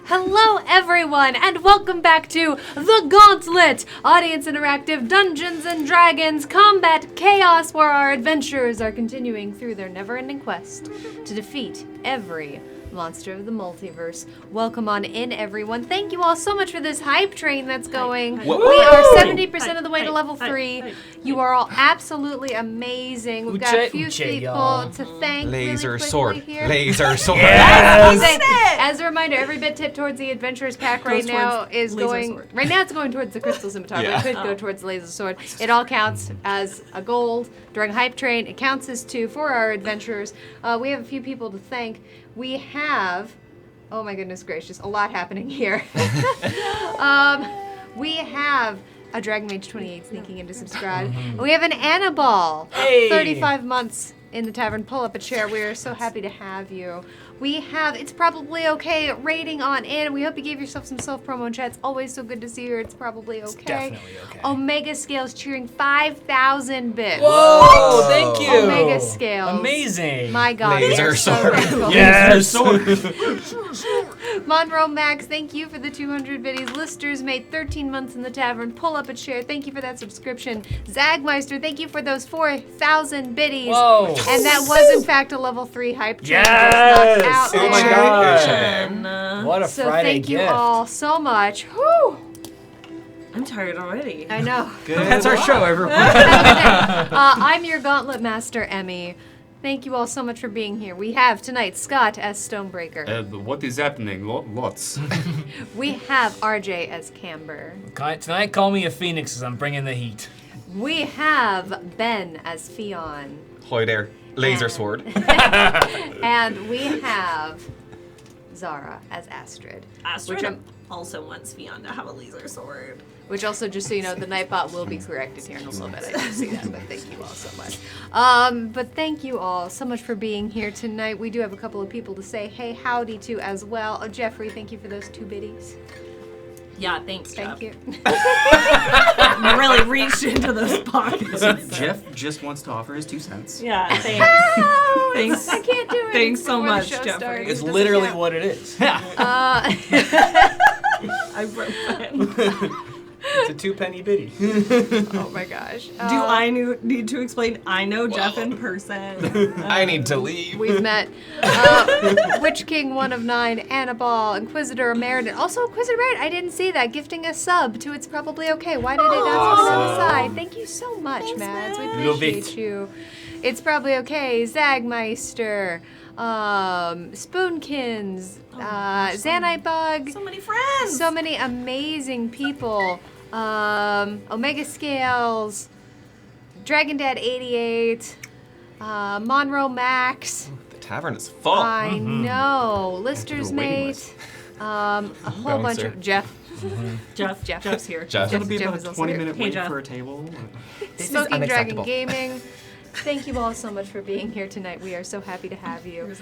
Hello everyone, and welcome back to The Gauntlet! Audience interactive Dungeons & Dragons combat chaos, where our adventurers are continuing through their never-ending quest to defeat every monster of the multiverse. Welcome on in, everyone. Thank you all so much for this hype train that's going. We are 70% of the way to level 3. You are all absolutely amazing. We've got a few people to thank Laser really sword. here. Laser sword. Yes! As a reminder, every bit tip towards the Adventurers pack right now is going... sword. Right now it's going towards the Crystal Scimitar, Yeah. but it could go towards the Laser Sword. It all counts as a gold. During Hype Train, it counts as 2 for our adventurers. We have a few people to thank. We have... Oh my goodness gracious, a lot happening here. We have a Dragon Mage 28 sneaking in to subscribe. We have an Annabelle, 35 months in the tavern. Pull up a chair. We are so happy to have you. We have It's Probably Okay rating on in. We hope you gave yourself some self-promo in chat. It's always so good to see her. It's probably okay. It's definitely okay. Omega Scales cheering 5,000 bits. Whoa, thank you. Omega Scales. Amazing. My God. Laser we're so sword. grateful. Yes. Monroe Max, thank you for the 200 biddies. Listers made 13 months in the tavern. Pull up a chair. Thank you for that subscription. Zagmeister, thank you for those 4,000 biddies. Whoa. And that was in fact a level 3 hype train. Yes. Just knocked out Oh my there. God. What a So Friday thank you gift. all so much. Whew. I'm tired already. I know. That's our show, everyone. I'm your Gauntlet Master, Emmy. Thank you all so much for being here. We have tonight Scott as Stonebreaker. What is happening? Lots. We have RJ as Camber. Tonight, call me a phoenix as I'm bringing the heat. We have Ben as Fion. Hoy there. Laser sword. And we have Zara as Astrid. Astrid Which I'm- also wants Fion to have a laser sword. Which also, just so you know, the Nightbot will be corrected here in a little bit. I did see that, but thank you all so much. But thank you all so much for being here tonight. We do have a couple of people to say hey howdy to as well. Oh, Jeffrey, thank you for those 2 biddies. Yeah, thanks, Thank Jeff. you. I really reached into those pockets. Jeff just wants to offer his 2 cents. Yeah, thanks. Thanks. I can't do it. Thanks so before the much, show Jeffrey. starts. It's It doesn't literally count. what it is. I broke that. It's a 2-penny biddy. Oh my gosh. Do I need to explain? I know Jeff in person. I need to leave. We've met Witch King 1 of 9, Annabelle, Inquisitor Meriden. Also, Inquisitor Meriden, I didn't see that. Gifting a sub to It's Probably Okay. Why did it not put it on the side? Thank you so much, Thanks, Mads. We Mads. Love appreciate it. you. It's Probably Okay, Zagmeister, Spoonkins, Zanite Bug. So many friends. So many amazing people. Omega Scales, Dragon Dad 88, Monroe Max. The tavern is full. I know. Lister's Your waiting Mate. list. A whole bunch Bouncer. of Jeff. Jeff's here. Jeff. It'll be Jeff about is a also here. 20-minute Hey, wait Jeff. for a table. This is Smoking Dragon unacceptable. Gaming. Thank you all so much for being here tonight. We are so happy to have you.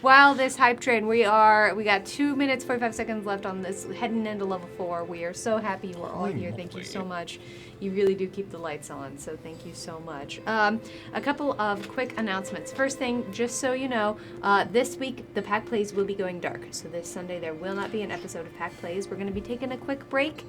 While this hype train, we got 2 minutes, 45 seconds left on this, heading into level 4. We are so happy you are all here. Thank you so much. You really do keep the lights on, so thank you so much. A couple of quick announcements. First thing, just so you know, this week the Pack Plays will be going dark. So this Sunday there will not be an episode of Pack Plays. We're going to be taking a quick break,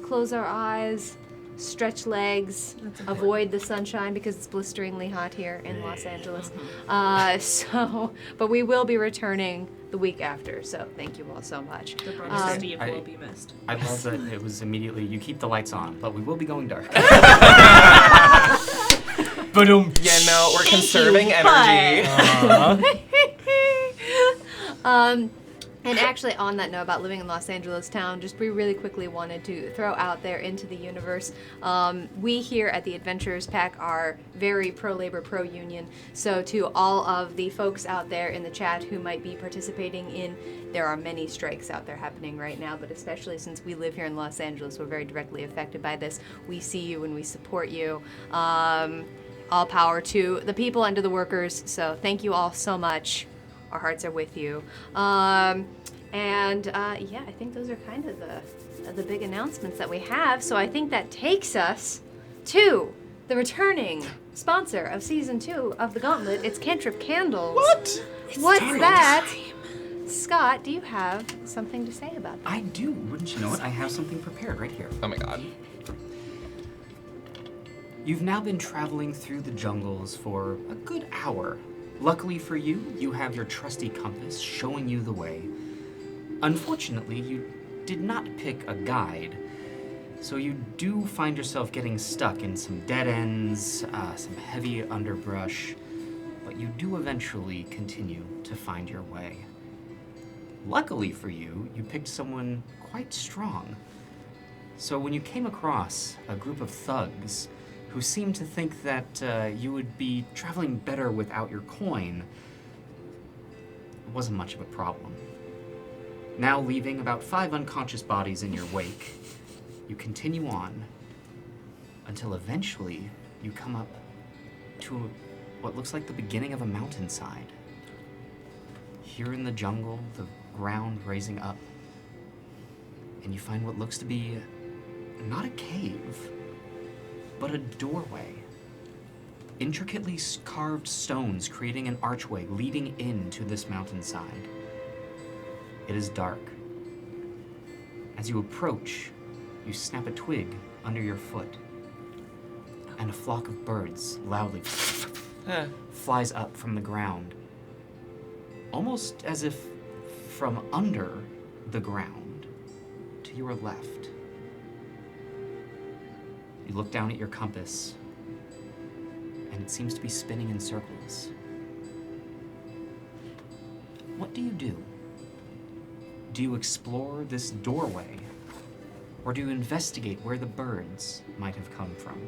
close our eyes, stretch legs, avoid the sunshine because it's blisteringly hot here in Los Angeles. But we will be returning the week after, so thank you all so much. The brother Steve will be missed. I love that it was immediately, you keep the lights on, but we will be going dark. Ba-dum. Yeah, no, we're conserving energy. And actually, on that note about living in Los Angeles town, just we really quickly wanted to throw out there into the universe. We here at the Adventurers Pack are very pro-labor, pro-union. So to all of the folks out there in the chat who might be participating in, there are many strikes out there happening right now, but especially since we live here in Los Angeles, we're very directly affected by this. We see you and we support you. All power to the people and to the workers. So thank you all so much. Our hearts are with you. Yeah, I think those are kind of the big announcements that we have. So I think that takes us to the returning sponsor of season 2 of the Gauntlet. It's Cantrip Candles. What? What's that? Scott, do you have something to say about that? I do. Wouldn't you know it? I have something prepared right here. Oh my god. You've now been traveling through the jungles for a good hour. Luckily for you, you have your trusty compass showing you the way. Unfortunately, you did not pick a guide, so you do find yourself getting stuck in some dead ends, some heavy underbrush, but you do eventually continue to find your way. Luckily for you, you picked someone quite strong. So when you came across a group of thugs who seemed to think that you would be traveling better without your coin, it wasn't much of a problem. Now leaving about 5 unconscious bodies in your wake, you continue on until eventually you come up to what looks like the beginning of a mountainside. Here in the jungle, the ground raising up, and you find what looks to be not a cave, but a doorway. Intricately carved stones creating an archway leading into this mountainside. It is dark. As you approach, you snap a twig under your foot, and a flock of birds loudly flies up from the ground, almost as if from under the ground to your left. You look down at your compass, and it seems to be spinning in circles. What do you do? Do you explore this doorway, or do you investigate where the birds might have come from?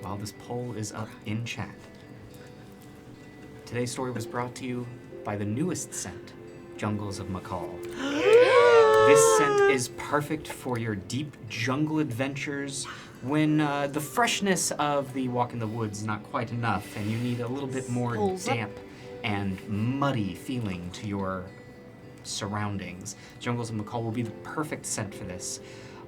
While this poll is up in chat, today's story was brought to you by the newest scent, Jungles of McCall. This scent is perfect for your deep jungle adventures when the freshness of the walk in the woods is not quite enough and you need a little bit more damp and muddy feeling to your surroundings. Jungles of McCall will be the perfect scent for this.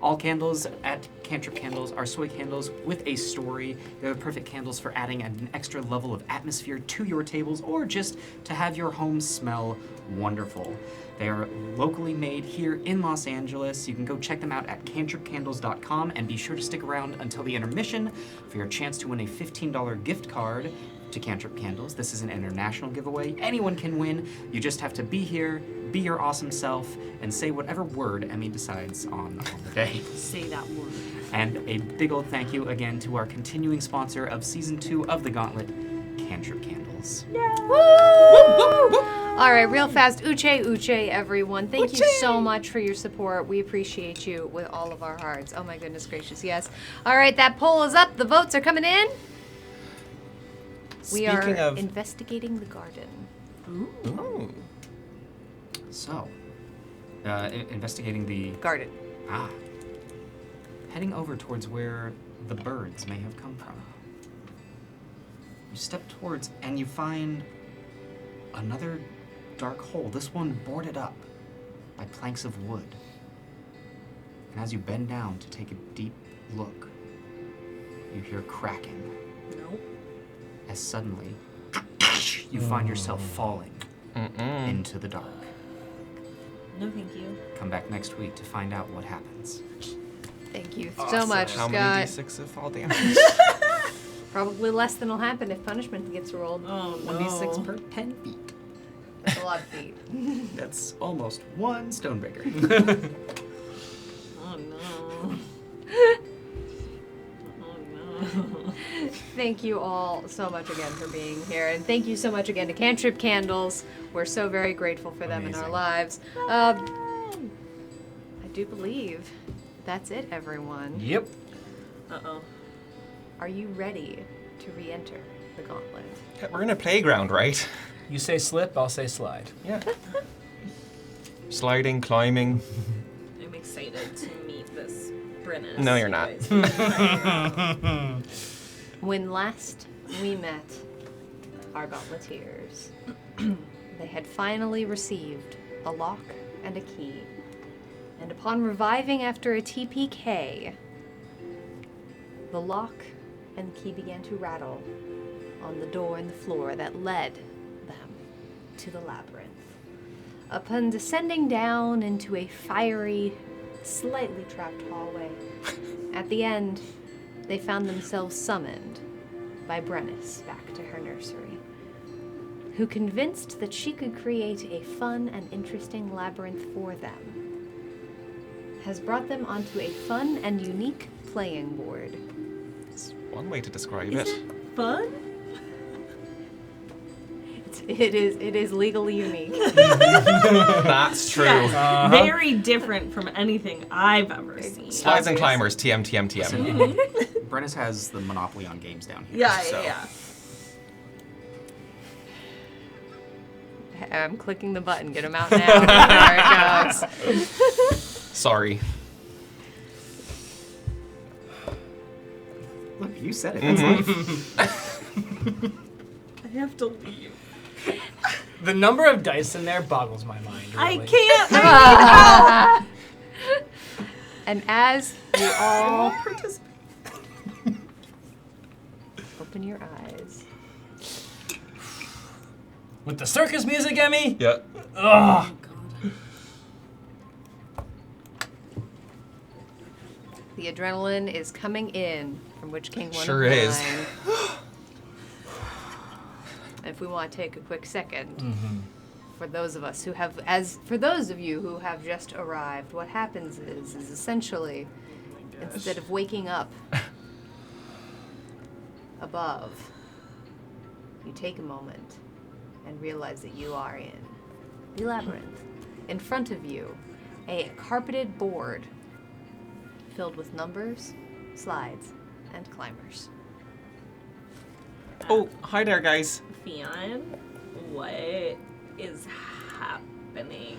All candles at Cantrip Candles are soy candles with a story. They're the perfect candles for adding an extra level of atmosphere to your tables or just to have your home smell wonderful. They are locally made here in Los Angeles. You can go check them out at cantripcandles.com and be sure to stick around until the intermission for your chance to win a $15 gift card to Cantrip Candles. This is an international giveaway. Anyone can win. You just have to be here, be your awesome self, and say whatever word Emmy decides on the day. Say that word. And a big old thank you again to our continuing sponsor of Season 2 of the Gauntlet, Cantrip Candles. All right, real fast, uche, everyone. Thank you so much for your support. We appreciate you with all of our hearts. Oh my goodness gracious, yes. All right, that poll is up. The votes are coming in. We are Speaking of investigating the garden. Ooh. So, investigating the... Garden. Heading over towards where the birds may have come from. You step towards and you find another dark hole, this one boarded up by planks of wood. And as you bend down to take a deep look, you hear cracking. Nope. As suddenly, you find yourself falling into the dark. No, thank you. Come back next week to find out what happens. Thank you so much, How Scott. many d6 of fall damage? Probably less than will happen if punishment gets rolled. Oh, no. 1d6 per 10 feet. That's a lot of feet. That's almost one Stonebreaker. Oh, no. Oh, no. Thank you all so much again for being here. And thank you so much again to Cantrip Candles. We're so very grateful for them in our Amazing. lives. I do believe that's it, everyone. Yep. Uh-oh. Are you ready to re-enter the Gauntlet? We're in a playground, right? You say slip, I'll say slide. Yeah. Sliding, climbing. I'm excited to meet this Brennan. No, you're not. When last we met our Gauntleteers, they had finally received a lock and a key. And upon reviving after a TPK, the lock and the key began to rattle on the door and the floor that led them to the labyrinth. Upon descending down into a fiery, slightly trapped hallway, at the end, they found themselves summoned by Brennis back to her nursery, who convinced that she could create a fun and interesting labyrinth for them, has brought them onto a fun and unique playing board. It's one way to describe Is it. it fun? It is legally unique. That's true. Yes. Very different from anything I've ever seen. Slides and climbers, TM, TM, TM. Brennis has the monopoly on games down here. Yeah, so. yeah. I'm clicking the button. Get them out now. There it goes. Sorry. Look, you said it. That's life. I have to leave. The number of dice in there boggles my mind. I Really. can't. I And as you all won't participate. open your eyes, With the circus music, Emmy? Yeah. Ugh. the adrenaline is coming in from Witch King 1 Sure of is. 9. If we want to take a quick second, for those of us who have, for those of you who have just arrived, what happens is essentially, instead of waking up above, you take a moment and realize that you are in the labyrinth. In front of you, a carpeted board filled with numbers, slides, and climbers. Oh, hi there, guys. Fion, what is happening?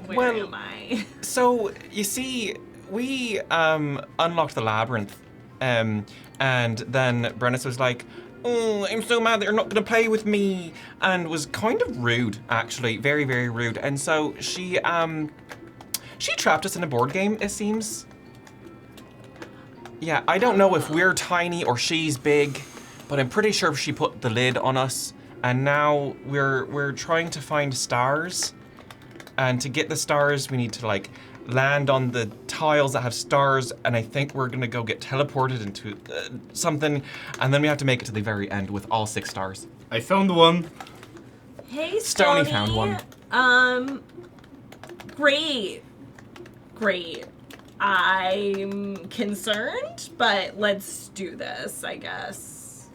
Where Well- am I? So, you see, we unlocked the labyrinth, and then Brennis was like, "Oh, I'm so mad that you're not going to play with me," and was kind of rude, actually, very, very rude. And so she trapped us in a board game, it seems. Yeah, I don't know if we're tiny or she's big, but I'm pretty sure she put the lid on us, and now we're trying to find stars. And to get the stars, we need to like land on the tiles that have stars, and I think we're gonna go get teleported into something, and then we have to make it to the very end with all 6 stars. I found one. Hey, Stony Stony. found one. Great. I'm concerned, but let's do this, I guess.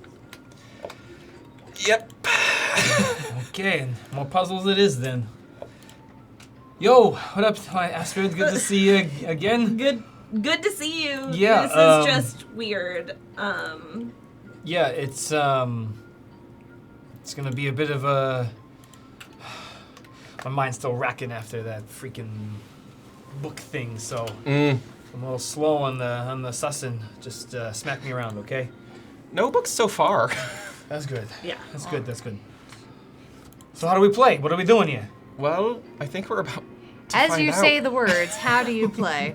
Yep. Okay, more puzzles it is then. Yo, what up, my Astrid? Good to see you again. Good to see you. Yeah, This is just weird. Yeah, it's gonna be a bit of a. My mind's still racking after that freaking book thing, so I'm a little slow on the sussing. Just smack me around, okay? No books so far. That's good. Yeah. That's good. That's good. So how do we play? What are we doing here? Well, I think we're about to As find you out. say the words, how do you play?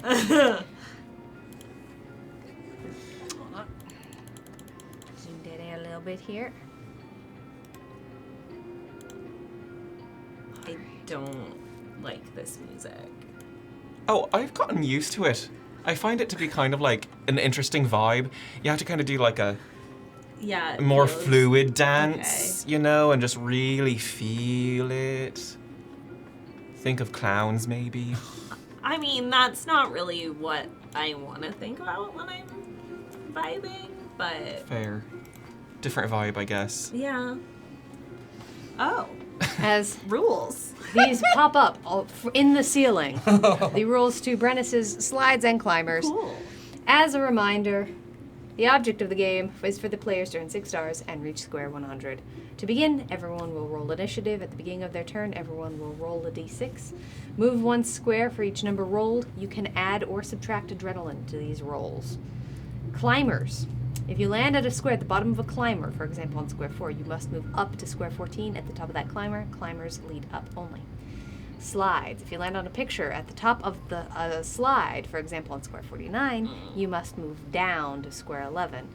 Zoom it in a little bit here. I don't like this music. Oh, I've gotten used to it. I find it to be kind of like an interesting vibe. You have to kind of do like a Yeah. it more feels- fluid dance, you know, and just really feel it. Think of clowns, maybe. I mean, that's not really what I want to think about when I'm vibing, but Fair. Different vibe, I guess. yeah. Oh, As rules. these pop up in the ceiling, the rules to Brennis's slides and climbers. Cool. As a reminder, the object of the game is for the players to earn 6 stars and reach square 100. To begin, everyone will roll initiative. At the beginning of their turn, everyone will roll a d6. Move 1 square for each number rolled. You can add or subtract adrenaline to these rolls. Climbers. If you land at a square at the bottom of a climber, for example on square 4, you must move up to square 14 at the top of that climber. Climbers lead up only. Slides. If you land on a picture at the top of the slide, for example on square 49, you must move down to square 11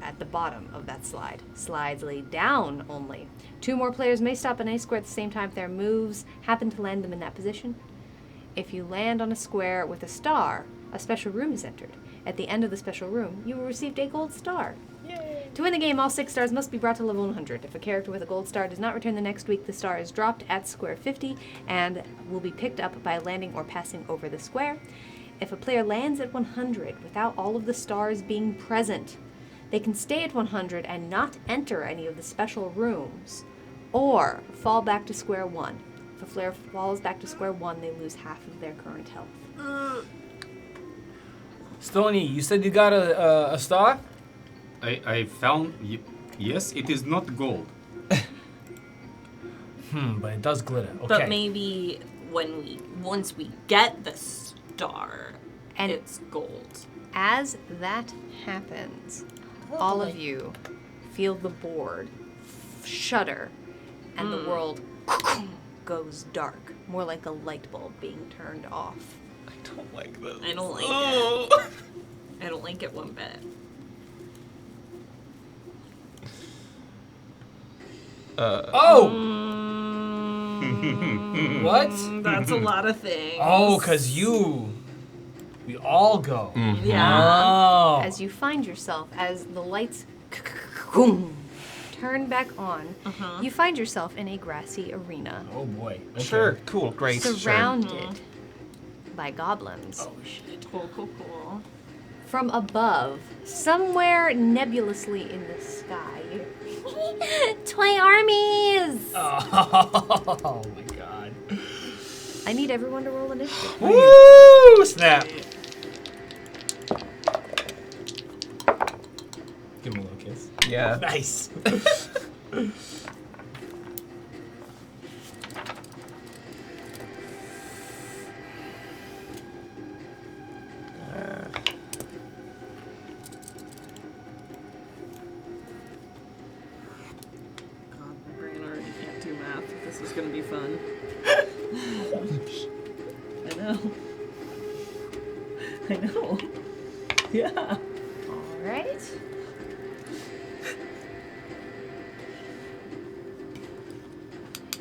at the bottom of that slide. Slides lead down only. 2 more players may stop on any square at the same time if their moves happen to land them in that position. If you land on a square with a star, a special room is entered. At the end of the special room, you will receive a gold star. Yay! To win the game, all 6 stars must be brought to level 100. If a character with a gold star does not return the next week, the star is dropped at square 50 and will be picked up by landing or passing over the square. If a player lands at 100 without all of the stars being present, they can stay at 100 and not enter any of the special rooms, or fall back to square 1. If a player falls back to square 1, they lose half of their current health. Stony, you said you got a star? I found. Yes, it is not gold. But it does glitter. Okay. But maybe once we get the star, And- it's gold. As that happens, all of you feel the board shudder and the world goes dark, more like a light bulb being turned off. I don't like this. I don't like Oh. it. I don't like it one bit. Oh! What? That's a lot of things. Oh, because we all go. Yeah. Oh. As you find yourself, as the lights turn back on, you find yourself in a grassy arena, Oh boy. Okay. Sure, cool, great. surrounded by goblins. Oh shit. Cool. From above, somewhere nebulously in the sky, toy armies! Oh my god. I need everyone to roll initiative. Woo! Snap. Give him a little kiss. Yeah. Nice. God, my brain already can't do math. This is gonna be fun. I know. Yeah. All right.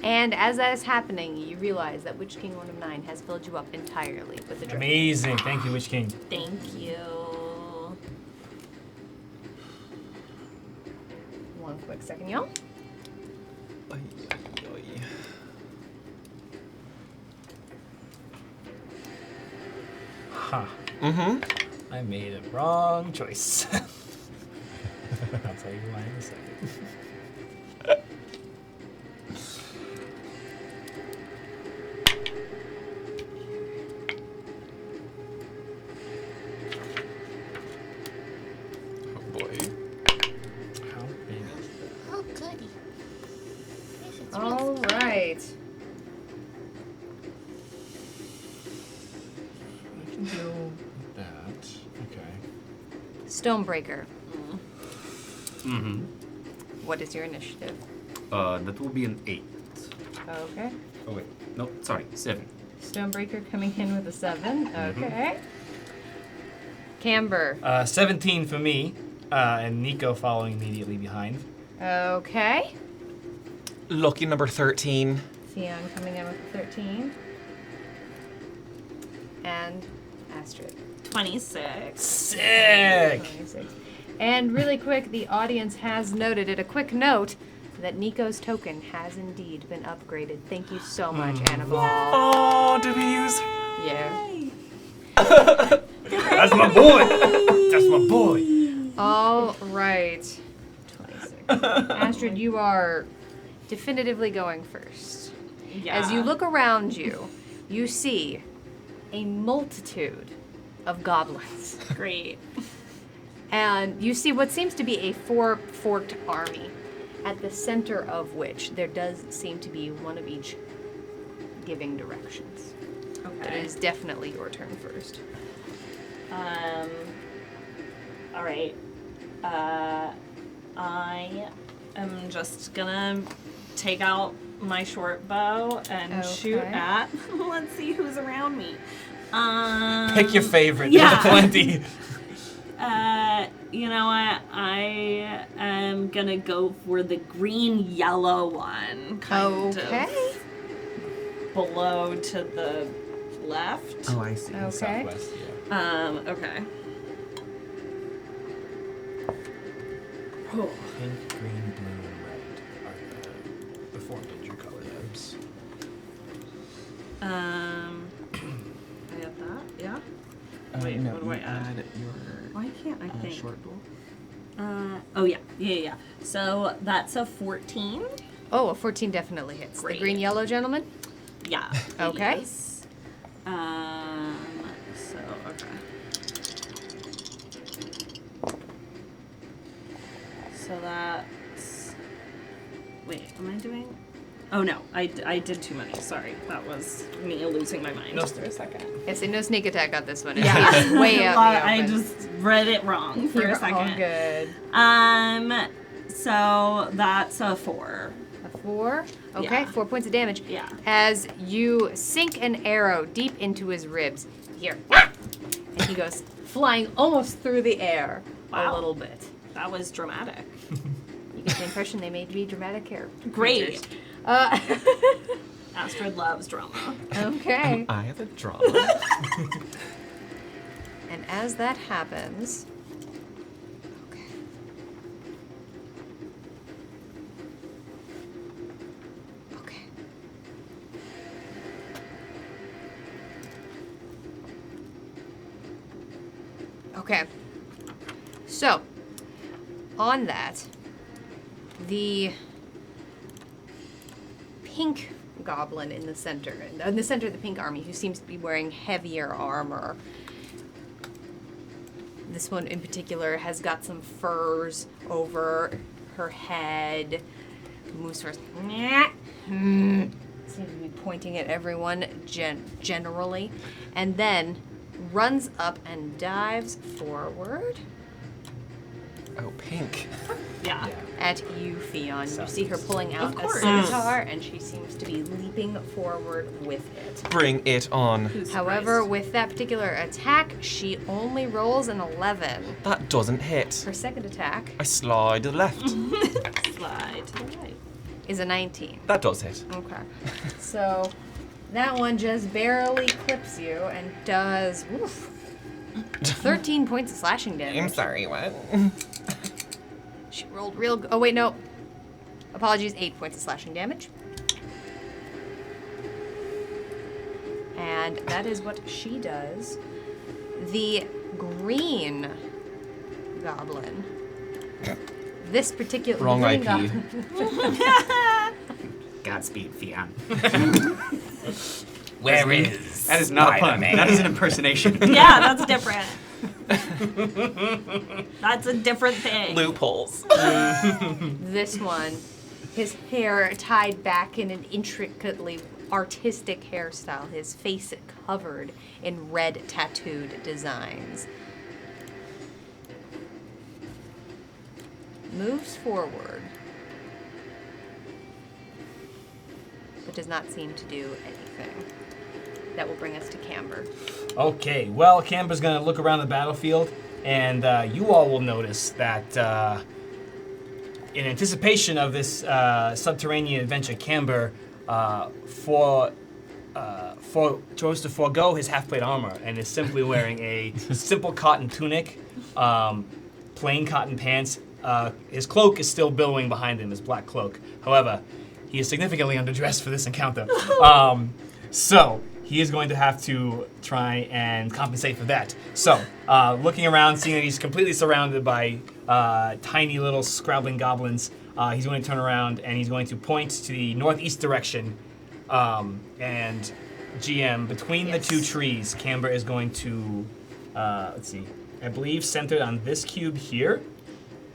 And as that is happening, you realize that Witch King 1 of 9 has filled you up entirely with the drink. Amazing. Thank you, Witch King. Thank you. One quick second, y'all. Huh. Mm-hmm. I made a wrong choice. I'll tell you why in a second. Oh boy. How big is that? Oh, goody. This is All right. I can deal with that. Okay. Stonebreaker, Mm-hmm. what is your initiative? That will be an 8. Okay. Oh wait, no, sorry, 7. Stonebreaker coming in with a 7. Okay. Camber. 17 for me, and Nico following immediately behind. Okay. Lucky number 13. Theon coming in with a 13. And Astrid. 26. Sick! 26. And really quick, the audience has noted it. A quick note that Nico's token has indeed been upgraded. Thank you so much, Annabelle. Oh, did we use? Yeah. That's my boy! That's my boy! All right. 26. Astrid, you are definitively going first. Yeah. As you look around you, you see a multitude of goblins. Great. And you see what seems to be a four-forked army, at the center of which there does seem to be one of each giving directions. But it Okay. is definitely your turn first. All right. I am just gonna take out my short bow and shoot Okay. at. Let's see who's around me. Pick your favorite. Yeah. There's plenty. You know what? I am gonna go for the green-yellow one, kind Okay. of below to the left. Oh, I see. Okay. Southwest, yeah. Okay. Pink, green, blue, and red are the 4 major color types. I have that, yeah? Wait, no, what do I you add? your Why can't I think? short bow. Oh yeah. So that's a 14. Oh, a 14 definitely hits. Great. The green yellow gentleman? Yeah. Okay. please. So okay. So that's. Wait, am I doing? Oh no, I did too many. Sorry, that was me losing my mind No. for a second. Yes, and no sneak attack on this one. It's Yeah, way out in the I open. just read it wrong for You're a second. all good. So that's a 4. A 4. Okay, Yeah. 4 points of damage. Yeah. As you sink an arrow deep into his ribs. Here. And he goes flying almost through the air a Wow. little bit. That was dramatic. You get the impression they made to be dramatic characters. Great. Uh, Astrid loves drama. okay. I have a drama. And as that happens, okay. Okay. Okay. So, on that, the pink goblin in the center of the pink army, who seems to be wearing heavier armor. This one in particular has got some furs over her head. Moves first. Seems to be pointing at everyone generally. And then runs up and dives forward Oh, pink. Yeah. at you, Fion. You see her pulling out Of a course. scimitar, and she seems to be leaping forward with it. Bring it on. Who's However, surprised? with that particular attack, she only rolls an 11. That doesn't hit. Her second attack I slide to the left. Slide to the right. is a 19. That does hit. Okay. So that one just barely clips you and does 13 points of slashing damage. I'm sorry, what? She rolled real. Oh, wait, no. Apologies, 8 points of slashing damage. And that is what she does. The green goblin. This particular Wrong green IP. goblin. Godspeed, Theon. Where is? That is not a pun. That is an impersonation. Yeah, that's different. That's a different thing. Loopholes. This one, his hair tied back in an intricately artistic hairstyle, his face covered in red tattooed designs. Moves forward, but does not seem to do anything. That will bring us to Camber. Okay, well, Camber's going to look around the battlefield, and you all will notice that in anticipation of this subterranean adventure, Camber chose to forego his half-plate armor and is simply wearing a simple cotton tunic, plain cotton pants. His cloak is still billowing behind him, his black cloak. However, he is significantly underdressed for this encounter. So he is going to have to try and compensate for that. So, looking around, seeing that he's completely surrounded by tiny little scrabbling goblins, he's going to turn around and he's going to point to the northeast direction. And GM, between the two trees, Camber is going to, let's see, I believe centered on this cube here.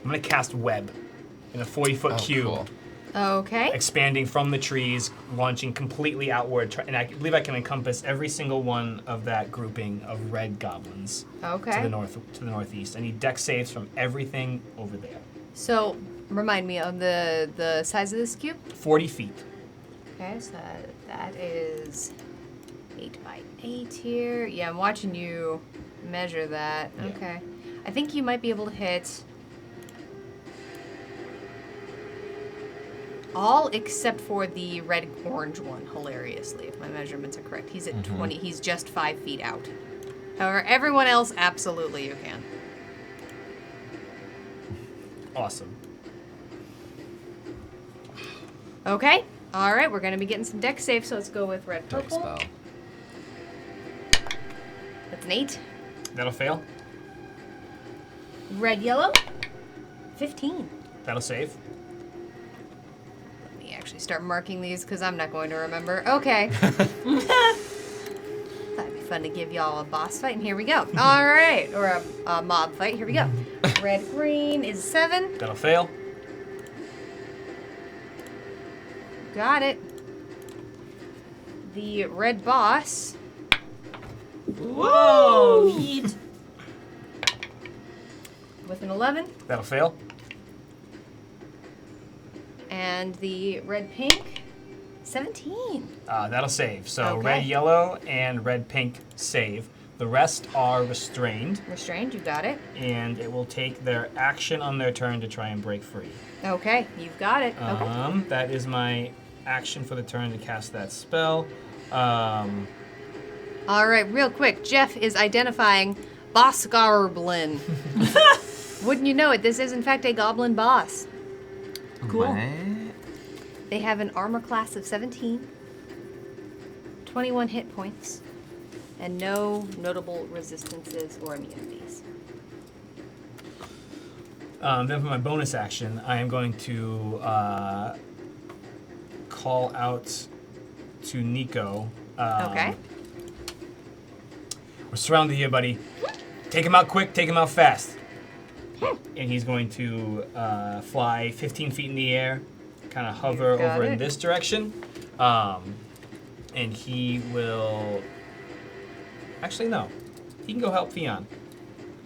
I'm going to cast Web in a 40-foot cube. Cool. Okay. Expanding from the trees, launching completely outward, and I believe I can encompass every single one of that grouping of red goblins Okay. to the northeast. I need dex saves from everything over there. So, remind me of the size of this cube. 40 feet. Okay, so that is 8 by 8 here. Yeah, I'm watching you measure that. Yeah. Okay. I think you might be able to hit all except for the red-orange one, hilariously, if my measurements are correct. He's at 20. He's just 5 feet out. However, everyone else, absolutely you can. Awesome. Okay. All right, we're going to be getting some deck safe, so let's go with red Deck purple. spell. That's an 8. That'll fail. Red yellow. 15. That'll save. Let me actually start marking these because I'm not going to remember. Okay. That'd be fun to give y'all a boss fight, and here we go. All right, or a mob fight. Here we go. Red green is 7. That'll fail. Got it. The red boss. Whoa! Yeet. With an 11. That'll fail. And the red pink. 17. That'll save. So Okay. red, yellow, and red, pink save. The rest are restrained, Restrained, you got it. and it will take their action on their turn to try and break free. Okay, you've got it. Okay. That is my action for the turn to cast that spell. All right, real quick. Jeff is identifying Boss Goblin. Wouldn't you know it, this is in fact a goblin boss. Cool. They have an armor class of 17, 21 hit points, and no notable resistances or immunities. Then for my bonus action, I am going to call out to Nico. Okay. We're surrounded here, buddy. Take him out quick, take him out fast. And he's going to fly 15 feet in the air, kind of hover You got over it. in this direction. And he will... Actually, no. He can go help Theon.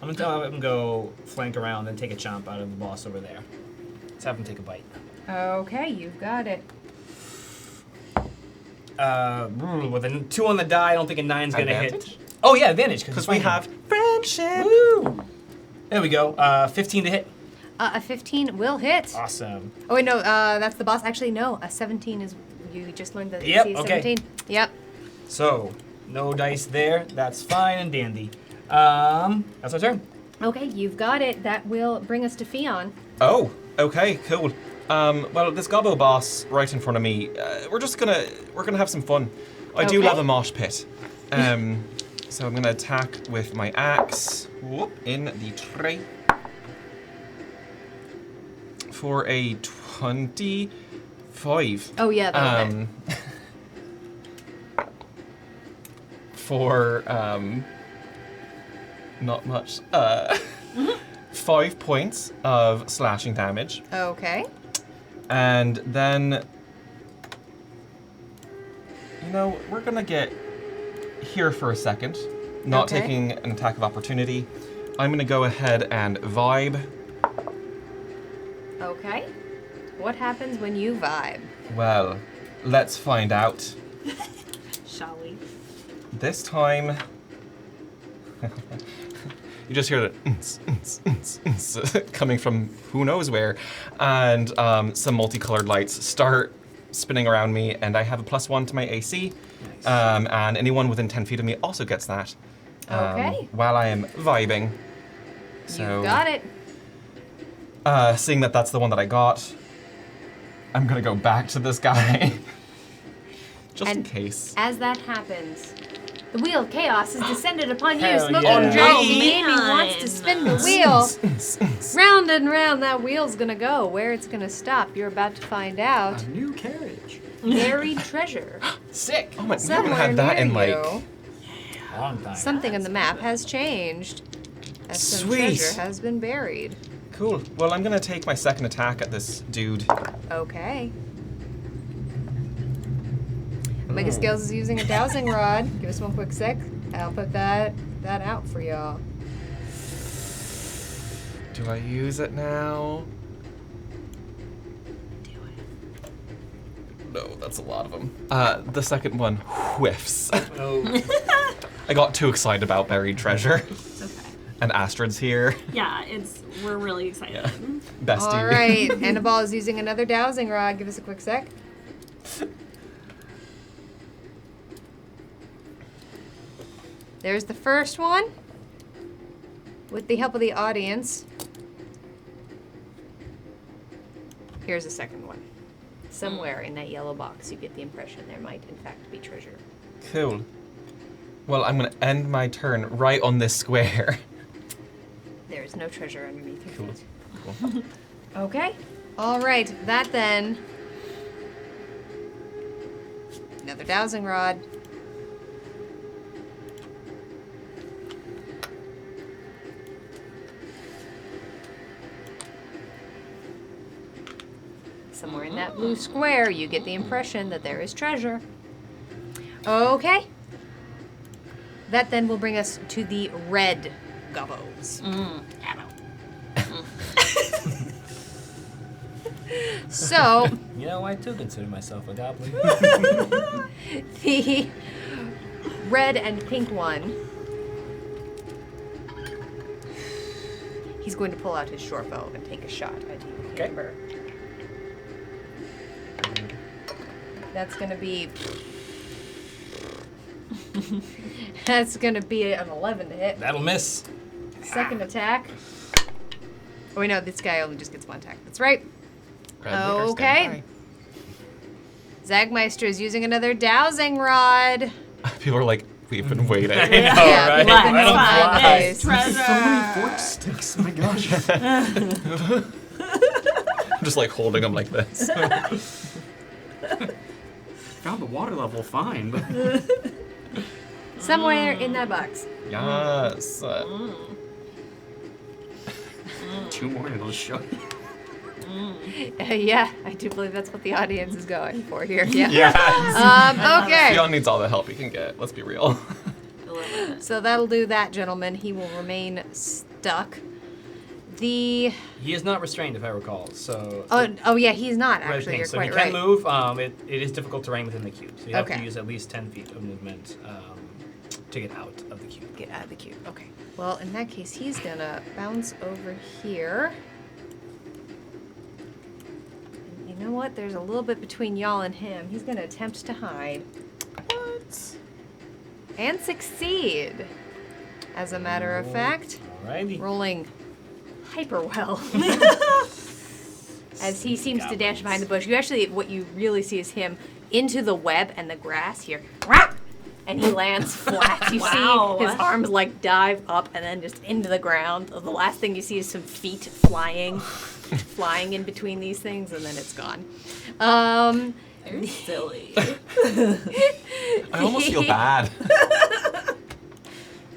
I'm going to tell him go flank around and take a chomp out of the boss over there. Let's have him take a bite. Okay, you've got it. With a 2 on the die, I don't think a 9's going to hit. Advantage? Oh, yeah, advantage. Because we have friendship. Woo! There we go. 15 to hit. A 15 will hit. Awesome. Oh wait, no, that's the boss. Actually, no, a 17 is. You just learned that. Yep, AC is okay. 17. Yep. So, no dice there. That's fine and dandy. That's our turn. Okay, you've got it. That will bring us to Fion. Oh, okay, cool. Well, this gobbo boss right in front of me, we're gonna have some fun. I do Okay. love a mosh pit. So I'm gonna attack with my axe. Whoop, in the tray. For a 25. Oh yeah, that'll hit. For not much. 5 points of slashing damage. Okay. And then, we're gonna get here for a second, not Okay. taking an attack of opportunity. I'm gonna go ahead and vibe. Okay. What happens when you vibe? Well, let's find out. Shall we? This time, you just hear the coming from who knows where, and some multicolored lights start spinning around me, and I have a +1 to my AC, and anyone within 10 feet of me also gets that. Okay. While I am vibing. So, You've got it. seeing that that's the one that I got, I'm gonna go back to this guy. Just in And case. As that happens, the wheel of chaos has descended upon you. Hell Smoking yeah. Joe Oh, maybe man. wants to spin the wheel. Round and round that wheel's gonna go. Where it's gonna stop, you're about to find out. A new carriage. Buried treasure. Sick. Oh my, we haven't Somewhere had that near in like. you. Long time. Something in the map has changed. As some Sweet. treasure has been buried. Cool. Well, I'm gonna take my second attack at this dude. Okay. Omega Scales is using a dowsing rod. Give us one quick sec. I'll put that out for y'all. Do I use it now? No, that's a lot of them. The second one whiffs. Oh. I got too excited about buried treasure. It's okay. And Astrid's here. Yeah, we're really excited. Yeah. Bestie. All right. Annabelle is using another dowsing rod. Give us a quick sec. There's the first one. With the help of the audience. Here's the second one. somewhere in that yellow box, you get the impression there might, in fact, be treasure. Cool. Well, I'm gonna end my turn right on this square. There is no treasure underneath your Cool. feet. Cool. Okay. All right. That then. Another dowsing rod. Somewhere in that blue square, you get the impression that there is treasure. Okay. That then will bring us to the red gobos. So, You know, I do consider myself a goblin. the red and pink one, he's going to pull out his short bow and take a shot at you, Okay. Amber. That's going to be... That's going to be an 11 to hit. That'll miss. Second attack. Oh, wait, no, this guy only just gets one attack. That's right. Red leader, Okay. stand Zagmeister is using another dowsing rod. by. People are like, we've been waiting. know, Yeah, right? let's I don't find fly. this. So many fork sticks. My gosh. Just like holding them like this. Found the water level fine, but Somewhere in that box. Yes. two more and it'll show you. Yeah, I do believe that's what the audience is going for here. Yeah. Yes. Okay. Leon needs all the help he can get. Let's be real. So that'll do that, gentlemen. He will remain stuck. The He is not restrained, if I recall. So. oh yeah, he's not Red actually. pink. You're So quite he right. can move. It is difficult terrain within the cube. So you have Okay. to use at least 10 feet of movement to get out of the cube. Get out of the cube. Okay. Well, in that case, he's gonna bounce over here. And you know what? There's a little bit between y'all and him. He's gonna attempt to hide. What? And succeed. As a matter of fact, Alrighty. rolling hyper well. As he seems to dash behind the bush. You actually, what you really see is him into the web and the grass here. And he lands flat. You Wow. see his arms like dive up and then just into the ground. The last thing you see is some feet flying in between these things, and then it's gone. Very silly. I almost feel bad.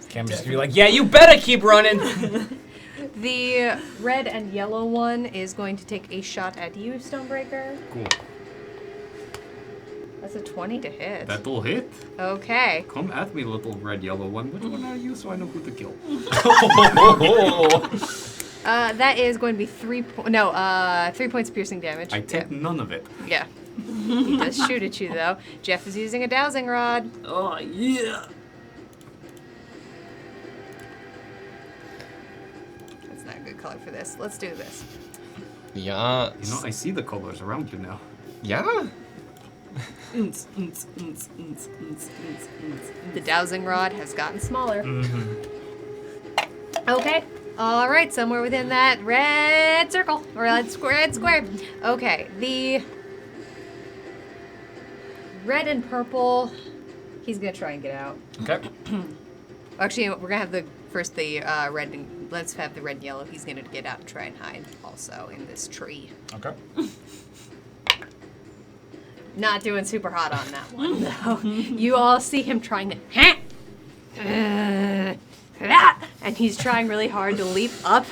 Camera's just gonna be like, yeah, you better keep running. The red and yellow one is going to take a shot at you, Stonebreaker. Cool. That's a 20 to hit. That'll hit. Okay. Come at me, little red yellow one. Which one are you so I know who to kill? That is going to be 3 points piercing damage. I take none of it. Yeah. He does shoot at you, though. Jeff is using a dowsing rod. Oh, yeah. That's not a good color for this. Let's do this. Yeah. You know, I see the colors around you now. Yeah. The dowsing rod has gotten smaller. Okay. All right. Somewhere within that red circle or red square. Okay. The red and purple. He's gonna try and get out. Okay. Actually, we're gonna have the red. And, let's have the red and yellow. He's gonna get out and try and hide also in this tree. Okay. Not doing super hot on that one, though. You all see him trying to... And he's trying really hard to leap up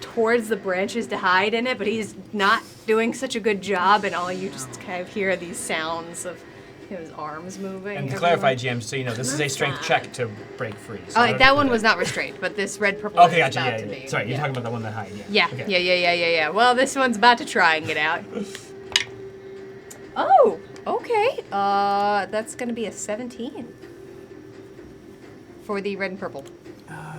towards the branches to hide in it, but he's not doing such a good job, and all you just kind of hear are these sounds of his arms moving. And to everywhere. clarify, GM, just so you know, this is a strength check to break free. So Oh, that one was not restrained, but this red purple Okay, is gotcha. about Yeah, to yeah. be. Sorry, you're yeah. talking about the one that hide. Yeah, Okay. yeah. Well, this one's about to try and get out. Oh, okay. That's gonna be a 17 for the red and purple.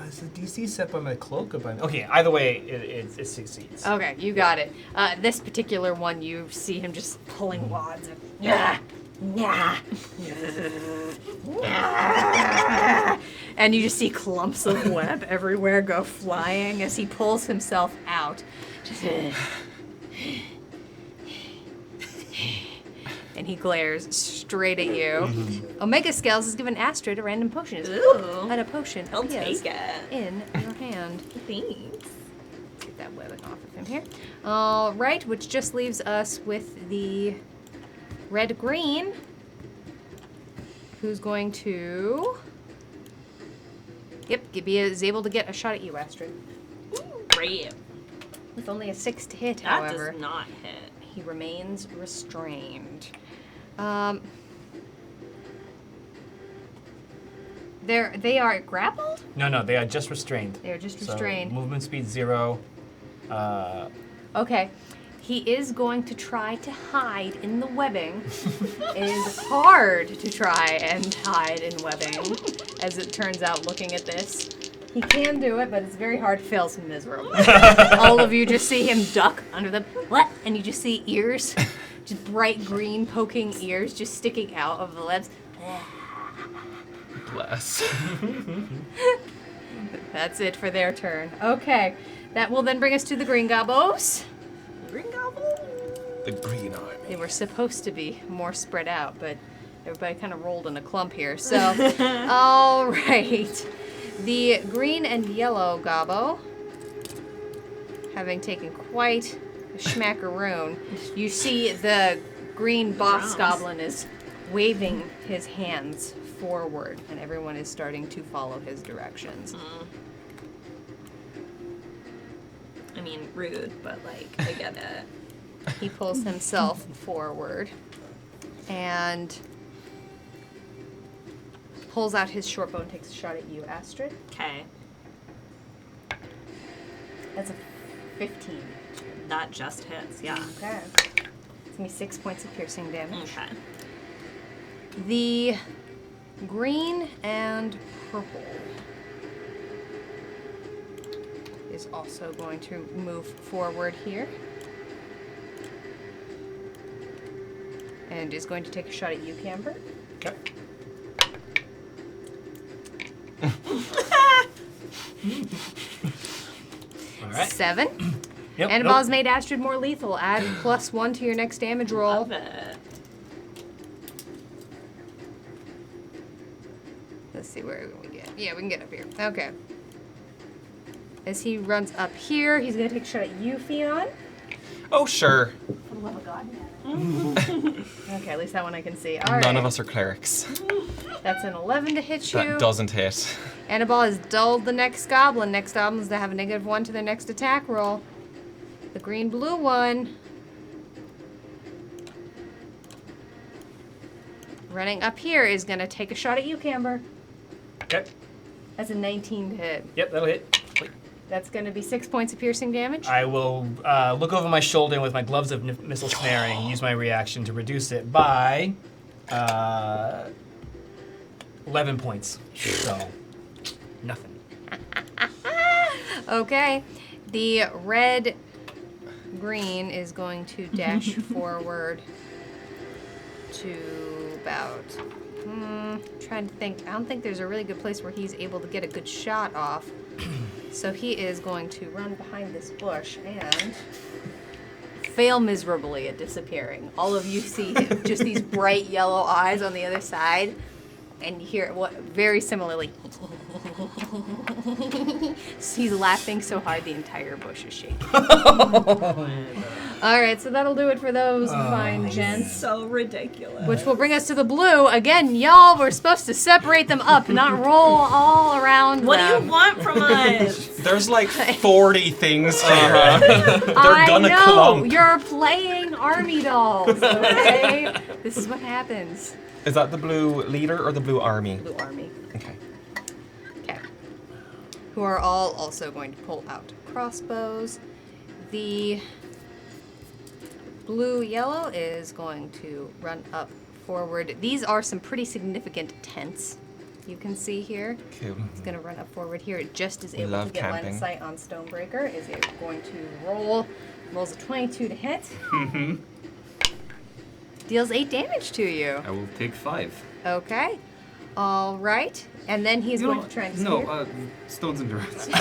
Is the DC set by my cloak or by? Okay, either way, it succeeds. Okay, you got it. This particular one, you see him just pulling wads of and you just see clumps of web everywhere go flying as he pulls himself out. Just and he glares straight at you. Omega Scales has given Astrid a random potion. Ooh. And a potion I'll appears take it. in your hand. Thanks. Get that webbing off of him here. All right, which just leaves us with the red-green, who's going to... Yep, Gibby is able to get a shot at you, Astrid. Great. With only a 6 to hit, That however. does not hit. He remains restrained. They are grappled? No, they are just restrained. They are just So, restrained. movement speed 0. Okay. He is going to try to hide in the webbing. It is hard to try and hide in webbing, as it turns out looking at this. He can do it, but it's very hard. Fails miserably. All of you just see him duck under the what? And you just see ears, just bright green poking ears just sticking out of the lips. Bless. That's it for their turn. Okay. That will then bring us to the green gobbos. Green Goblin. The green army. They were supposed to be more spread out, but everybody kind of rolled in a clump here. So, all right. The green and yellow gobbo, having taken quite a schmackaroon, you see the green boss goblin is waving his hands forward, and everyone is starting to follow his directions. I mean, rude, but like, I get it. He pulls himself forward and pulls out his short bow and takes a shot at you, Astrid. Okay. That's a 15. That just hits, yeah. Okay. It's gonna be 6 points of piercing damage. Okay. The green and purple is also going to move forward here. And is going to take a shot at you, Camber. Okay. All right. 7. Yep. Annabelle's made Astrid more lethal. Add +1 to your next damage roll. Love it. Let's see where we get. Yeah, we can get up here. Okay. As he runs up here, he's going to take a shot at you, Fion. Oh, sure. For the love of God. Okay, at least that one I can see. All right. None of us are clerics. That's an 11 to hit you. That doesn't hit. Annabelle has dulled the next goblin. Next goblins that have a -1 to their next attack roll. The green-blue one. Running up here is going to take a shot at you, Camber. Okay. That's a 19 to hit. Yep, that'll hit. That's going to be 6 points of piercing damage. I will look over my shoulder and with my gloves of missile snaring, use my reaction to reduce it by 11 points. So, nothing. Okay. The red-green is going to dash forward to about... trying to think. I don't think there's a really good place where he's able to get a good shot off. So he is going to run behind this bush and fail miserably at disappearing. All of you see just these bright yellow eyes on the other side, and you hear what very similarly. He's laughing so hard the entire bush is shaking. All right, so that'll do it for those fine gents. So ridiculous. Which will bring us to the blue. Again, y'all were supposed to separate them up, not roll all around What do them. you want from us? There's like 40 things here. They're I gonna know, clump. you're playing army dolls, okay? This is what happens. Is that the blue leader or the blue army? Blue army. Okay. Okay. Who are all also going to pull out crossbows. The blue-yellow is going to run up forward. These are some pretty significant tents you can see here. Cool. It's going to run up forward here. It just is We able love to get line of camping. sight on Stonebreaker. Is it going to roll? Rolls a 22 to hit. Deals 8 damage to you. I will take 5. Okay. All right. And then he's going to try and steer. No, stones endurance. You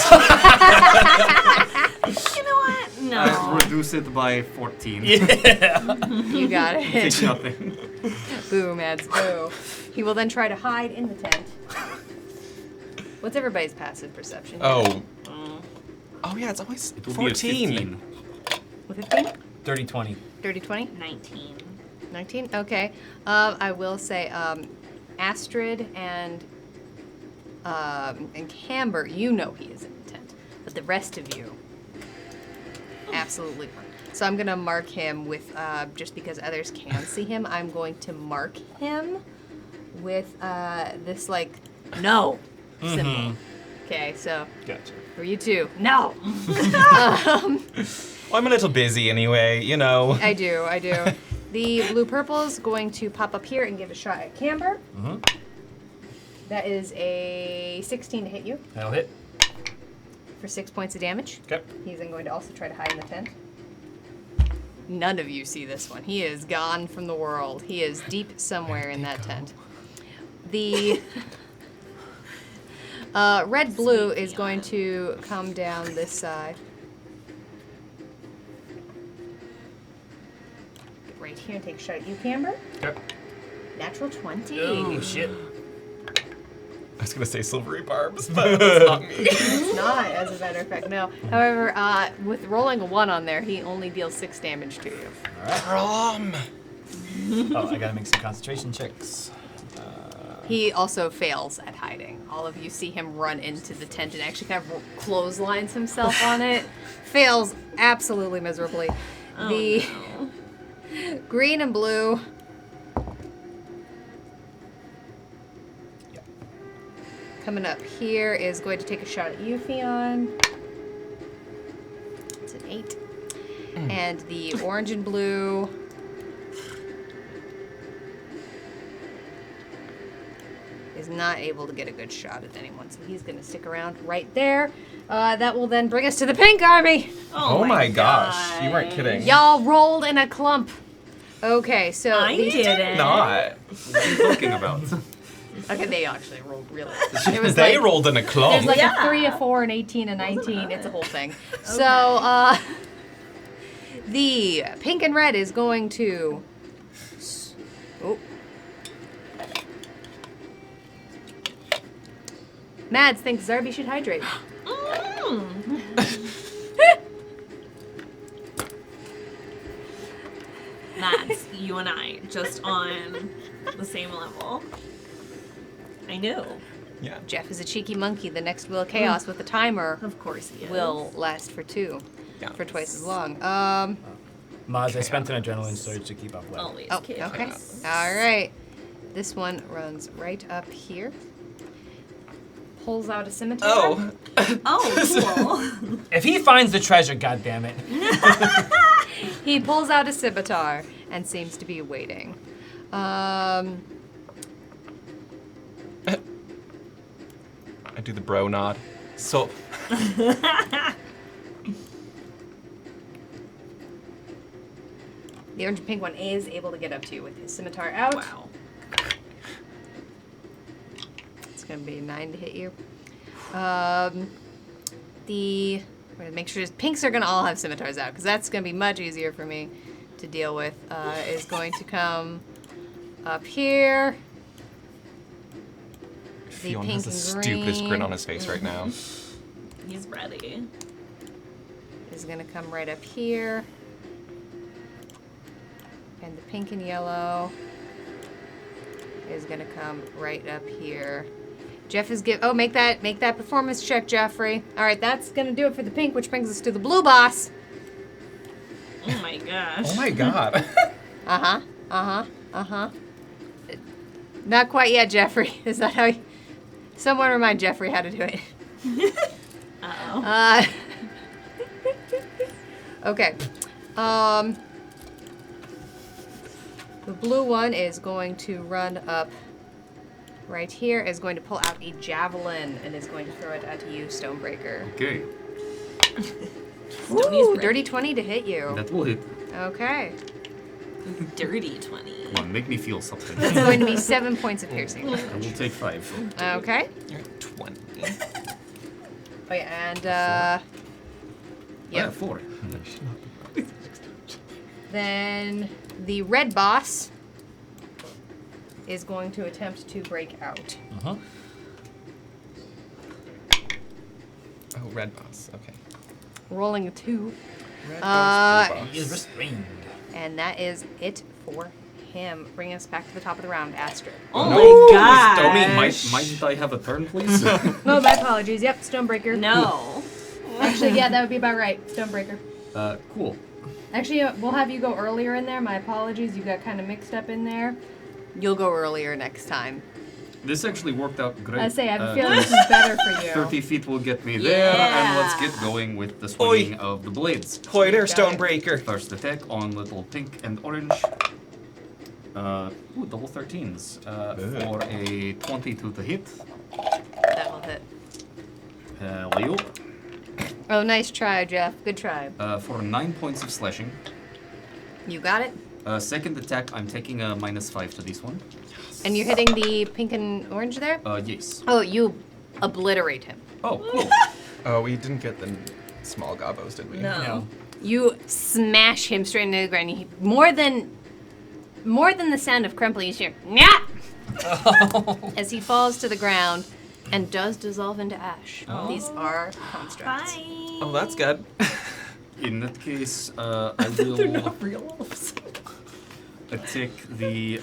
know what? No. Reduce it by 14. Yeah. You got it. Take nothing. Boo, Mads, boo. He will then try to hide in the tent. What's everybody's passive perception? Oh. Oh yeah, it's always It will 14. be a 15. With 15? 30-20. 30, 20? 19. 19? Okay. I will say Astrid and Camber, you know he is in the tent. But the rest of you, absolutely not. So I'm going to mark him with, just because others can see him, I'm going to mark him with this, like, no symbol. Okay, so Gotcha. for you two, no. Well, I'm a little busy anyway, you know. I do. The blue-purple is going to pop up here and give a shot at Camber. Mm-hmm. That is a 16 to hit you That'll hit. for 6 points of damage. Okay. He's then going to also try to hide in the tent. None of you see this one. He is gone from the world. He is deep somewhere in that tent. The red-blue is going to come down this side. Get right here and take a shot at you, Camber. Okay. Natural 20. Oh, shit. I was gonna say silvery barbs, but that's not me. It's not, as a matter of fact, no. However, with rolling a 1 on there, he only deals 6 damage to you. Rom. Oh, I gotta make some concentration checks. He also fails at hiding. All of you see him run into the tent and actually kind of clotheslines himself on it. Fails absolutely miserably. The green and blue. Coming up here is going to take a shot at you, Theon. It's an 8. And the orange and blue is not able to get a good shot at anyone, so he's going to stick around right there. That will then bring us to the pink army. Oh my gosh, you weren't kidding. Y'all rolled in a clump. Okay, so I didn't. Not. What are you talking about? Okay, they actually rolled really. It was They like, rolled in a clump. there's like Yeah. a 3, a 4, an 18, a 19. It's a whole thing. So, the pink and red is going to. Oh. Mads thinks Zarby should hydrate. That's you and I, just on the same level. I knew. Yeah. Jeff is a cheeky monkey. The next Wheel of Chaos with the timer Of course he is. will last for 2. Yeah. For twice as long. Maz, I spent an adrenaline surge to keep up level. Always Oh, chaos. okay. All right. This one runs right up here. Pulls out a scimitar. Oh. Oh, cool. If he finds the treasure, goddammit. He pulls out a scimitar and seems to be waiting. I do the bro nod. So. The orange and pink one is able to get up to you with his scimitar out. Wow. It's going to be a 9 to hit you. We're going to make sure pinks are going to all have scimitars out because that's going to be much easier for me to deal with. Is going to come up here. Fionn pink has the and stupidest green. grin on his face right now. He's ready. Is going to come right up here. And the pink and yellow is going to come right up here. Jeff is make that performance check, Jeffrey. All right, that's going to do it for the pink, which brings us to the blue boss. Oh my gosh. Oh my god. Not quite yet, Jeffrey. Is that how you... Someone remind Jeffrey how to do it. Uh-oh. Okay. The blue one is going to run up right here, is going to pull out a javelin and is going to throw it at you, Stonebreaker. Okay, Ooh, dirty 20 to hit you. that will hit. Okay. Dirty 20. Come on, make me feel something. It's going to be 7 points of piercing. I will take 5. Okay. You're at 20. Oh yeah, and Yeah, 4. then the red boss is going to attempt to break out. Uh-huh. Oh, red boss. Okay. Rolling a 2. He is restrained. And that is it for him. Bring us back to the top of the round, Astrid. Oh my god. Stony, might I have a turn, please? Oh, my apologies. Yep, Stonebreaker. No. Actually, yeah, that would be about right. Stonebreaker. Cool. Actually, we'll have you go earlier in there. My apologies. You got kind of mixed up in there. You'll go earlier next time. This actually worked out great. I say, I have a feeling this is better for you. 30 feet will get me there, and let's Yeah. get going with the swinging of the blades. Hoy there, Got it. Stonebreaker. First attack on little pink and orange. Double 13s. For a 22 to hit. That will hit. Leo. Oh, nice try, Jeff. Good try. For 9 points of slashing. You got it. Second attack, I'm taking a -5 to this one. And you're hitting the pink and orange there? Yes. Oh, you obliterate him. Oh, cool. Oh, we didn't get the small gobos, did we? No. You smash him straight into the ground. He, more than the sound of crumpling, you hear "Nyah!" as he falls to the ground and does dissolve into ash. These are constructs. Bye. Oh, that's good. In that case, I will real elves. attack the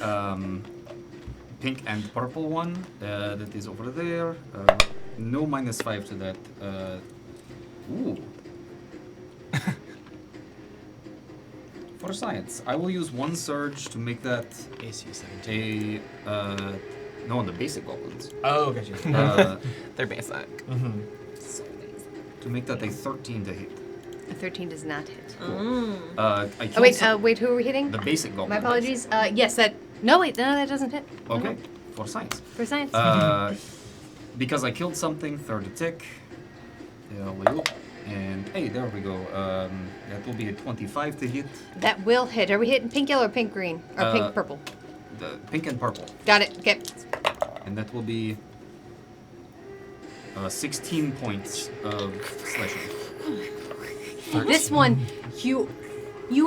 pink and purple one that is over there. No -5 to that. Ooh. For science, I will use one surge to make that AC 17. no, on the basic goblins. Oh, gotcha. They're basic. Mm-hmm. To make that a 13 to hit. A 13 does not hit. I Oh killed wait, some- wait, who are we hitting? the basic goblin. My apologies. Yes, that. No, wait, no, that doesn't hit. No, Okay, no. for science. For science. Because I killed something, third attack. Leo. And hey, there we go. That will be a 25 to hit. That will hit. Are we hitting pink, yellow, or pink, green? Or pink, purple? The pink and purple. Got it. Okay. And that will be 16 points of slashing. This one, you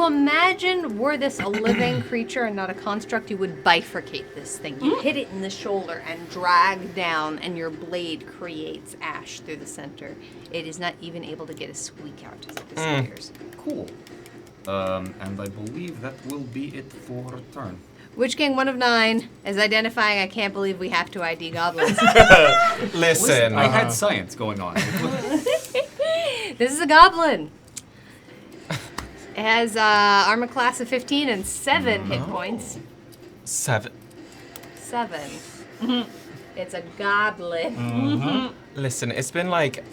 imagine were this a living creature and not a construct, you would bifurcate this thing. You hit it in the shoulder and drag down, and your blade creates ash through the center. It is not even able to get a squeak out as it disappears. Cool. And I believe that will be it for turn. Witch King 1 of 9 is identifying. I can't believe we have to ID goblins. Listen. I had science going on. This is a goblin. It has armor class of 15 and 7 hit points. 7. 7. It's a goblin. Listen, it's been like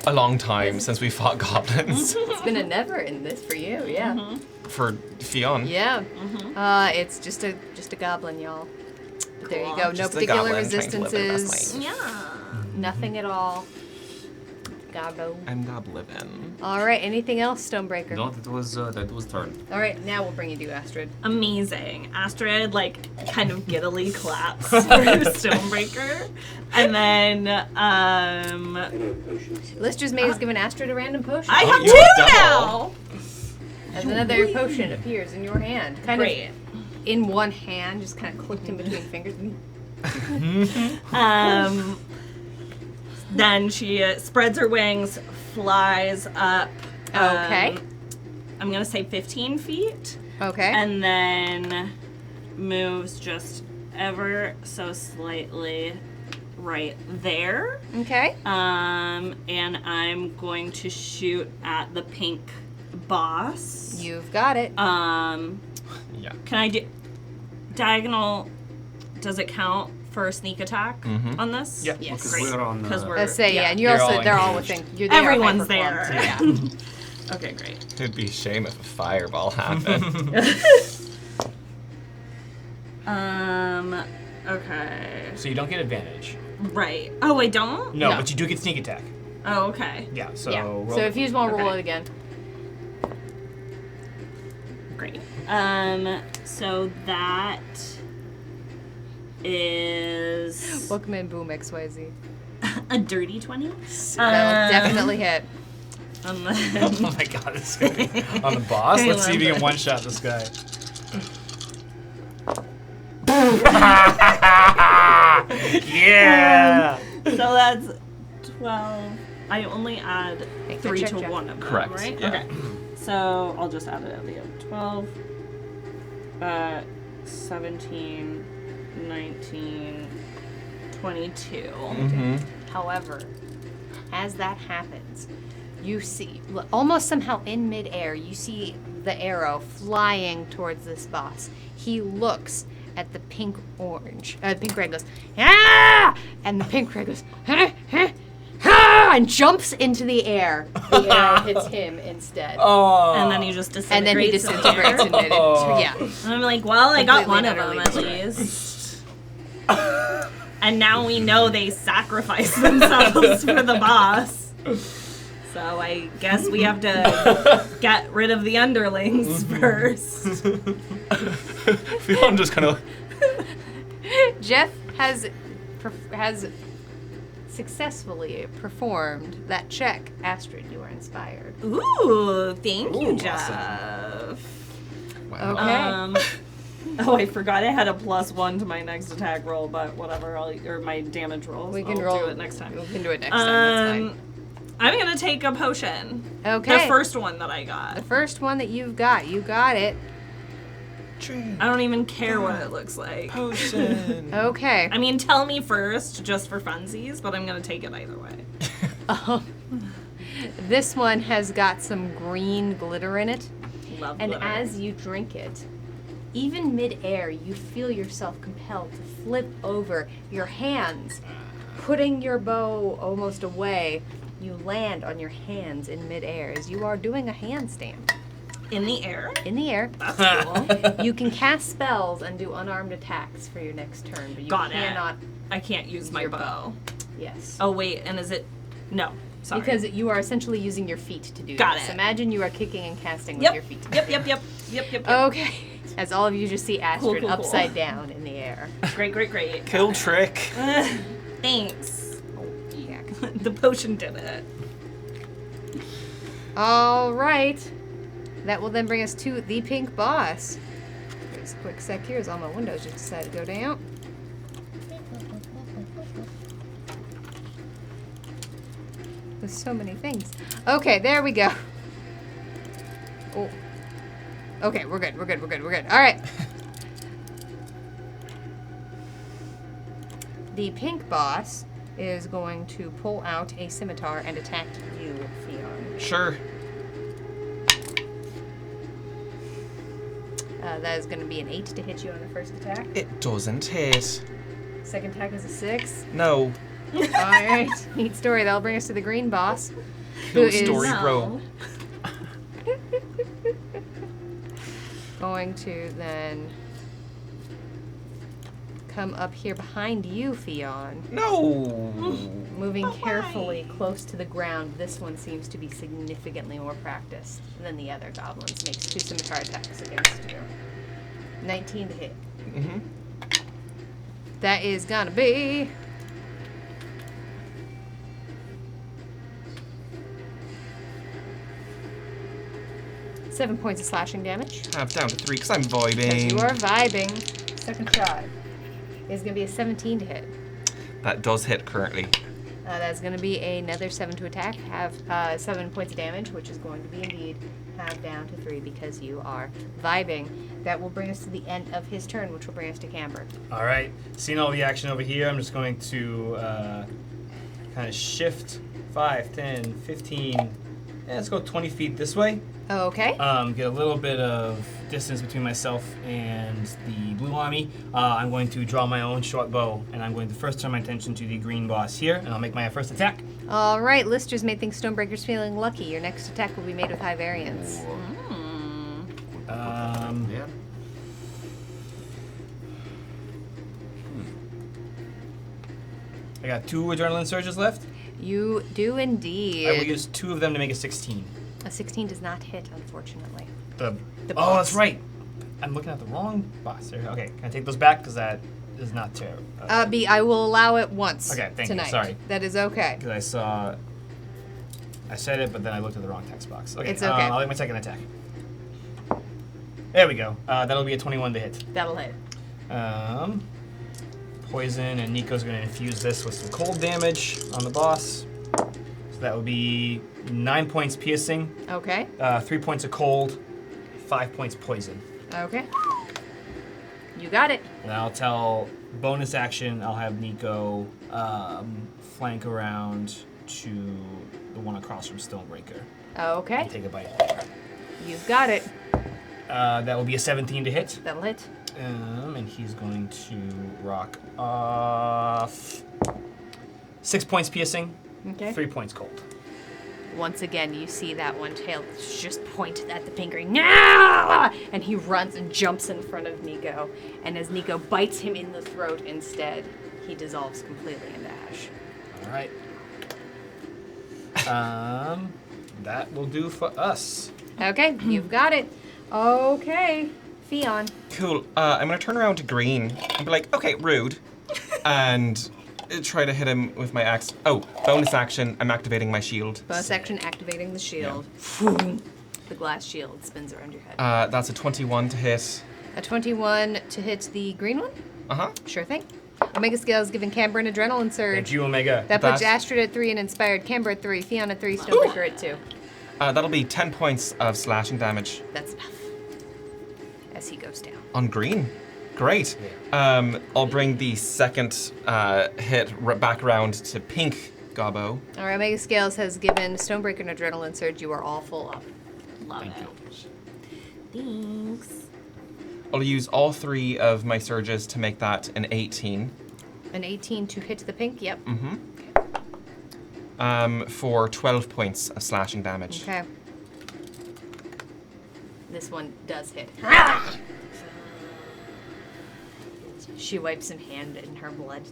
a long time since we fought goblins. It's been a never in this for you, yeah. For Fionn. Yeah. It's just a goblin, y'all. But there you go. No Just a particular goblin trying to live in the best resistances. life. Yeah. Nothing at all. Gobbo. I'm goblin. All right. Anything else, Stonebreaker? No, that was turn. All right. Now we'll bring you to Astrid. Amazing. Astrid, kind of giddily claps for Stonebreaker. And then, Lister's mate has given Astrid a random potion. I have you two have now! As another potion appears in your hand. Kind Great. of in one hand, just kind of clicked in between fingers. Then she spreads her wings, flies up. Okay. I'm gonna say 15 feet. Okay. And then moves just ever so slightly right there. Okay. And I'm going to shoot at the pink boss. You've got it. Yeah. Can I do diagonal? Does it count for a sneak attack on this? Yeah. Yes. Because Great. we're on. Because we're Let's say, yeah, and you're They're also, all they're all engaged. within, they are Everyone's hyper-clubbed, there. so yeah. Okay, great. It'd be a shame if a fireball happened. Okay. So you don't get advantage. Right. Oh, I don't? No, No. but you do get sneak attack. Oh, okay. Yeah. So Yeah. roll So if you just want to roll Okay. it again. Great. So that is Welcome in, Boom XYZ. a dirty 20. That'll definitely hit. And Oh then my god, this guy. On the boss? I Let's see if you love can it. one-shot this guy. Yeah! so that's 12. I only add Make that 3 check, to Jeff. one of them, Correct, right? yeah. Okay. So I'll just add it at the end. 12, 17, 19, 22. Mm-hmm. However, as that happens, you see, almost somehow in midair, you see the arrow flying towards this boss. He looks at the pink red goes, ah! And the pink red goes, ah! And jumps into the air. The arrow hits him instead. Oh. And then he just And then he disintegrates. in the air. disintegrates into it. Yeah. And I'm like, well, I got Completely one of and them utterly at destroyed. least. And now we know they sacrificed themselves for the boss. So I guess we have to get rid of the underlings first. Fionn just kind of. Jeff has successfully performed that check. Astrid, you are inspired. Ooh, thank you, Ooh, Jeff. Wow. Okay. Oh, I forgot I had a +1 to my next attack roll, but whatever. Or my damage rolls. We can I'll roll do it next time. We can do it next time. That's fine. I'm gonna take a potion. Okay. The first one that I got. The first one that you've got. You got it. I don't even care what it looks like. Potion. Okay. I mean, tell me first, just for funsies, but I'm gonna take it either way. This one has got some green glitter in it. Love And glitter. as you drink it, even midair, you feel yourself compelled to flip over your hands, putting your bow almost away. You land on your hands in midair as you are doing a handstand. In the air. In the air. That's cool. You can cast spells and do unarmed attacks for your next turn, but you Got it. cannot. I can't use my your bow. Yes. Oh wait, and is it? No, sorry. Because you are essentially using your feet to do Got this. it. Imagine you are kicking and casting with Yep. your feet. Yep. Okay. As all of you just see Astrid cool. upside down in the air. Great. Kill trick. Thanks. Yeah. The potion did it. All right. That will then bring us to the pink boss. Just a quick sec here as all my windows just decided to go down. There's so many things. Okay, there we go. Oh. Okay, we're good. All right. The pink boss is going to pull out a scimitar and attack you, Fionn. Sure. That is going to be an 8 to hit you on the first attack. It doesn't hit. Second attack is a 6. No. All right. Neat story. That'll bring us to the green boss. Kill Who is- story, No. bro. Going to then come up here behind you, Fionn. No. Moving But why? carefully close to the ground. This one seems to be significantly more practiced than the other goblins. Makes 2 scimitar attacks against you. 19 to hit. Mm-hmm. That is gonna be... Seven points of slashing damage. Half down to 3 because I'm As vibing. you are vibing. Second shot is going to be a 17 to hit. That does hit currently. That's going to be another 7 to attack. Have 7 points of damage, which is going to be indeed half down to 3 because you are vibing. That will bring us to the end of his turn, which will bring us to Camber. All right. Seeing all the action over here, I'm just going to kind of shift 5, 10, 15. Let's go 20 feet this way. Okay. Get a little bit of distance between myself and the blue army. I'm going to draw my own short bow, and I'm going to first turn my attention to the green boss here, and I'll make my first attack. All right. Listers may think Stonebreaker's feeling lucky. Your next attack will be made with high variance. Yeah. I got 2 adrenaline surges left. You do indeed. I will use 2 of them to make a 16. A 16 does not hit, unfortunately. The The oh, boss. that's right. I'm looking at the wrong box here. Okay, can I take those back? Because that is not terrible. B, I will allow it once Okay, thank you. tonight. Sorry. That is okay. Because I saw... I said it, but then I looked at the wrong text box. Okay, It's okay. I'll make my second attack. There we go. That'll be a 21 to hit. That'll hit. Poison, and Nico's going to infuse this with some cold damage on the boss. So that would be 9 points piercing, Okay. 3 points of cold, 5 points poison. Okay. You got it. And I'll tell bonus action, I'll have Nico flank around to the one across from Stonebreaker. Okay. And take a bite. You've got it. That will be a 17 to hit. That'll hit. And he's going to rock off 6 points piercing, Okay. 3 points cold. Once again, you see that one tail just pointed at the pink ring. No! And he runs and jumps in front of Nico. And as Nico bites him in the throat instead, he dissolves completely into ash. All right. That will do for us. Okay, you've got it. Okay, Fion. Cool. I'm gonna turn around to Green and be like, okay, rude. And try to hit him with my axe. Oh, bonus action, I'm activating my shield. Bonus action, activating the shield. The glass shield spins around your head. That's a 21 to hit. A 21 to hit the green one? Uh-huh. Sure thing. Omega Scales giving Camber an adrenaline surge. Thank you, Omega. That puts That- Astrid at 3 and Inspired, Camber at 3, Fion at 3, Stonebreaker at 2. That'll be 10 points of slashing damage That's enough. As he goes down. on Green. Great. I'll bring the second hit back around to Pink Gobbo. All right, Omega Scales has given Stonebreaker an adrenaline surge. You are all full up. Love Thank it. you. Thanks. I'll use all 3 of my surges to make that an 18. An 18 to hit the pink, yep. For 12 points of slashing damage. Okay. This one does hit. She wipes some hand in her blood.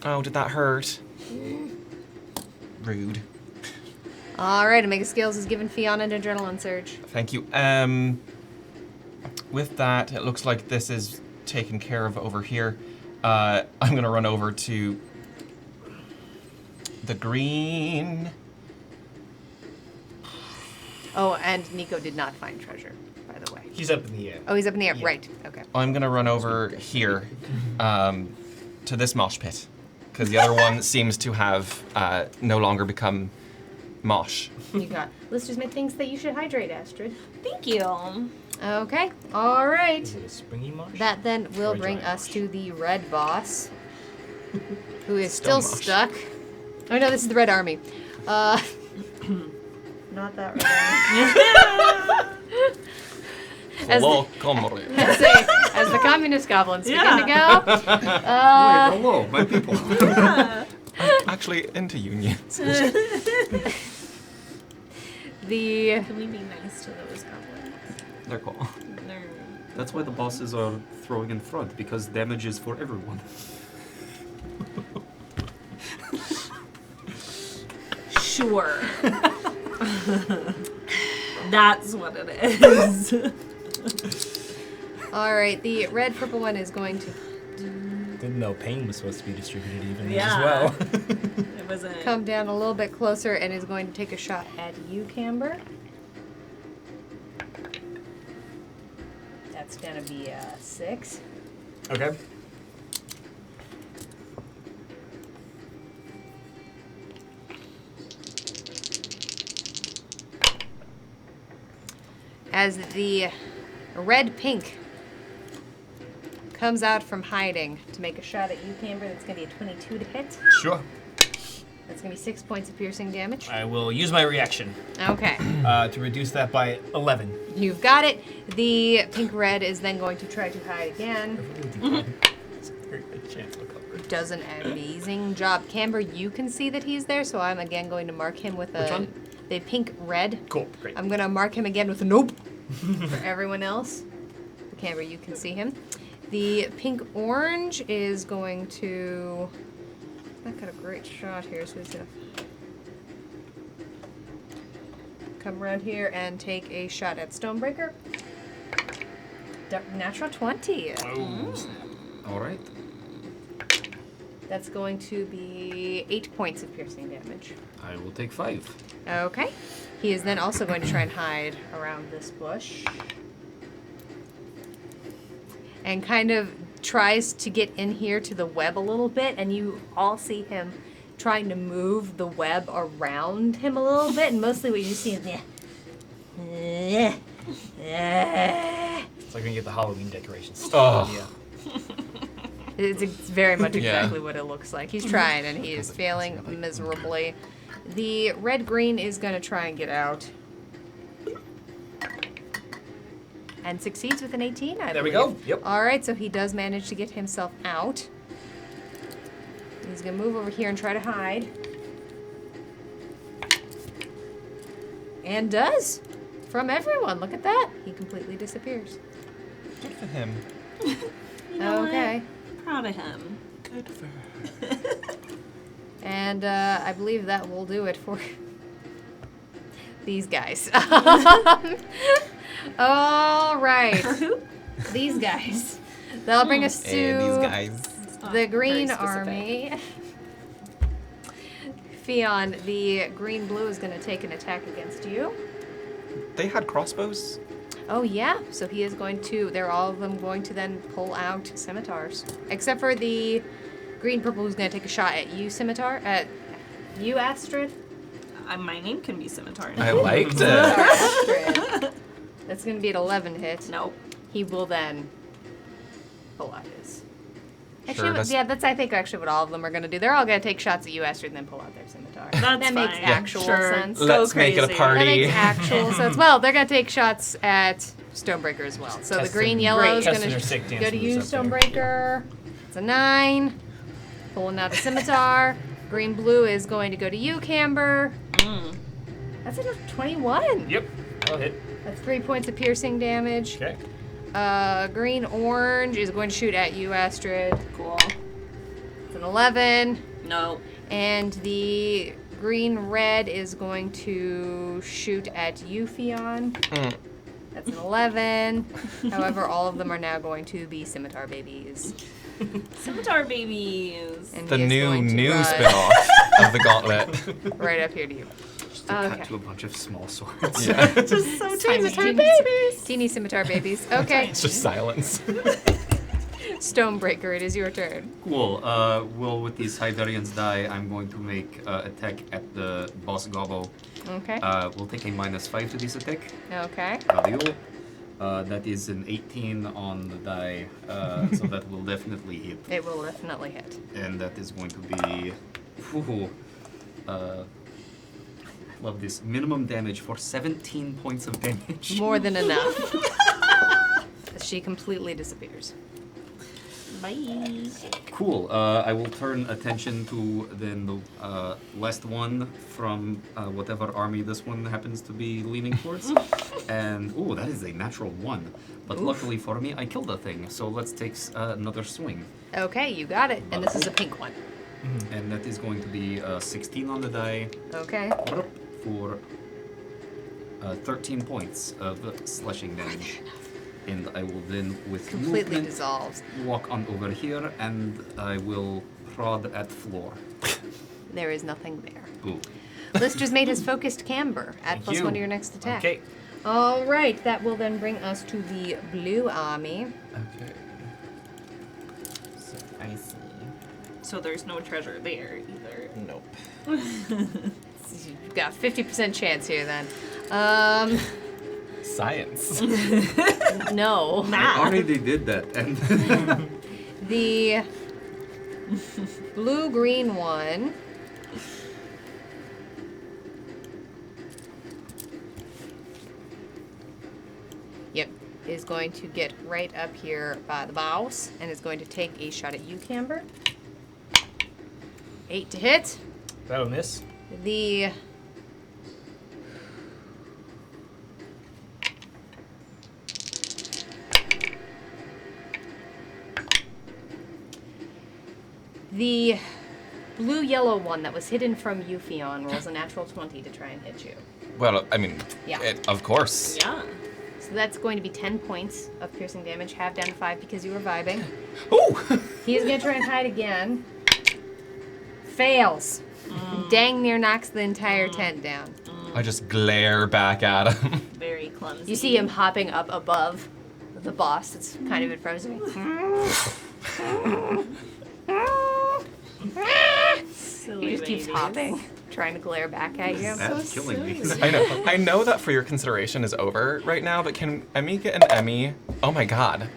Oh, did that hurt? Rude. All right, Omega Scales has given Fion an adrenaline surge. Thank you. With that, it looks like this is taken care of over here. I'm gonna run over to the green. Oh, and Nico did not find treasure, by the way. He's up in the air. Oh, he's up in the air. Yeah. Right. Okay. I'm gonna run over here to this mosh pit because the other one seems to have no longer become mosh. You got. Let's just make things that you should hydrate, Astrid. Thank you. Okay. All right. Is it a springy marsh? That then will Or bring dry us marsh? to the red boss, who is Still still mosh. stuck. Oh no, this is the red army. Not that red army. As the- as the communist goblins begin to go. Wait, hello, my people. Actually, into unions. The Can we be nice to those goblins? They're cool. They're... That's why the bosses are throwing in front, because damage is for everyone. Sure. That's what it is. all right, the red purple one is going to Didn't know pain was supposed to be distributed evenly Yeah. as well. It wasn't. come down a little bit closer and is going to take a shot at you, Camber. That's gonna be a 6. Okay. As the red pink comes out from hiding to make a shot at you, Camber, that's going to be a 22 to hit. Sure. That's going to be 6 points of piercing damage. I will use my reaction Okay. to reduce that by 11. You've got it. The pink red is then going to try to hide again. It's a very good chance of cover. Does an amazing job. Camber, you can see that he's there, so I'm again going to mark him with Which a one? the pink red. Cool, great. I'm going to mark him again with a nope for everyone else. Camber, you can see him. The pink orange is going to. Not got a great shot here, so he's gonna come around here and take a shot at Stonebreaker. Natural 20. All right. That's going to be 8 points of piercing damage. I will take 5. Okay. He is then also going to try and hide around this bush. And kind of tries to get in here to the web a little bit, and you all see him trying to move the web around him a little bit, and mostly what you see is It's like when you get the Halloween decorations. Oh. Yeah. It's very much Yeah. exactly what it looks like. He's trying, and he is failing miserably. The red-green is going to try and get out. And succeeds with an 18, I There we believe. go. Yep. All right, so he does manage to get himself out. He's going to move over here and try to hide. And does. From everyone. Look at that. He completely disappears. Good for him. You know Okay. what? Proud of him. Good for her. And I believe that will do it for these guys. All right. These guys. That'll bring us to And these guys. the Green Very specific. Army. Fionn, the green-blue is going to take an attack against you. They had crossbows? Oh, yeah. So he is going to, they're all of them going to then pull out scimitars. Except for the green-purple who's going to take a shot at you, scimitar. At you, Astrid. My name can be Scimitar. I liked Sorry, it. Astrid. That's going to be an 11 hit. Nope. He will then pull out his. Sure, Actually, that's- yeah, that's I think actually what all of them are going to do. They're all going to take shots at you, Astrid, and then pull out their scimitar. That's that makes fine. actual Sure. sense. Let's make it a crazy. party. That makes actual sense. Well, they're going to take shots at Stonebreaker as well. So the Testing- green yellow is Great. going Testing her to sick dance go to you, moves up there. Stonebreaker. It's a 9. Pulling out a scimitar. Green blue is going to go to you, Camber. That's a 21. Yep. I'll hit. That's 3 points of piercing damage. Okay. Green orange is going to shoot at you, Astrid. Cool. It's an 11. No. And the green red is going to shoot at you, Fionn. That's an 11. However, all of them are now going to be scimitar babies. Scimitar babies. And The he is new going to run spin-off of the Gauntlet. right up here to you. Just to cut Okay. to a bunch of small swords. Yeah. Just so tiny. Teeny scimitar babies. Okay. It's just silence. Stonebreaker, it is your turn. Cool. Well, with these high variance die, I'm going to make attack at the boss gobbo. Okay. We'll take a -5 to this attack. Okay. Value. That is an 18 on the die, so that will definitely hit. It will definitely hit. And that is going to be. Whew, love this. Minimum damage for 17 points of damage. More than enough. She completely disappears. Bye. Cool. I will turn attention to then the last one from whatever army this one happens to be leaning towards. And oh, that is a natural 1. But luckily for me, I killed the thing. So let's take another swing. Okay, you got it. And this is a pink one. And that is going to be 16 on the die Okay. for 13 points of slashing damage. And I will then, with Completely movement, dissolves. walk on over here, and I will prod at floor. There is nothing there. Ooh. Lister's made his focused camber. Add Thank +1 to you. your next attack. Okay. All right, that will then bring us to the blue army. Okay. So I see. So there's no treasure there either. Nope. You've got a 50% chance here then. Science. No. I already did that, and The blue-green one. Yep, is going to get right up here by the bows and is going to take a shot at you, Camber. 8 to hit. That'll miss. The blue-yellow one that was hidden from you, Fionn, rolls a natural 20 to try and hit you. Well, I mean, Yeah. of course. Yeah. So that's going to be 10 points of piercing damage, half down to 5 because you were vibing. Ooh! He is going to try and hide again. Fails. Dang near knocks the entire tent down. I just glare back at him. Very clumsy. You see him hopping up above the boss that's kind of in front of me. Silly He just keeps babies. hopping, trying to glare back at you. That's killing me. I know that for your consideration is over right now, but can Emmy get an Emmy? Oh my god.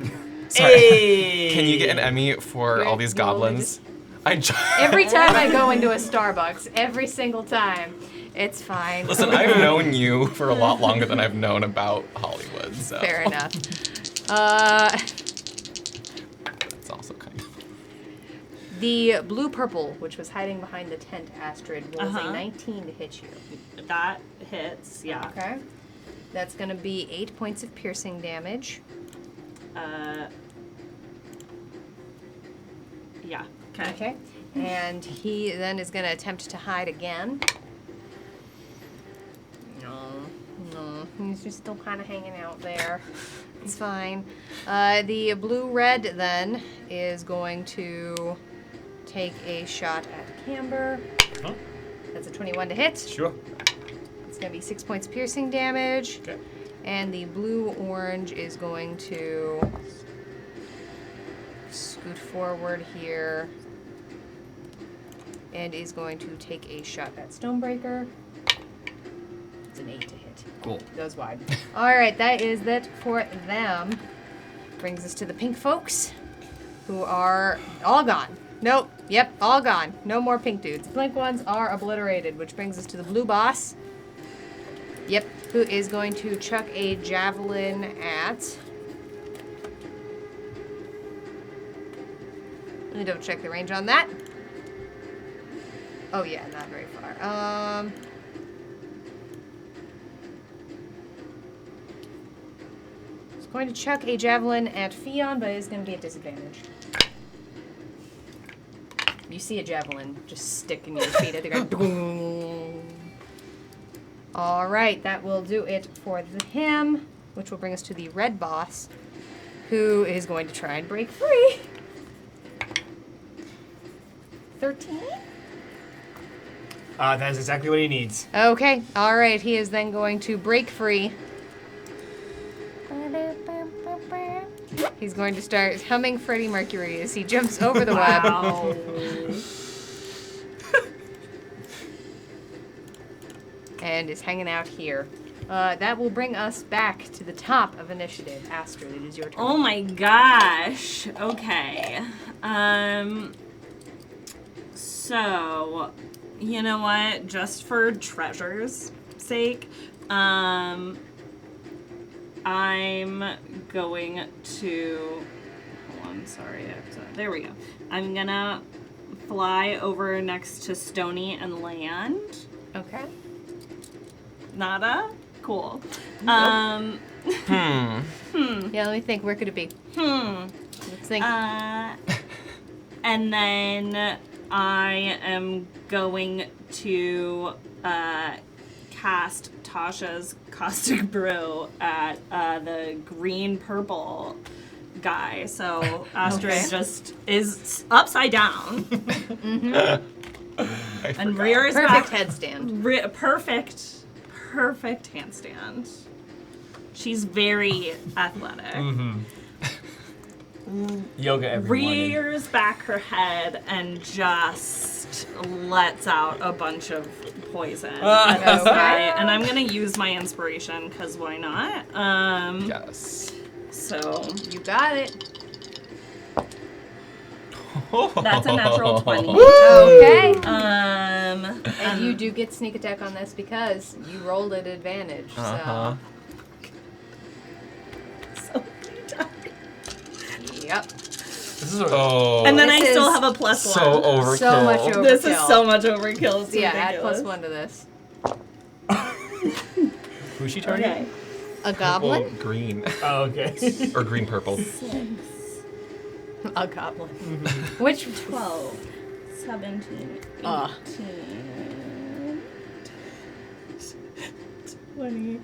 Sorry. Hey. Can you get an Emmy for all these You only goblins? I Every time I go into a Starbucks, every single time, it's fine. Listen, I've known you for a lot longer than I've known about Hollywood, so Fair enough. That's also kind of. The blue-purple, which was hiding behind the tent, Astrid, rolls a 19 to hit you. That hits, yeah. Okay. That's going to be 8 points of piercing damage. Yeah. Okay. And he then is going to attempt to hide again. No, he's just still kind of hanging out there. It's fine. The blue-red then is going to take a shot at Camber. Huh? That's a 21 to hit. Sure. It's going to be 6 points piercing damage. Okay. And the blue-orange is going to scoot forward here and is going to take a shot at Stonebreaker. It's an 8 to hit. Cool. Goes wide. All right, that is that for them. Brings us to the pink folks, who are all gone. Nope. Yep, all gone. No more pink dudes. Blink ones are obliterated, which brings us to the blue boss. Yep, who is going to chuck a javelin at... Let me double check the range on that. Oh yeah, not very far. He's going to chuck a javelin at Fion, but it's going to be at disadvantage. You see a javelin just stick in your feet at the ground. All right, that will do it for him, which will bring us to the red boss, who is going to try and break free. 13? That is exactly what he needs. Okay, all right, he is then going to break free. He's going to start humming Freddie Mercury as he jumps over the web. Wow. And is hanging out here. That will bring us back to the top of initiative. Astrid, it is your turn. Oh my gosh. Okay. So, you know what? Just for treasure's sake, I'm going to. Hold on, sorry. There we go. I'm gonna fly over next to Stony and land. Okay. Nada? Cool. Yeah, let me think. Where could it be? Let's think. And then I am going to cast Tasha's Caustic Brew at the green-purple guy. So Astrid just is upside down. And rears Perfect back. headstand. Perfect handstand. She's very athletic. Yoga every morning. Rears back her head and just lets out a bunch of poison at this guy. And I'm gonna use my inspiration because why not? Yes. So You got it. that's a natural 20. Okay. And You do get sneak attack on this because you rolled at advantage. Uh-huh. so Yep. This is a, Oh. and then I This still is have a plus one. so overkill. So much overkill. This is so much overkill. It's So yeah, add ridiculous. +1 to this. who's she targeting? Okay. A goblin? Well, green. Oh, okay. Or green purple. A goblin. Which 12, 17, 18, Ah. 20,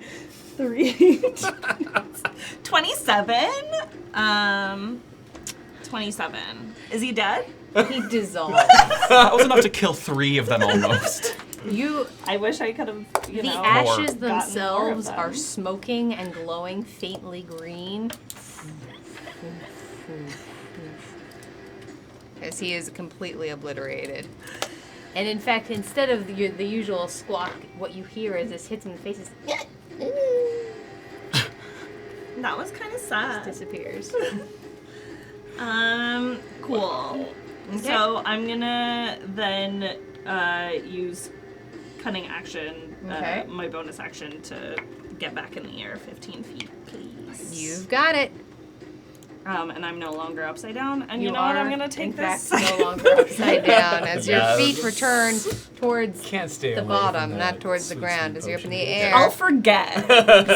3. 27. 27. Is he dead? He dissolves. That was enough to kill 3 of them almost. I wish I could have, The know. ashes gotten more of themselves them. are smoking and glowing faintly green. As he is completely obliterated. And in fact, instead of the usual squawk, what you hear as this hits him in the face is That was kind of sad. disappears. Cool. Okay. So I'm gonna then use cunning action, Okay. my bonus action to get back in the air 15 feet, please. You've got it. And I'm no longer upside down. And You you know what? I'm are, gonna take in this. fact, no longer upside down as your Yes. feet return towards Can't stay the away bottom, from not that towards the sweet, ground, sweet as you're up in potion. the air. I'll forget.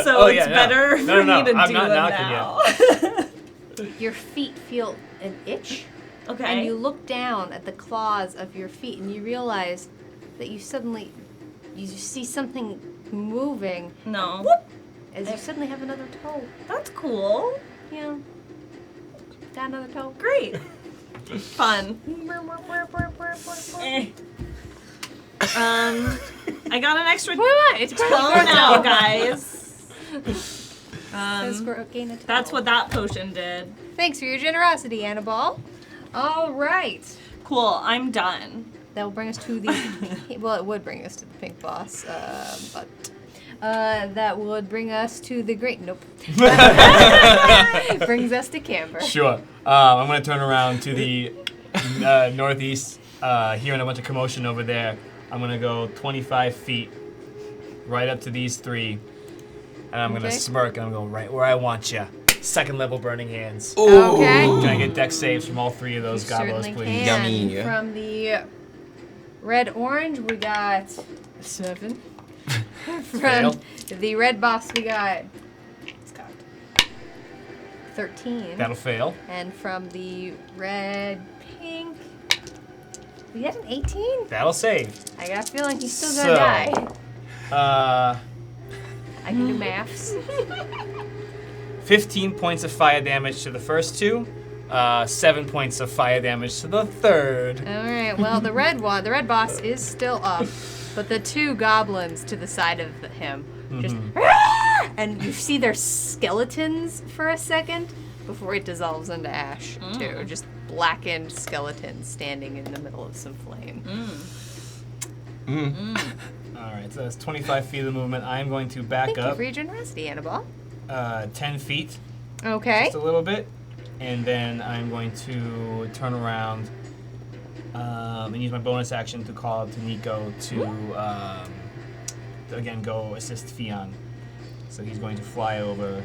So Oh, it's yeah, no. better No, for no, me to I'm do not it knocking now. Your feet feel an itch, Okay. and you look down at the claws of your feet, and you realize that you see something moving No. as you suddenly have another toe. That's cool. Yeah. Got another toe. Great. Fun. Eh. I got an extra What? It's toe now, guys. gain a toe. That's what that potion did. Thanks for your generosity, Annabelle. All right. Cool, I'm done. That will bring us to the. Well, it would bring us to the pink boss, but. That would bring us to the great. Nope. Brings us to Camber. Sure. I'm going to turn around to the northeast, hearing a bunch of commotion over there. I'm going to go 25 feet right up to these 3. And I'm going to Okay. smirk and I'm going right where I want you. Second level burning hands. Okay. Can I get dex saves from all 3 of those You gobos, certainly please? can. Yummy. From the red orange, we got 7. From Fail. the red boss, we got 13. That'll fail. And from the red pink, we got an 18. That'll save. I got a feeling he's still gonna die. I can do maths. 15 points of fire damage to the first 2. 7 points of fire damage to the third. All right. Well, the red boss is still up, but the 2 goblins to the side of him just, and you see their skeletons for a second before it dissolves into ash too. Just blackened skeletons standing in the middle of some flame. All right, so that's 25 feet of movement. I'm going to back Thank you up for your generosity, Annabelle. 10 feet, Okay. just a little bit, and then I'm going to turn around and use my bonus action to call up to Nico to again go assist Fion. So he's going to fly over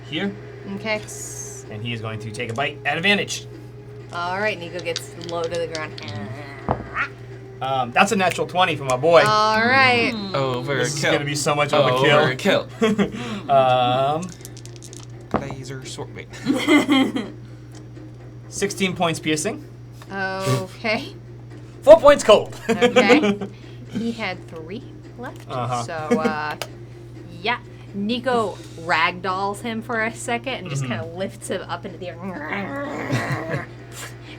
here, Okay. and he is going to take a bite at advantage. All right. Nico gets low to the ground. That's a natural 20 for my boy. All right. This is going to Overkill. be so much overkill. Laser sword. Wait. 16 points piercing, Okay. 4 points cold. Okay. He had 3 left. Uh-huh. So, yeah. Nico ragdolls him for a second and just kind of lifts him up into the air.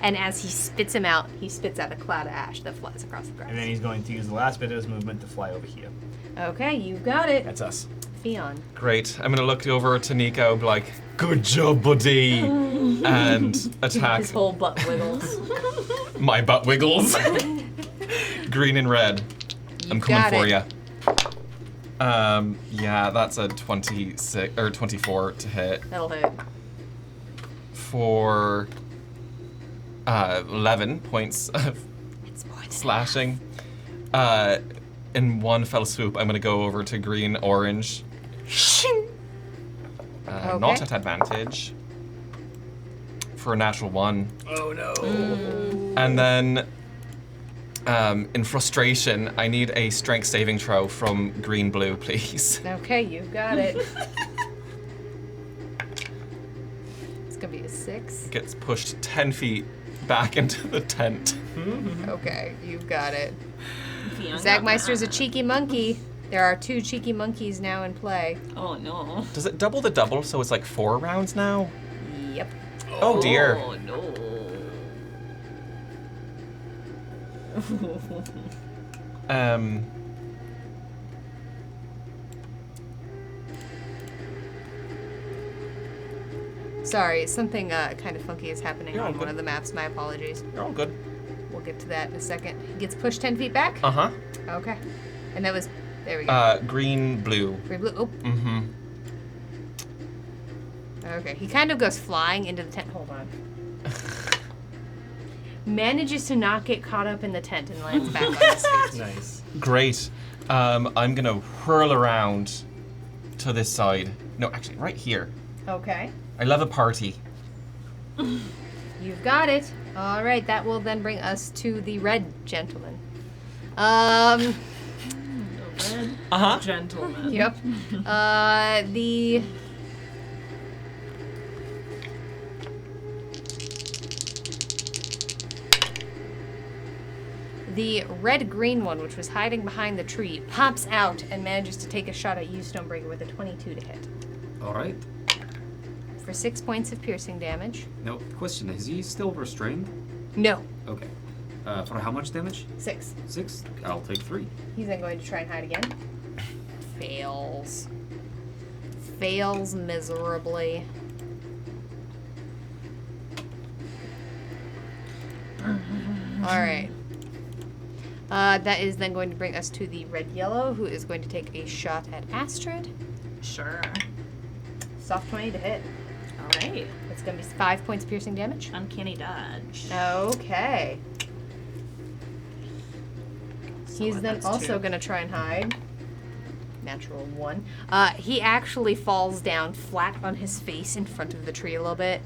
And as he spits him out, he spits out a cloud of ash that flies across the grass. And then he's going to use the last bit of his movement to fly over here. Okay, you've got it. That's us. Fion. Great. I'm gonna look over to Nico, be like, "Good job, buddy," and attack. His whole butt wiggles. My butt wiggles. Green and red. I'm coming got for it. you. Yeah, that's a 26 or 24 to hit That'll hit. for 11 points of It's more than slashing. In one fell swoop, I'm gonna go over to green, orange. Not Okay. at advantage. For a natural 1. Oh no. And then, in frustration, I need a strength saving throw from green blue, please. Okay, you've got it. It's gonna be a 6. Gets pushed 10 feet back into the tent. Okay, you've got it. Fiona. Zagmeister's a cheeky monkey. There are 2 cheeky monkeys now in play. Oh no. Does it double the double so it's like 4 rounds now? Yep. Oh dear. Oh no. Sorry, something kind of funky is happening You're all on one good. of the maps. My apologies. You're all good. We'll get to that in a second. He gets pushed 10 feet back? Uh-huh. Okay. And that was... There we go. Green, blue. Green, blue. Oh, Mm-hmm. okay. He kind of goes flying into the tent. Hold on. Manages to not get caught up in the tent and lands back on his feet. Nice. Great. I'm gonna whirl around to this side. No, actually, right here. Okay. I love a party. You've got it. All right. That will then bring us to the red gentleman. The red Uh-huh. gentleman. Yep. The red-green one, which was hiding behind the tree, pops out and manages to take a shot at you, Stonebreaker, with a 22 to hit. All right. For 6 points of piercing damage. Now, question: is he still restrained? No. Okay. For how much damage? 6. 6. I'll take 3. He's then going to try and hide again. Fails. Fails miserably. Alright. That is then going to bring us to the red-yellow, who is going to take a shot at Astrid. Sure. Soft 20 to hit. Alright. It's going to be 5 points of piercing damage. Uncanny dodge. Okay. So He's then that's also 2. going to try and hide. Natural 1. He actually falls down flat on his face in front of the tree a little bit.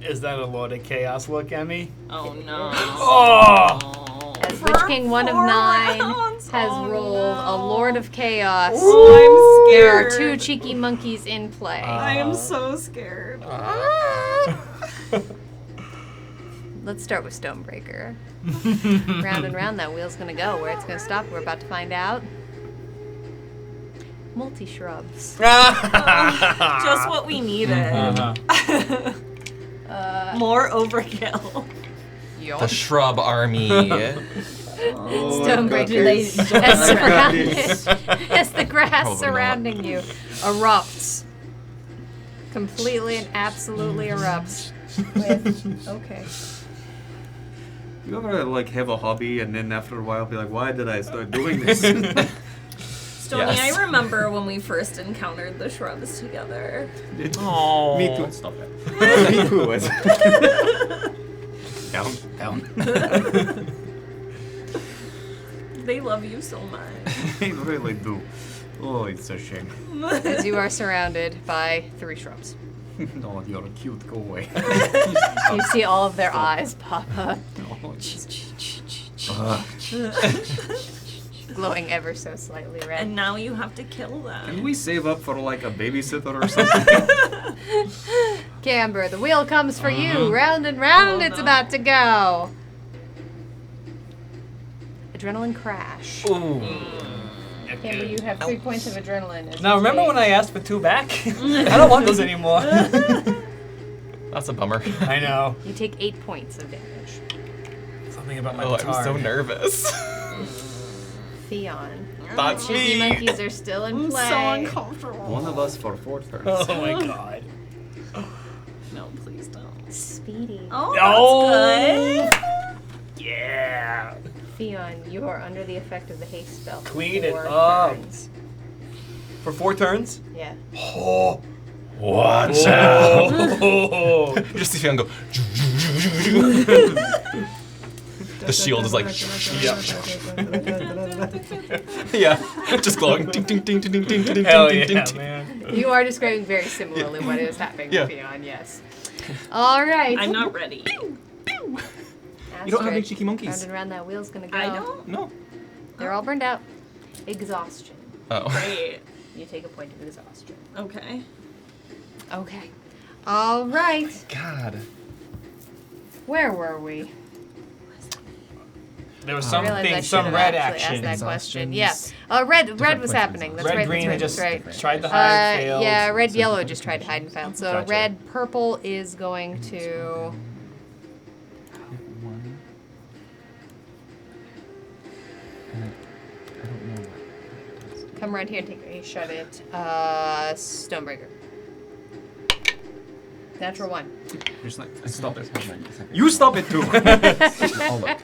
Is that a Lord of Chaos look at me? Oh no. Oh! As Witch King 1 of 9 rounds. has Oh, rolled a no. Lord of Chaos. Oh, I'm There are scared. 2 cheeky monkeys in play. I am so scared. Let's start with Stonebreaker. Round and round that wheel's gonna go. Where it's gonna stop, we're about to find out. Multi-shrubs. Just what we needed. Uh-huh. More overkill. The shrub army. Stonebreaker as surrounded as the grass Probably not. surrounding you erupts. Completely and absolutely erupts. With okay. You ever like have a hobby and then after a while be like, why did I start doing this? Stony, Yes. I remember when we first encountered the shrubs together. Oh. Me too. Stop that. Me too. Down. They love you so much. They really do. Oh, it's a shame. As you are surrounded by 3 shrubs. No, you're cute. Go away. You see all of their eyes pop up, No. glowing ever so slightly red. And now you have to kill them. Can we save up for like a babysitter or something? Camber, the wheel comes for you. Round and round Oh, it's no. about to go. Adrenaline crash. Ooh. Camber, you have 3 points of adrenaline. as Now you remember take- when I asked for 2 back? I don't want those anymore. That's a bummer. I know. You take 8 points of damage. Something about my Oh, I'm guitar. so nervous. Theon. That's Cheeky me. monkeys are still in I'm play. so uncomfortable. One of us for 4 turns. Oh my god. No, please don't. Speedy. Oh, Oh. that's good. Yeah. Theon, you are under the effect of the haste spell. for Clean it 4 up. turns. For 4 turns? Yeah. Oh. Watch out. Oh. You just see him go. The shield is like. Yeah. Just glowing. Ding, ding, ding, ding, ding, ding, ding, Hell ding, yeah, ding, ding. man. You are describing very similarly what is happening Yeah. to Theon, yes. All right. I'm not ready. You don't have any cheeky Round monkeys. and round that wheel's gonna go. I don't. No. They're all burned out. Exhaustion. Oh. Great. You take a point of exhaustion. Okay. Okay. All right. God. Where were we? There was I realized I something, should some have red actually action. asked that question. Exhaustions. Yeah. Red Different was points of happening. That's Red, right. green That's just right. That's right. tried to hide, failed. Yeah, red, yellow just tried to hide and failed. So Gotcha. red, purple is going to. One. And I don't know what. Come right here and take a shot at Stonebreaker. Natural 1. Just like, Stop it. you stop it too. I'll look.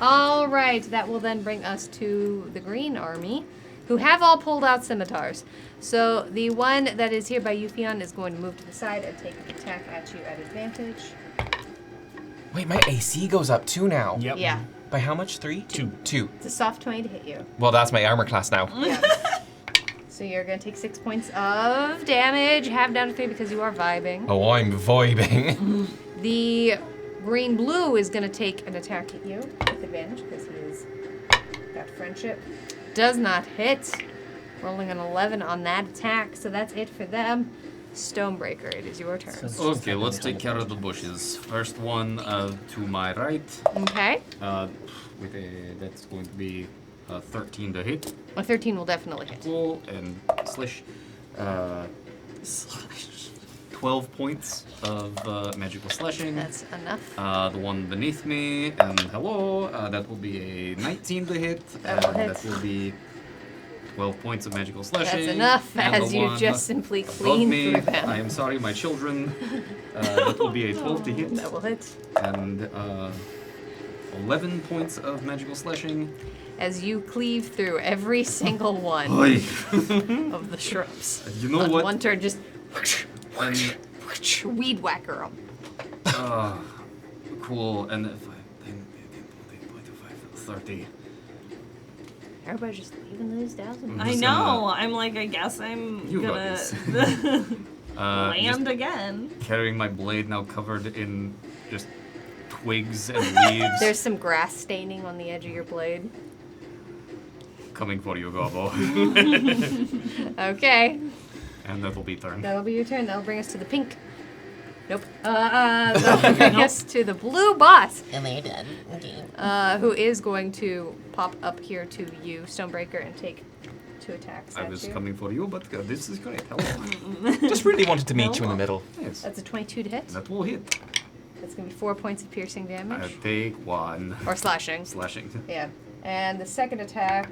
All right, that will then bring us to the green army, who have all pulled out scimitars. So the one that is here by Euphion is going to move to the side and take an attack at you at advantage. Wait, my AC goes up 2 now. Yep. Yeah, By how much? 3? 2. it's a soft 20 to hit you. Well, that's my armor class now. Yeah. So you're going to take 6 points of damage, half down to 3 because you are vibing. Oh, I'm vibing. The green-blue is going to take an attack at you with advantage because he has got friendship. Does not hit. Rolling an 11 on that attack, so that's it for them. Stonebreaker, it is your turn. Okay, let's take care of the bushes. First one to my right. Okay. That's going to be 13 to hit. A 13 will definitely hit. Cool, and slash 12 points of magical slashing. That's enough. The one beneath me, and hello, that will be a 19 to hit. That will and hit. that will be 12 points of magical slashing. That's enough, and as the you one just simply above clean me, through them. I am sorry, my children. That will be a 12 to hit. That will hit. And 11 points of magical slashing. As you cleave through every single one Oi. of the shrubs. You know On what? one turn, just And, weed whacker them. cool. And if 30. Everybody's just leaving those down. I just know. I'm like, I guess I'm You got gonna this. land again. Carrying my blade now covered in just twigs and leaves. There's some grass staining on the edge of your blade. Coming for you, Gobbo. Okay, And that'll be turn. that'll be your turn. That'll bring us to the pink. Nope. That'll bring us to the blue boss, And they're done. Okay. who is going to pop up here to you, Stonebreaker, and take 2 attacks I at was you. coming for you, but this is great. Hello. Just really wanted to meet you in the middle. Yes. That's a 22 to hit. That will hit. That's going to be 4 points of piercing I damage. take 1 Or slashing. slashing. Yeah. And the second attack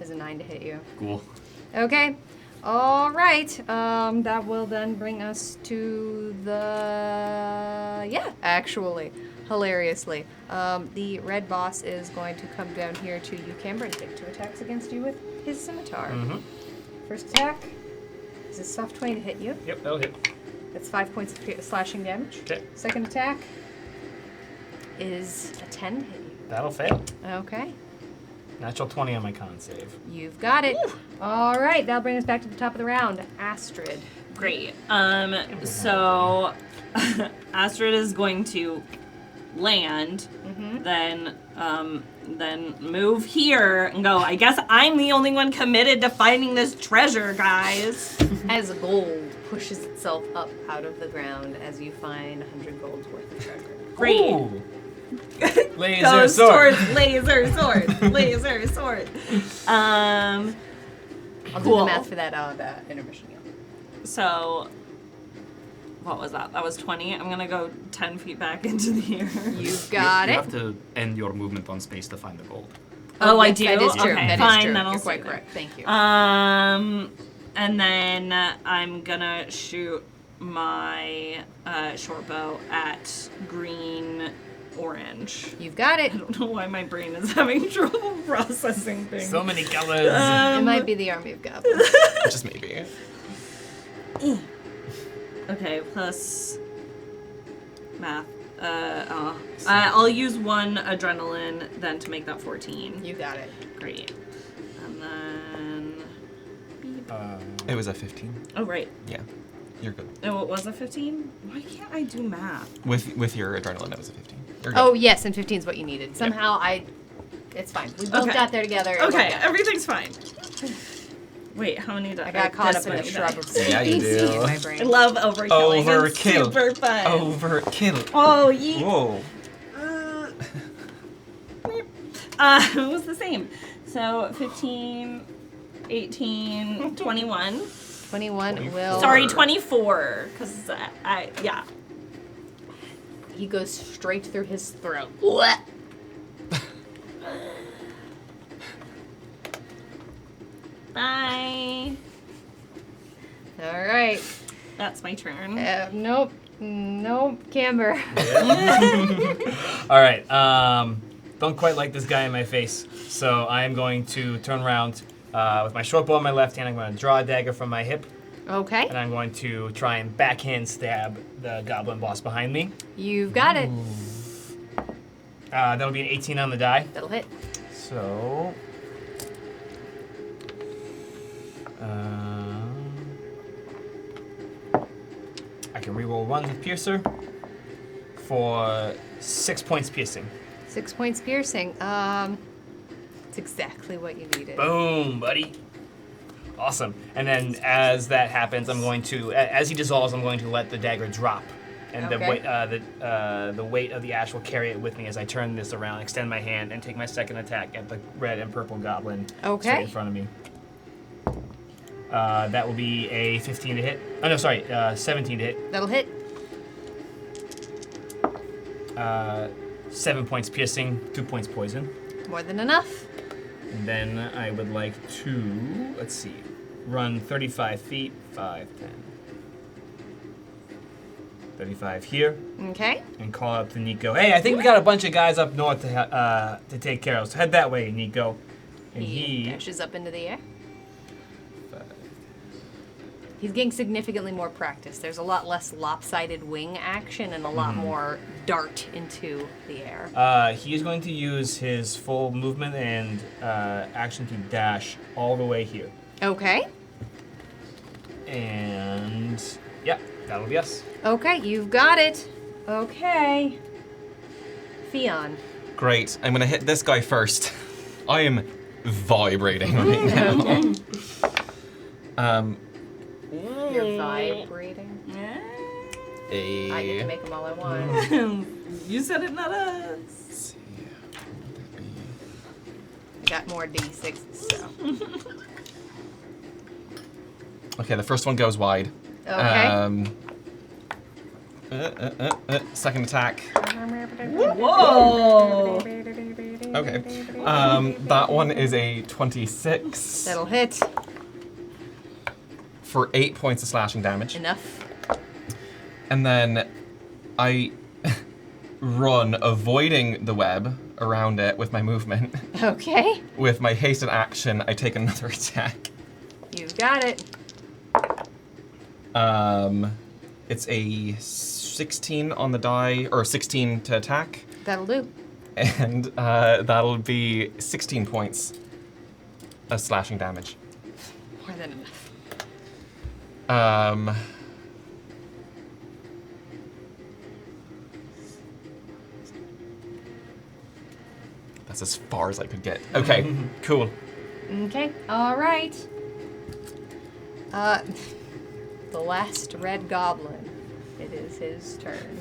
is a 9 to hit you. Cool. Okay. All right. That will then bring us to the... Yeah, actually. Hilariously. The red boss is going to come down here to you, Camber, and take 2 attacks against you with his scimitar. Mm-hmm. First attack is a soft 20 to hit you. Yep, that'll hit. That's 5 points of slashing damage. Okay. Second attack is a 10 to hit you. That'll fail. Okay. Natural 20 on my con save. You've got it. All right, that'll bring us back to the top of the round. Astrid. Great. So Astrid is going to land, then move here and go. I guess I'm the only one committed to finding this treasure, guys. As gold pushes itself up out of the ground as you find 100 gold's worth of treasure. Great. Ooh. Laser Those sword. swords, laser sword, laser sword. I'll do Cool. the math for that intermission. Yeah. So, what was that? That was 20. I'm gonna go 10 feet back into the air. You've got you it. have to end your movement on space to find the gold. Oh, I yes, do? That is true. Okay, That is fine, true. then I'll You're stay quite there. correct. Thank you. And then I'm gonna shoot my short bow at green orange. You've got it. I don't know why my brain is having trouble processing things. So many colors. It might be the army of goblins. Just maybe. Okay, plus math. I'll use 1 adrenaline then to make that 14. You got it. Great. And then. It was a 15. Oh, right. Yeah, you're good. Oh, it was a 15? Why can't I do math? With your adrenaline, it was a 15. You're good. Oh, yes, and 15 is what you needed. Somehow it's fine. We both Okay. got there together. It Okay, worked out. everything's fine. Wait, how many did I got caught up in the this shrub many of dice? Yeah, you species do. in my I brain. love overkilling. It's Overkill. super fun. Overkill. Oh, yeah. Whoa. It was the same. So 15, 18, 21. 21 will. Sorry, 24. Because yeah. He goes straight through his throat. Bye. All right. That's my turn. Nope. Nope. Camber. All right. Don't quite like this guy in my face, so I am going to turn around with my short bow in my left hand. I'm going to draw a dagger from my hip, Okay. and I'm going to try and backhand stab the goblin boss behind me. You've got it. That'll be an 18 on the die. That'll hit. So. I can reroll ones with Piercer for 6 points piercing. 6 points piercing. It's exactly what you needed. Boom, buddy. Awesome. And then as that happens, I'm going to, as he dissolves, I'm going to let the dagger drop. And Okay. the weight of the ash will carry it with me as I turn this around, extend my hand, and take my second attack at the red and purple goblin Okay. straight in front of me. That will be a 15 to hit. Oh, no, sorry, 17 to hit. That'll hit. 7 points piercing, 2 points poison. More than enough. And then I would like to, let's see, run 35 feet, 5, 10. 35 here, Okay. and call out to Nico. Hey, I think we got a bunch of guys up north to take care of, so head that way, Nico. And He he dashes up into the air. He's getting significantly more practice. There's a lot less lopsided wing action and a lot more dart into the air. he is going to use his full movement and action to dash all the way here. Okay. And yeah, that'll be us. Okay, you've got it. Okay. Fion. Great. I'm gonna hit this guy first. I am vibrating right now. You're vibrating. I get to make them all I want. You said it, not us. Got more D6s, so. Okay, the first one goes wide. Okay. Second attack. Whoa. Okay. That one is a 26 That'll hit. for 8 points of slashing damage. Enough. And then I run, avoiding the web around it with my movement. Okay. With my hasted action, I take another attack. You've got it. It's a 16 on the die, or 16 to attack, That'll do. and that'll be 16 points of slashing damage. More than enough. That's as far as I could get. Okay, cool. Okay. All right. The last red goblin. It is his turn.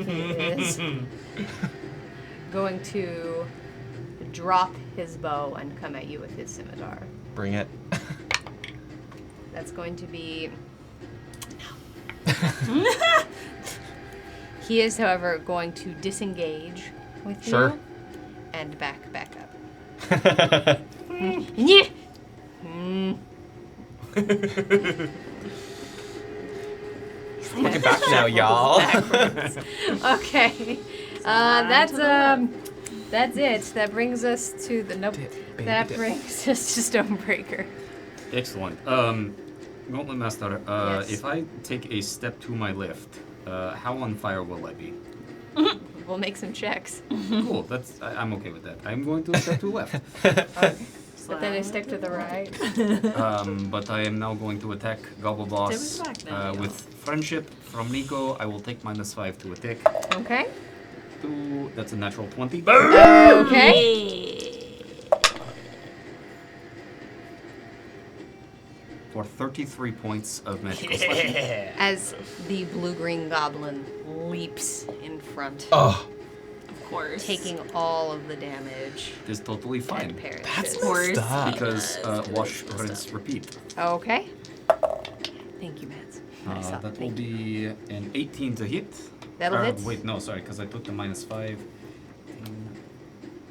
He is going to drop his bow and come at you with his scimitar. Bring it. That's going to be. He is, however, going to disengage with Sure. you and back up. Yeah. Look back now, y'all. Okay. That's it. That brings us to the nope. Baby That dip. brings us to Stonebreaker. Excellent. Gauntlet Master, Yes. if I take a step to my left, how on fire will I be? We'll make some checks. Cool, I'm okay with that. I'm going to step to left. But then I stick to the right. But I am now going to attack Gobble Boss Step back now, with friendship from Nico. I will take -5 to attack. Okay. That's a natural 20. Okay. For 33 points of magical slashing. As the blue-green goblin leaps in front. Oh, Of course. taking all of the damage. It is totally fine. And perishes. That's Of course. Stop. Because Yes. wash, rinse, repeat. Okay. Thank you, Mads. Nice up. That will Thank you. be an 18 to hit. That'll hit. Wait, no, sorry, because I took the -5.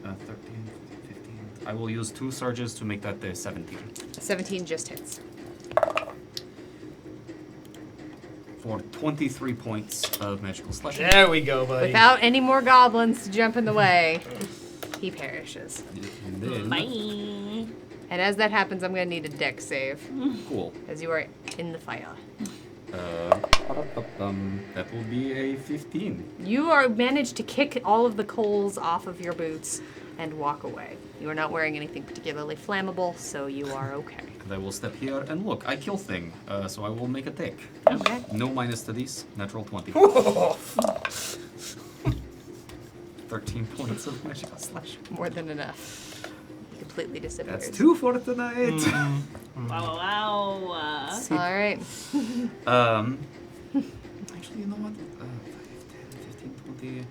13, 15. I will use 2 surges to make that the 17. 17 just hits. For 23 points of magical slashing. There we go, buddy. Without any more goblins to jump in the way, he perishes. And then, Bye. And as that happens, I'm going to need a dex save, cool. as you are in the fire. That will be a 15. You are managed to kick all of the coals off of your boots and walk away. You are not wearing anything particularly flammable, so you are okay. And I will step here and look. I kill thing, so I will make a tick. Okay. No minus to these. Natural 20. 13 points of magical slash. More than enough. He completely disappears. That's 2 for tonight. Wow, wow. All right. Actually, you know what? 5, 10, 15, 20.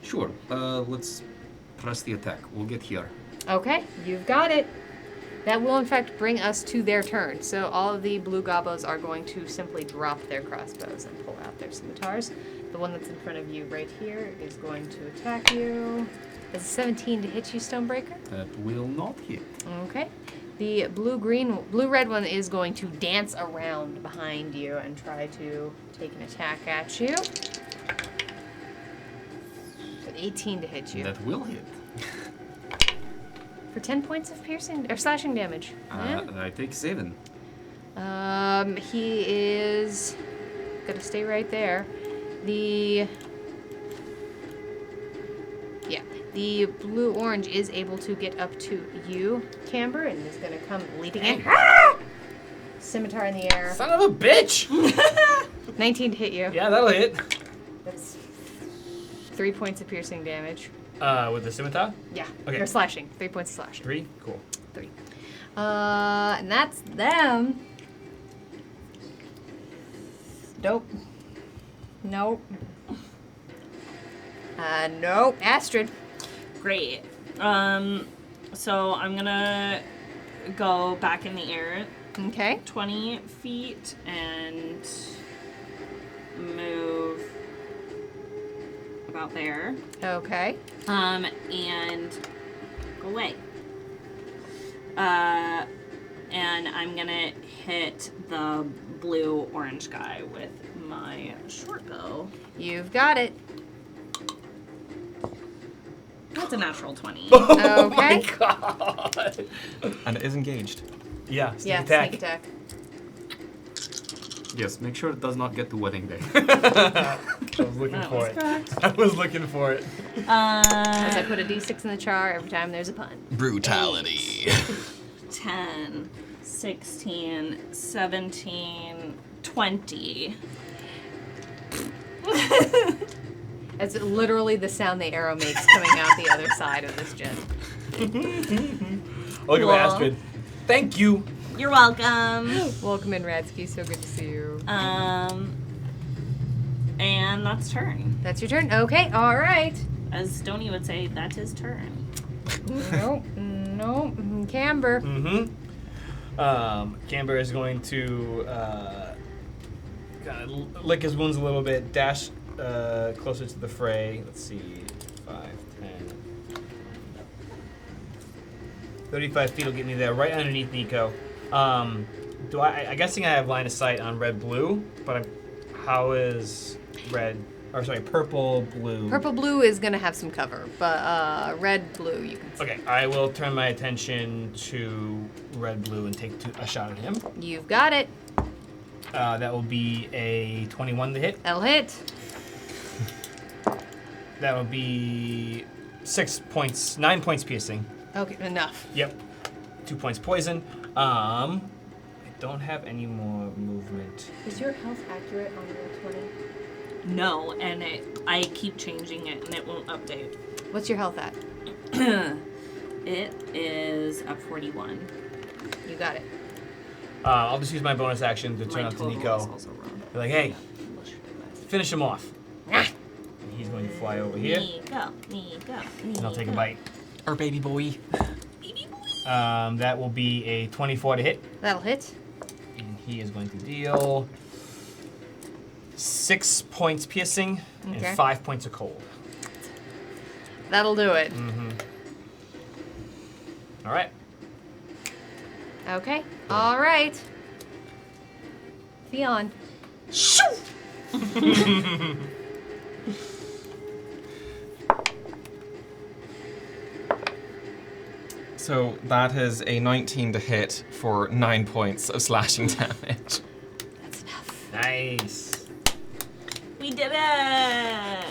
Sure. Let's press the attack. We'll get here. Okay, you've got it. That will, in fact, bring us to their turn. So all of the blue gobos are going to simply drop their crossbows and pull out their scimitars. The one that's in front of you right here is going to attack you. Is a 17 to hit you, Stonebreaker? That will not hit. Okay. The blue-red one is going to dance around behind you and try to take an attack at you. 18 to hit you. That will hit. For 10 points of piercing or slashing damage. Yeah. I take 7. He is gonna stay right there. The the blue-orange is able to get up to you, Camber, and is gonna come leaping in. Scimitar in the air. Son of a bitch! 19 to hit you. Yeah, that'll hit. That's 3 points of piercing damage. With the scimitar? Yeah. Okay. You're slashing. 3 points of slashing. 3? Cool. 3. And that's them. Nope. Nope. Nope. Astrid. Great. So I'm gonna go back in the air Okay. 20 feet and move about there. Okay. And go away. And I'm gonna hit the blue-orange guy with my short bow. You've got it. That's a natural 20. Okay. God. And it is engaged. Yeah, sneak Yeah, attack. sneak attack. Yes, make sure it does not get to wedding day. I was looking That for was it. correct. I was looking for it. As I put a d6 in the char every time there's a pun. Brutality. 10, 16, 17, 20. It's literally the sound the arrow makes coming out the other side of this jet. Look at Cool. Astrid. Thank you. You're welcome. Welcome in, Radsky. So good to see you. And that's turn. That's your turn. Okay. All right. As Stoney would say, that's his turn. Nope. Nope. Camber. Camber is going to kind of lick his wounds a little bit, dash closer to the fray. Let's see, 5, 10, 35 feet will get me there, right underneath Nico. I'm guessing I have line of sight on red blue, but how is purple blue? Purple blue is gonna have some cover, but red blue you can see. Okay, I will turn my attention to red blue and take a shot at him. You've got it. That will be a 21 to hit. That'll hit. That will be 9 points piercing. Okay, enough. Yep. 2 points poison. I don't have any more movement. Is your health accurate on roll 20? No, and I keep changing it and it won't update. What's your health at? It is a 41. You got it. I'll just use my bonus action to turn My out to total is Nico. also wrong. Be like, hey, finish him off. He's going to fly over here, Nico. and I'll take a bite. Our baby boy. That will be a 24 to hit, That'll hit. and he is going to deal 6 points piercing Okay. and 5 points of cold. That'll do it. All right. Okay. All right. Fion. So that is a 19 to hit for 9 points of slashing damage. That's enough. Nice. We did it!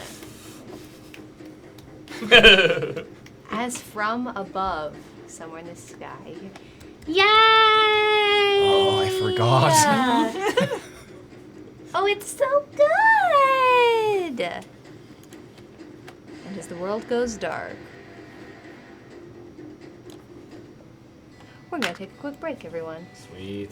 As from above, somewhere in the sky. Yay! Oh, I forgot. Oh, it's so good! And as the world goes dark, we're gonna take a quick break, everyone. Sweet.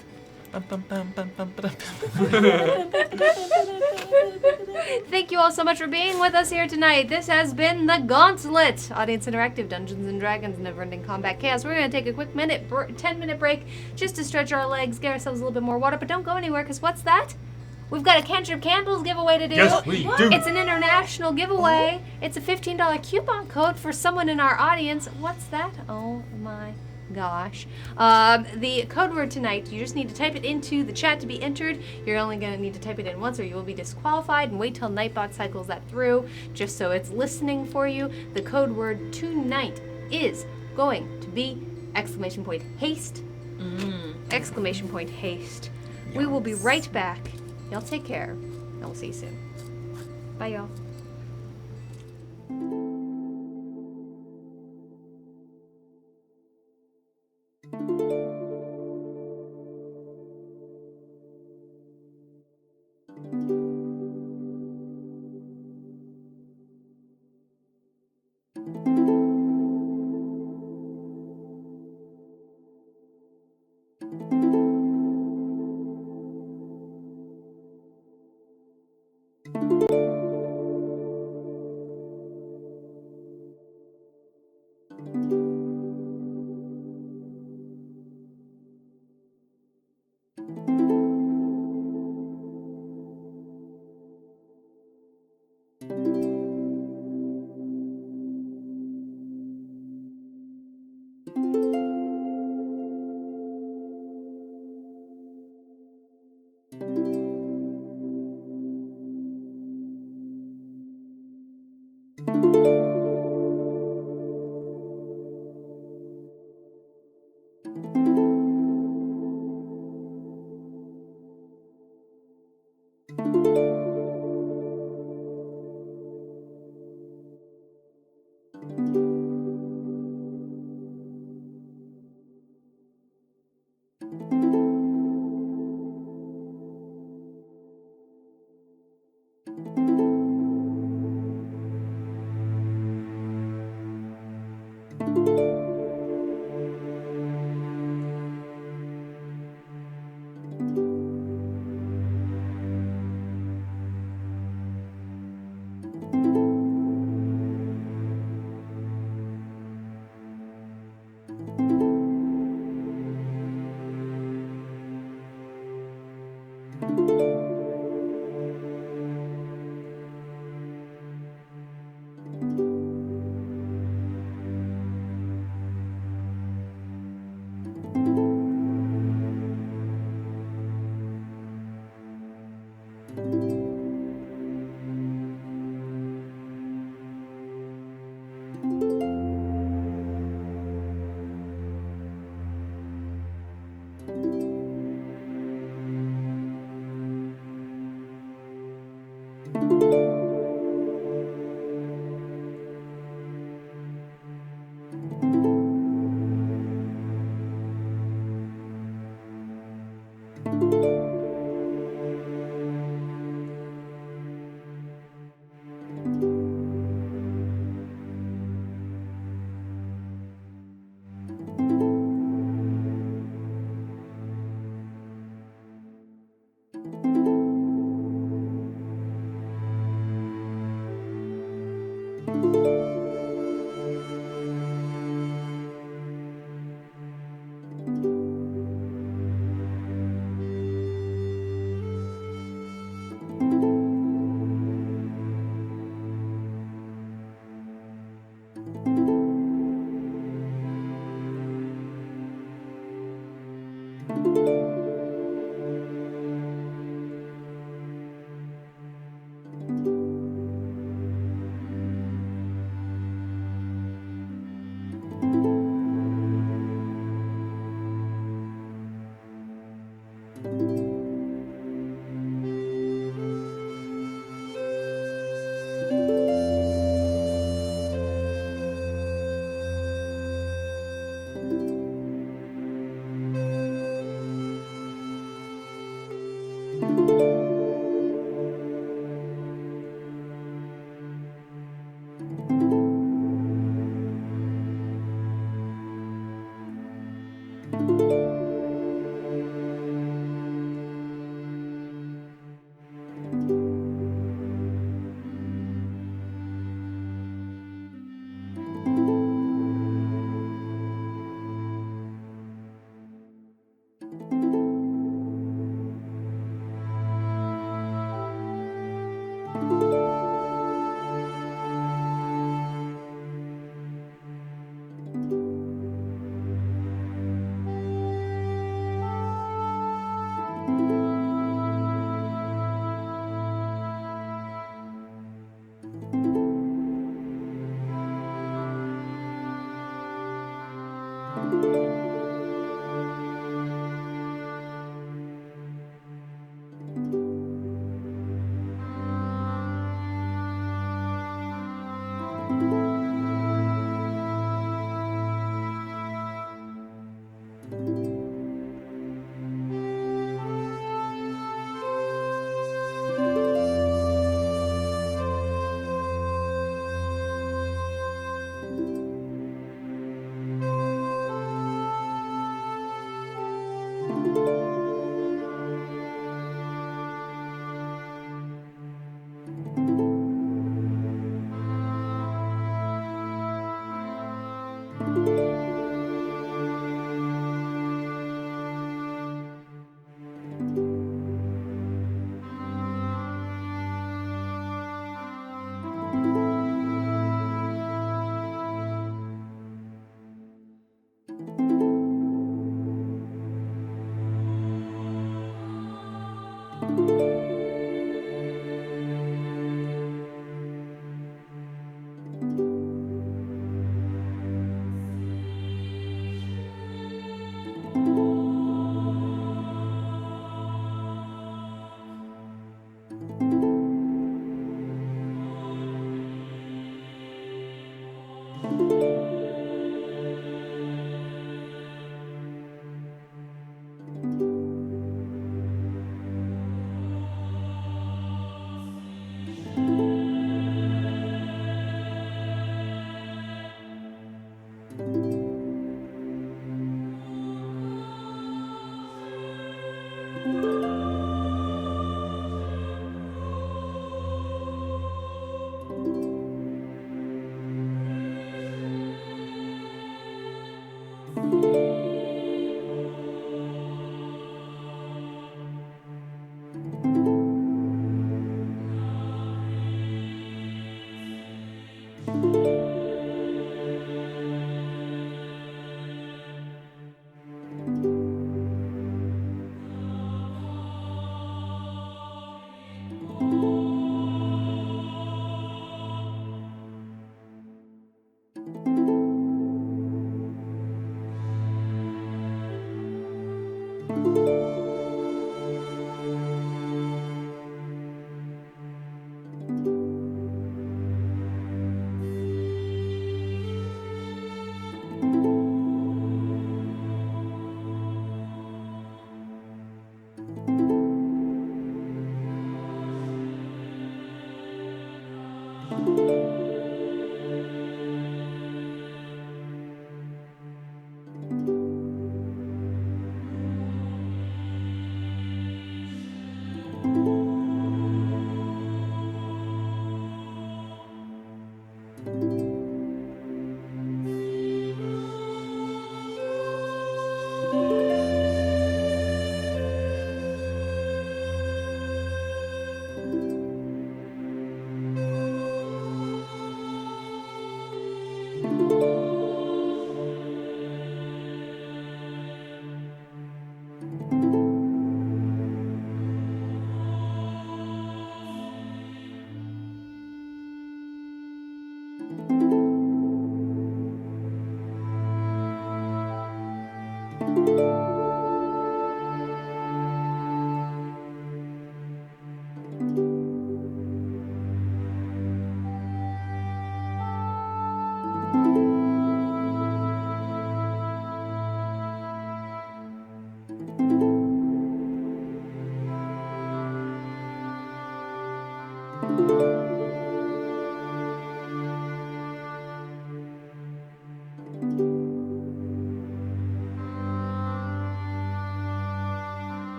Thank you all so much for being with us here tonight. This has been the Gauntlet, audience interactive Dungeons and Dragons, never-ending combat chaos. We're gonna take a quick 10-minute break just to stretch our legs, get ourselves a little bit more water. But don't go anywhere, because what's that? We've got a Cantrip Candles giveaway to do. Yes, we do. It's an international giveaway. It's a $15 coupon code for someone in our audience. What's that? Oh my gosh. The code word tonight, you just need to type it into the chat to be entered. You're only going to need to type it in once or you will be disqualified, and wait till Nightbot cycles that through just so it's listening for you. The code word tonight is going to be !haste. !haste. We will be right back. Y'all take care, and we'll see you soon. Bye, y'all.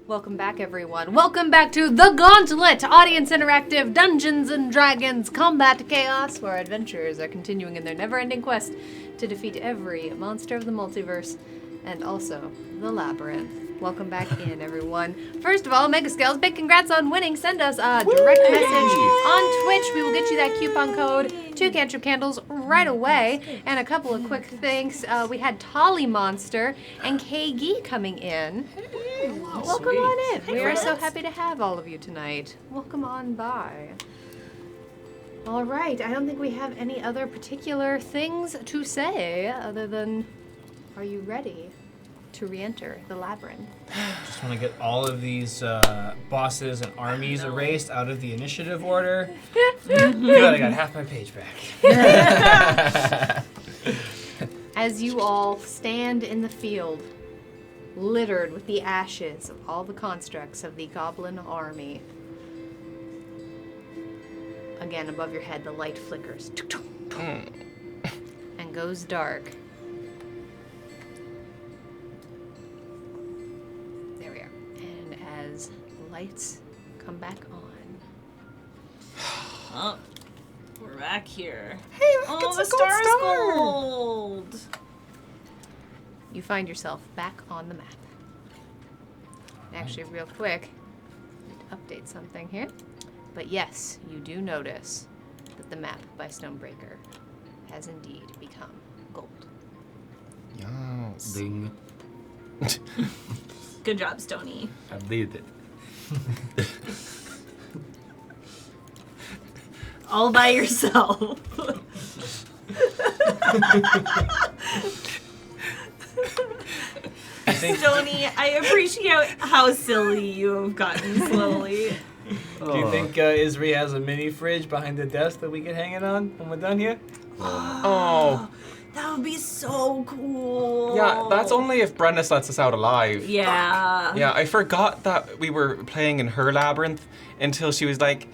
Welcome back, everyone. Welcome back to The Gauntlet, audience interactive Dungeons and Dragons combat chaos, where our adventurers are continuing in their never-ending quest to defeat every monster of the multiverse and also the Labyrinth. Welcome back in, everyone. First of all, Mega Scales, big congrats on winning. Send us a direct message on Twitch. We will get you that coupon code to Cantrip Candles right away. And a couple of quick things. We had Tolly Monster and KG coming in. Welcome on in. We are so happy to have all of you tonight. Welcome on by. All right. I don't think we have any other particular things to say other than, are you ready to re-enter the Labyrinth? Just want to get all of these bosses and armies erased out of the initiative order. Good, I got half my page back. As you all stand in the field, littered with the ashes of all the constructs of the goblin army. Again, above your head, the light flickers and goes dark. There we are. And as the lights come back on. Oh, we're back here. Hey, look, the star is gold. You find yourself back on the map. Actually, real quick, I need to update something here. But yes, you do notice that the map by Stonebreaker has indeed become gold. Yes. Ding. Good job, Stony. I did it. All by yourself. Stony, I appreciate how silly you have gotten slowly. Do you think Isri has a mini fridge behind the desk that we can hang it on when we're done here? Oh. That would be so cool. Yeah, that's only if Brennus lets us out alive. Yeah. Yeah, I forgot that we were playing in her labyrinth until she was like,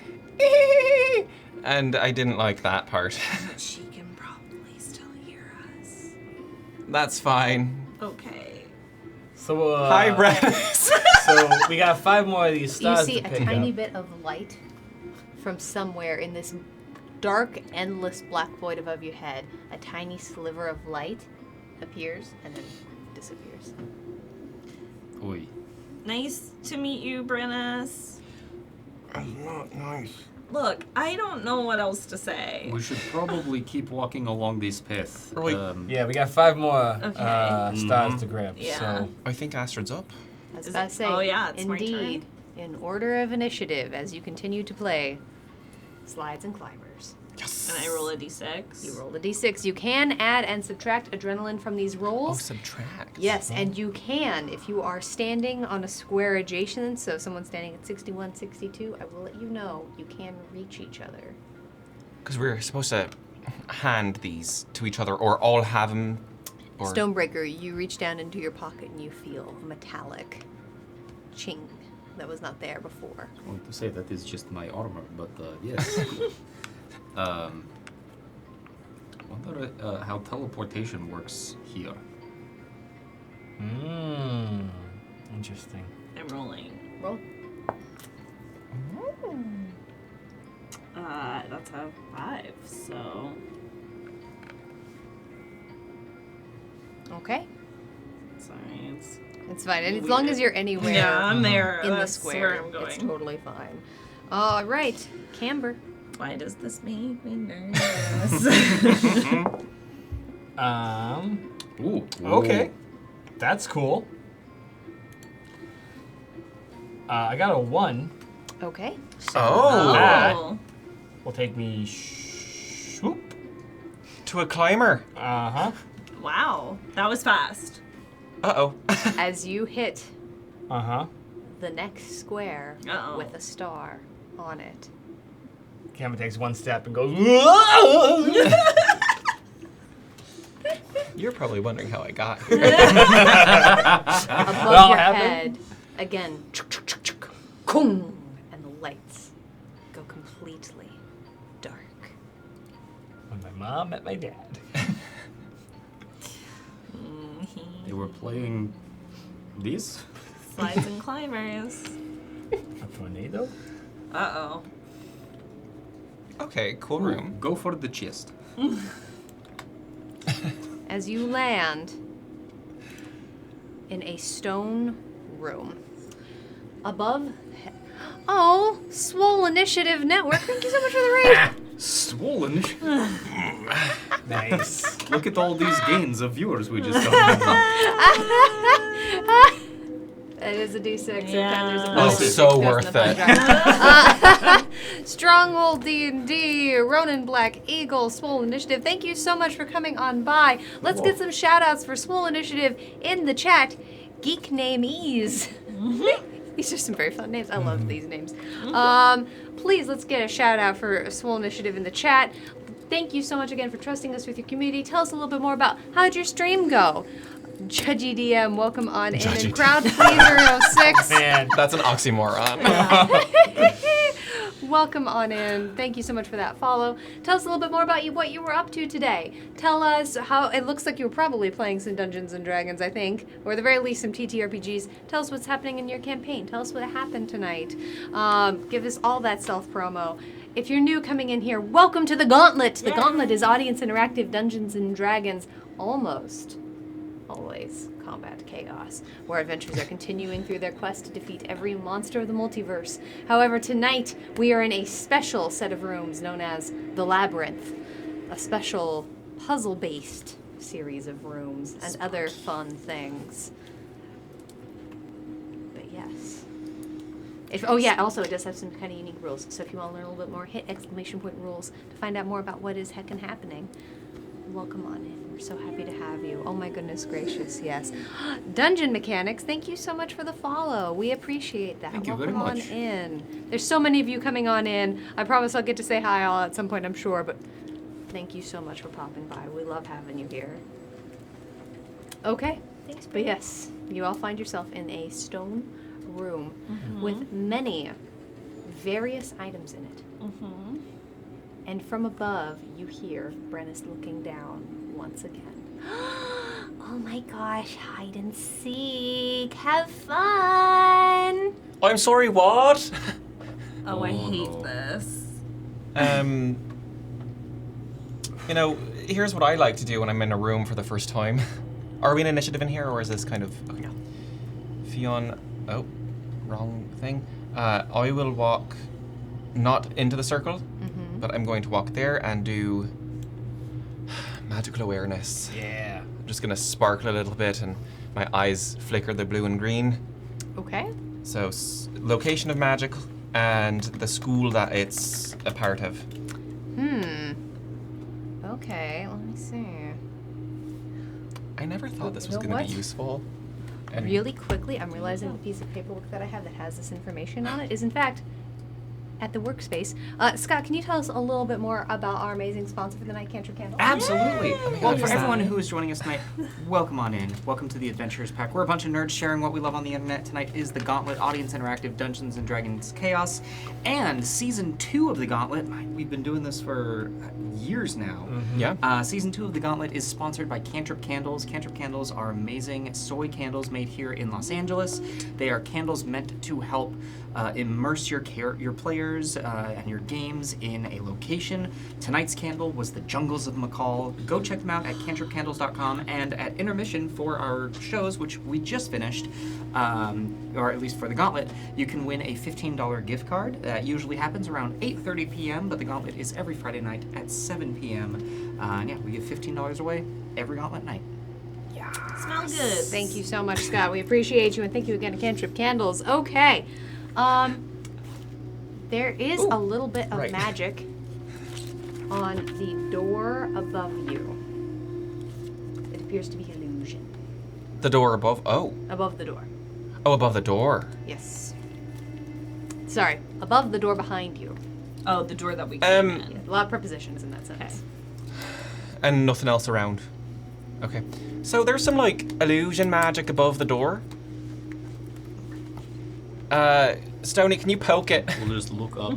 and I didn't like that part. She can probably still hear us. That's fine. Okay. So, Hi, Brennus. So we got 5 more of these You stars see to a pick tiny up. bit of light from somewhere in this dark, endless black void above your head. A tiny sliver of light appears and then disappears. Oi. Nice to meet you, Brennus. That's not nice. Look, I don't know what else to say. We should probably keep walking along this path. Wait. Yeah, we got 5 more Okay. stars to grab. Yeah. So I think Astrid's up. I was Is about it- to say, oh, yeah, it's my indeed, in order of initiative, as you continue to play Slides and Climbers. Yes. And I roll a d6. You roll a d6. You can add and subtract adrenaline from these Oh, rolls. subtract. Yes, and you can if you are standing on a square adjacent. So if someone's standing at 61, 62, I will let you know you can reach each other. Because we're supposed to hand these to each other or all have them. Or... Stonebreaker, you reach down into your pocket and you feel a metallic ching that was not there before. I want to say that is just my armor, but yes. Wonder how teleportation works here. Interesting. I'm rolling. Roll. That's a 5, so... Okay. Sorry, It's fine. And as long as you're anywhere Yeah, I'm there. in the That's square, where I'm going. it's totally fine. All right. Camber. Why does this make me nervous? Ooh. Okay. That's cool. I got a 1. Okay. Oh. That Oh. will take me swoop. To a climber. Uh-huh. Wow, that was fast. Uh-oh. As you hit Uh-huh. the next square Uh-oh. with a star on it. Cameron takes 1 step and goes, You're probably wondering how I got here. Above Well, your happened. head, again, kung, and the lights go completely dark. When my mom met my dad. They were playing these? Slides and climbers. A tornado? Uh-oh. Okay, cool room. Go for the chest. As you land in a stone room. Above. Oh, Swole Initiative Network. Thank you so much for the raid. Swollen. Nice. Look at all these gains of viewers we just got. It is a D6. Yeah. There's a Oh, bonus D6 so goes in worth the fun it. drive. Stronghold D&D, Ronan Black Eagle, Swole Initiative. Thank you so much for coming on by. Let's get some shout outs for Swole Initiative in the chat. Geek Name Ease. These are some very fun names. I love these names. Please, let's get a shout out for Swole Initiative in the chat. Thank you so much again for trusting us with your community. Tell us a little bit more about how'd your stream go. Judgy DM, welcome on in. Judgy And Crowd Pleaser 06. Man. That's an oxymoron. Welcome on in. Thank you so much for that follow. Tell us a little bit more about what you were up to today. Tell us how it looks like you were probably playing some Dungeons and Dragons, I think, or at the very least some TTRPGs. Tell us what's happening in your campaign. Tell us what happened tonight. Give us all that self promo. If you're new coming in here, welcome to the Gauntlet. The Gauntlet is audience interactive Dungeons and Dragons, almost always combat chaos, where adventurers are continuing through their quest to defeat every monster of the multiverse. However, tonight we are in a special set of rooms known as the Labyrinth, a special puzzle-based series of rooms and other fun things. But yes. Also it does have some kind of unique rules, so if you want to learn a little bit more, hit exclamation point rules to find out more about what is heckin' happening. Welcome on in. We're so happy to have you. Oh my goodness gracious, yes. Dungeon Mechanics, thank you so much for the follow. We appreciate that. Thank you Welcome very on much. in. There's so many of you coming on in. I promise I'll get to say hi all at some point, I'm sure, but thank you so much for popping by. We love having you here. Okay. Thanks, But yes, you all find yourself in a stone room with many various items in it. And from above, you hear Brennus looking down once again. Oh my gosh, hide and seek. Have fun. I'm sorry, what? Oh, I hate this. You know, here's what I like to do when I'm in a room for the first time. Are we in initiative in here, or is this kind of... Okay. Fionn... Oh, wrong thing. I will walk not into the circle, but I'm going to walk there and do magical awareness. Yeah. I'm just going to sparkle a little bit and my eyes flicker the blue and green. Okay. So, location of magic and the school that it's a part of. Okay, let me see. I never thought this was You know going to what? be useful. And Really quickly, I'm realizing the piece of paperwork that I have that has this information on it is in fact at the workspace. Scott, can you tell us a little bit more about our amazing sponsor for the night, Cantrip Candle? Absolutely. my Well, God, for yeah. everyone who is joining us tonight, welcome on in. Welcome to the Adventurers Pack. We're a bunch of nerds sharing what we love on the internet. Tonight is the Gauntlet Audience Interactive Dungeons and Dragons Chaos and Season 2 of the Gauntlet. We've been doing this for years now. Yeah. Season 2 of the Gauntlet is sponsored by Cantrip Candles. Cantrip Candles are amazing soy candles made here in Los Angeles. They are candles meant to help immerse your players and your games in a location. Tonight's candle was the Jungles of McCall. Go check them out at cantripcandles.com, and at intermission for our shows, which we just finished, or at least for the Gauntlet, you can win a $15 gift card. That usually happens around 8:30 p.m., but the Gauntlet is every Friday night at 7 p.m. And yeah, we give $15 away every Gauntlet night. Smell good. Thank you so much, Scott. We appreciate you, and thank you again to Cantrip Candles. Okay. There is a little bit of Right. magic on the door above you. It appears to be illusion. The door above. Oh. Above the door. Oh, above the door. Yes. Sorry, above the door behind you. Oh, the door that we came in. A lot of prepositions in that sentence. And nothing else around. Okay. So there's some, like, illusion magic above the door. Stoney, can you poke it? We'll just look up.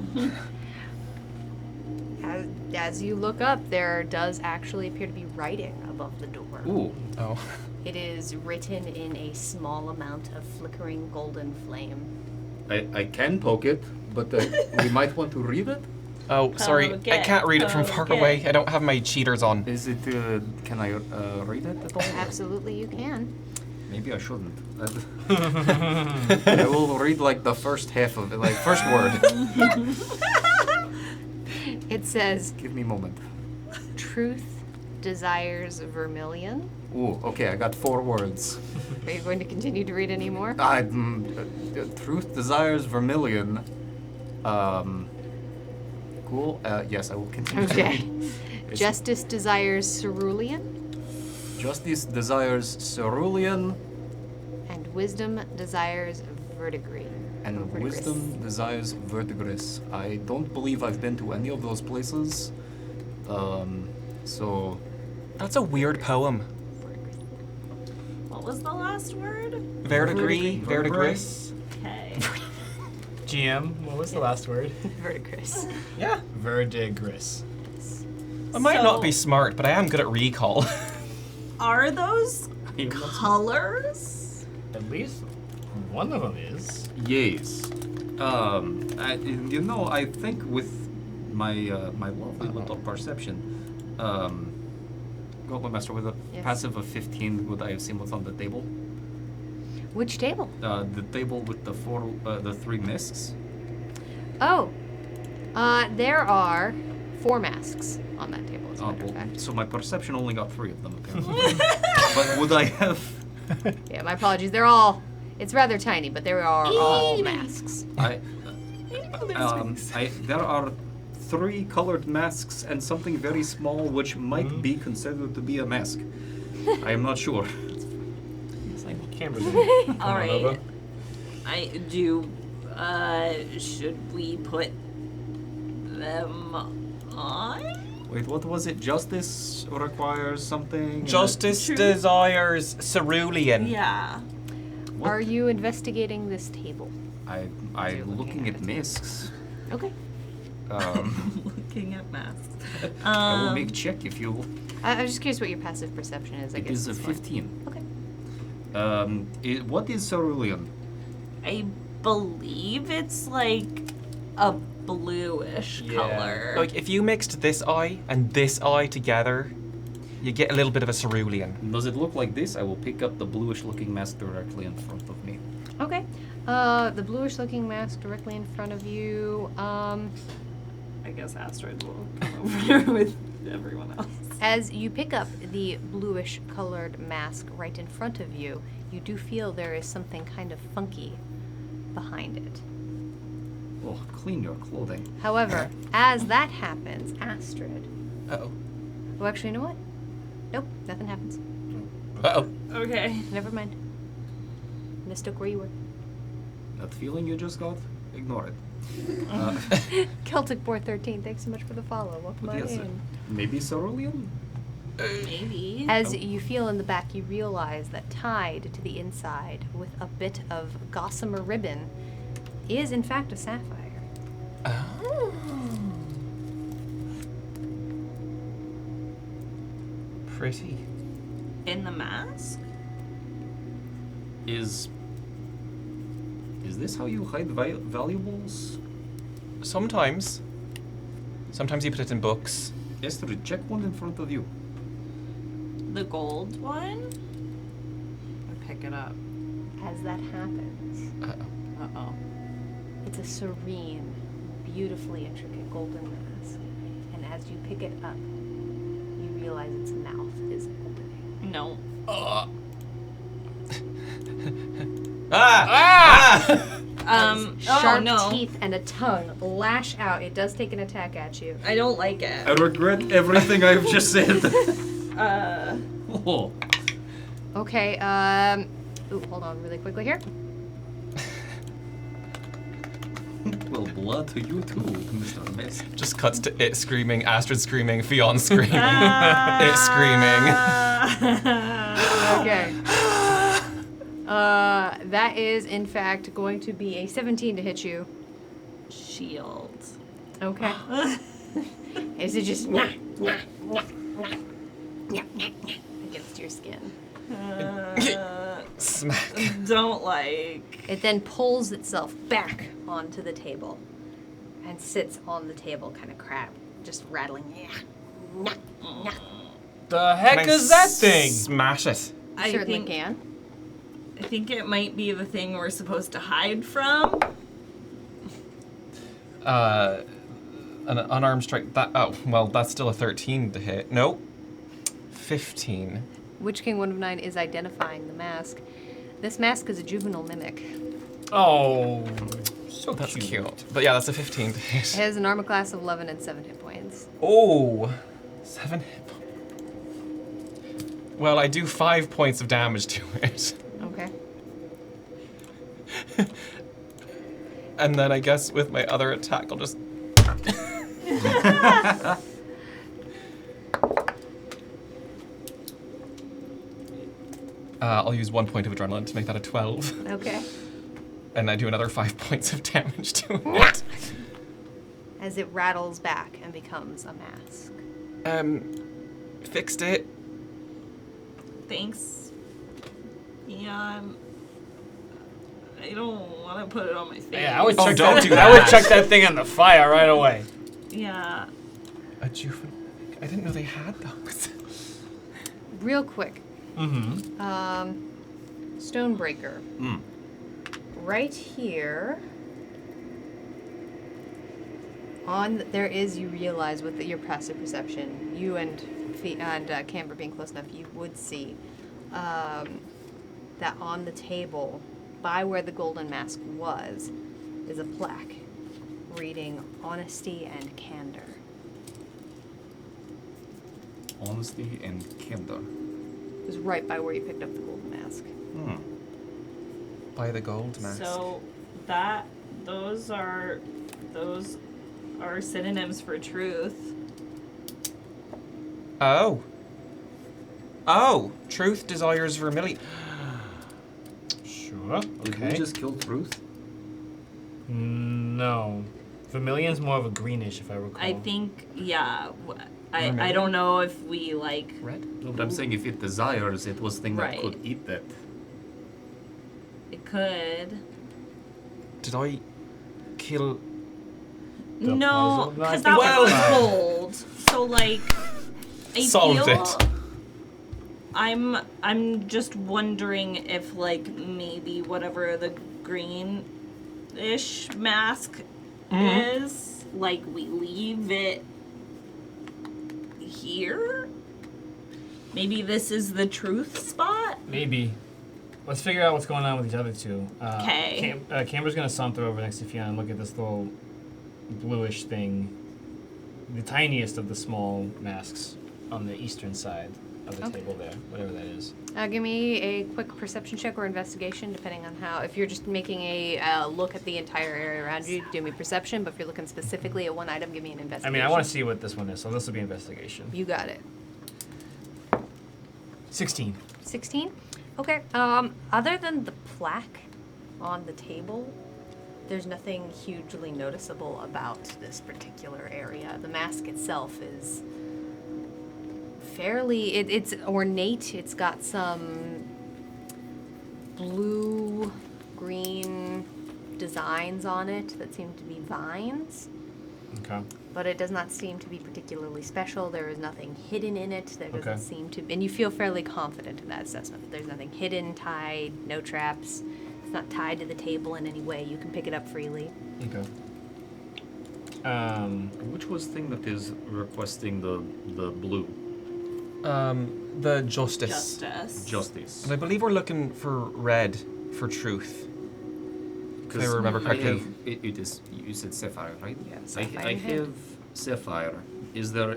As you look up, there does actually appear to be writing above the door. Ooh. Oh. It is written in a small amount of flickering golden flame. I can poke it, but we might want to read it. Oh, sorry. Poke I it, can't read it from far poke away. it. I don't have my cheaters on. Is it? Can I read it at all? Absolutely, you can. Maybe I shouldn't. I will read like the first half of it, like first word. It says, Give me a moment. truth desires vermilion. Ooh, okay, I got 4 words. Are you going to continue to read any more? Truth desires vermilion. Cool. Yes, I will continue to Okay. read. Justice desires cerulean, Justice desires cerulean, and wisdom desires verdigris. and Or verdigris. wisdom desires verdigris. I don't believe I've been to any of those places. So That's a weird poem. What was the last word? Verdigris. Verdigris. Okay. GM, what was the last word? Verdigris. Yeah. Verdigris. I might not So- be smart, but I am good at recall. Are those colors? At least one of them is. yes. I think with my my lovely little perception, Gauntlet Master, with a Yes. passive of 15, would I have seen what's on the table? Which table? The table with the 3 masks. Oh, there are 4 masks on that table, as a matter of fact. So my perception only got 3 of them, apparently. But would I have? Yeah, my apologies. It's rather tiny, but they are all masks. There are 3 colored masks and something very small, which might be considered to be a mask. I am not sure. Cameras. All right. I do. Should we put them on? Wait, what was it? Justice requires something? Justice True. desires cerulean. Yeah. What? Are you investigating this table? I'm looking at masks. Okay. Looking at masks. I will make check if you. I was just curious what your passive perception is. I It guess is a it's fine. 15. Okay. What is cerulean? I believe it's like a bluish Yeah. color. Like, if you mixed this eye and this eye together, you get a little bit of a cerulean. Does it look like this? I will pick up the bluish-looking mask directly in front of me. Okay. The bluish-looking mask directly in front of you. I guess Asteroid will come over here with everyone else. As you pick up the bluish-colored mask right in front of you, you do feel there is something kind of funky behind it. Oh, clean your clothing. However, as that happens, Astrid. Uh-oh. Oh, actually, you know what? Nope, nothing happens. Uh-oh. Okay. Never mind. Mistook where you were. That feeling you just got? Ignore it. Celtic Boar 13, thanks so much for the follow. Welcome What on is it? in. Maybe cerulean? Maybe. As you feel in the back, you realize that tied to the inside with a bit of gossamer ribbon is in fact a sapphire. Oh. Pretty. In the mask? Is this how you hide valuables? Sometimes. Sometimes you put it in books. Esther, check one in front of you. The gold one? I pick it up. As that happens, Uh-oh. it's a serene, beautifully intricate golden mask. And as you pick it up, you realize its mouth is opening. No. Sharp no. teeth and a tongue lash out. It does take an attack at you. I don't like it. I regret everything I've just said. Oh. Okay, ooh, hold on really quickly here. Well, blood to you too, Mr. Mist. Just cuts to it screaming, Astrid screaming, Fionn screaming, it screaming. Okay. That is in fact going to be a 17 to hit you. Shield. Okay. Is it just against your skin? Smack. Don't like. It then pulls itself back onto the table and sits on the table, kind of just rattling. The heck Can I is that thing? Smash it. I Certainly think, can. I think it might be the thing we're supposed to hide from. An unarmed strike. That's still a 13 to hit. Nope. 15. Witch King 1 of 9 is identifying the mask. This mask is a juvenile mimic. Oh, so That's cute. But yeah, that's a 15 to It hit. has an armor class of 11 and 7 hit points. Oh, 7 hit points. Well, I do 5 points of damage to it. Okay. And then I guess with my other attack, I'll just. I'll use 1 point of adrenaline to make that a 12. Okay. And I do another 5 points of damage to it. As it rattles back and becomes a mask. Fixed it. Thanks. Yeah, I don't want to put it on my face. Yeah, I would Oh, chuck don't that. do I would that. chuck that thing in the fire right away. Yeah. A juvenile. I didn't know they had those. Real quick. Mm-hmm. Stonebreaker. Mm. Right here. There is, you realize with your passive perception, you and Camber being close enough, you would see that on the table, by where the golden mask was, is a plaque reading honesty and candor. Honesty and candor. It was right by where you picked up the golden mask. Hmm. By the gold mask. So those are synonyms for truth. Oh. Oh, truth desires vermilion. Sure. Did we Okay. just kill Truth? No. Vermilion's more of a greenish, if I recall. I think, yeah. I Vermilion? don't know if we like. Red? No, but I'm saying if it desires, it was thing that Right. could eat that. It could. Did I kill? The No, poison because knife? that was Well- gold. So like, I Solved feel. it. I'm just wondering if like maybe whatever the greenish mask is, like we leave it here. Maybe this is the truth spot. Maybe. Let's figure out what's going on with these other two. 'Kay. Camber's gonna saunter over next to Fiona and look at this little bluish thing. The tiniest of the small masks on the eastern side. of the table there, whatever that is. Give me a quick perception check or investigation, depending on how. If you're just making a look at the entire area around you, do me perception. But if you're looking specifically at one item, give me an I investigation. mean, I want to see what this one is, so this will be investigation. You got it. 16. 16? Okay. Other than the plaque on the table, there's nothing hugely noticeable about this particular area. The mask itself is fairly, it's ornate. It's got some blue, green designs on it that seem to be vines. Okay. But it does not seem to be particularly special. There is nothing hidden in it. There doesn't Okay. seem to, and you feel fairly confident in that assessment. There's nothing hidden, tied, no traps. It's not tied to the table in any way. You can pick it up freely. Okay. Which was thing that is requesting the blue? The justice. Justice. And I believe we're looking for red for truth. If I remember correctly. It is. You said sapphire, right? Yeah, I sapphire. have sapphire. Is there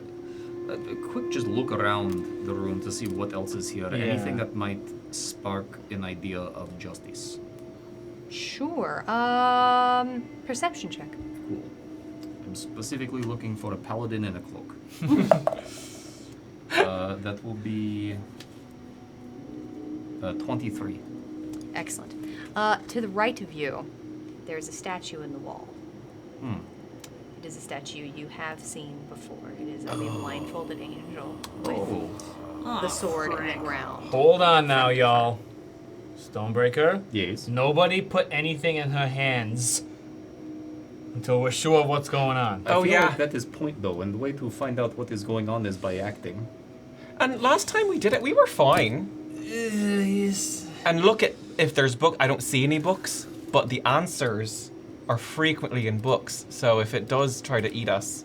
a quick just look around the room to see what else is here? Yeah. Anything that might spark an idea of justice? Sure. Perception check. Cool. I'm specifically looking for a paladin in a cloak. That will be 23. Excellent. To the right of you, there's a statue in the wall. Hmm. It is a statue you have seen before. It is of a blindfolded angel with Oh. the sword in the ground. Hold on now, y'all. Stonebreaker, Yes. nobody put anything in her hands until we're sure of what's going on. Oh, I feel yeah. like that is point though, and the way to find out what is going on is by acting. And last time we did it, we were fine. Yes. And look at if there's book. I don't see any books, but the answers are frequently in books. So if it does try to eat us,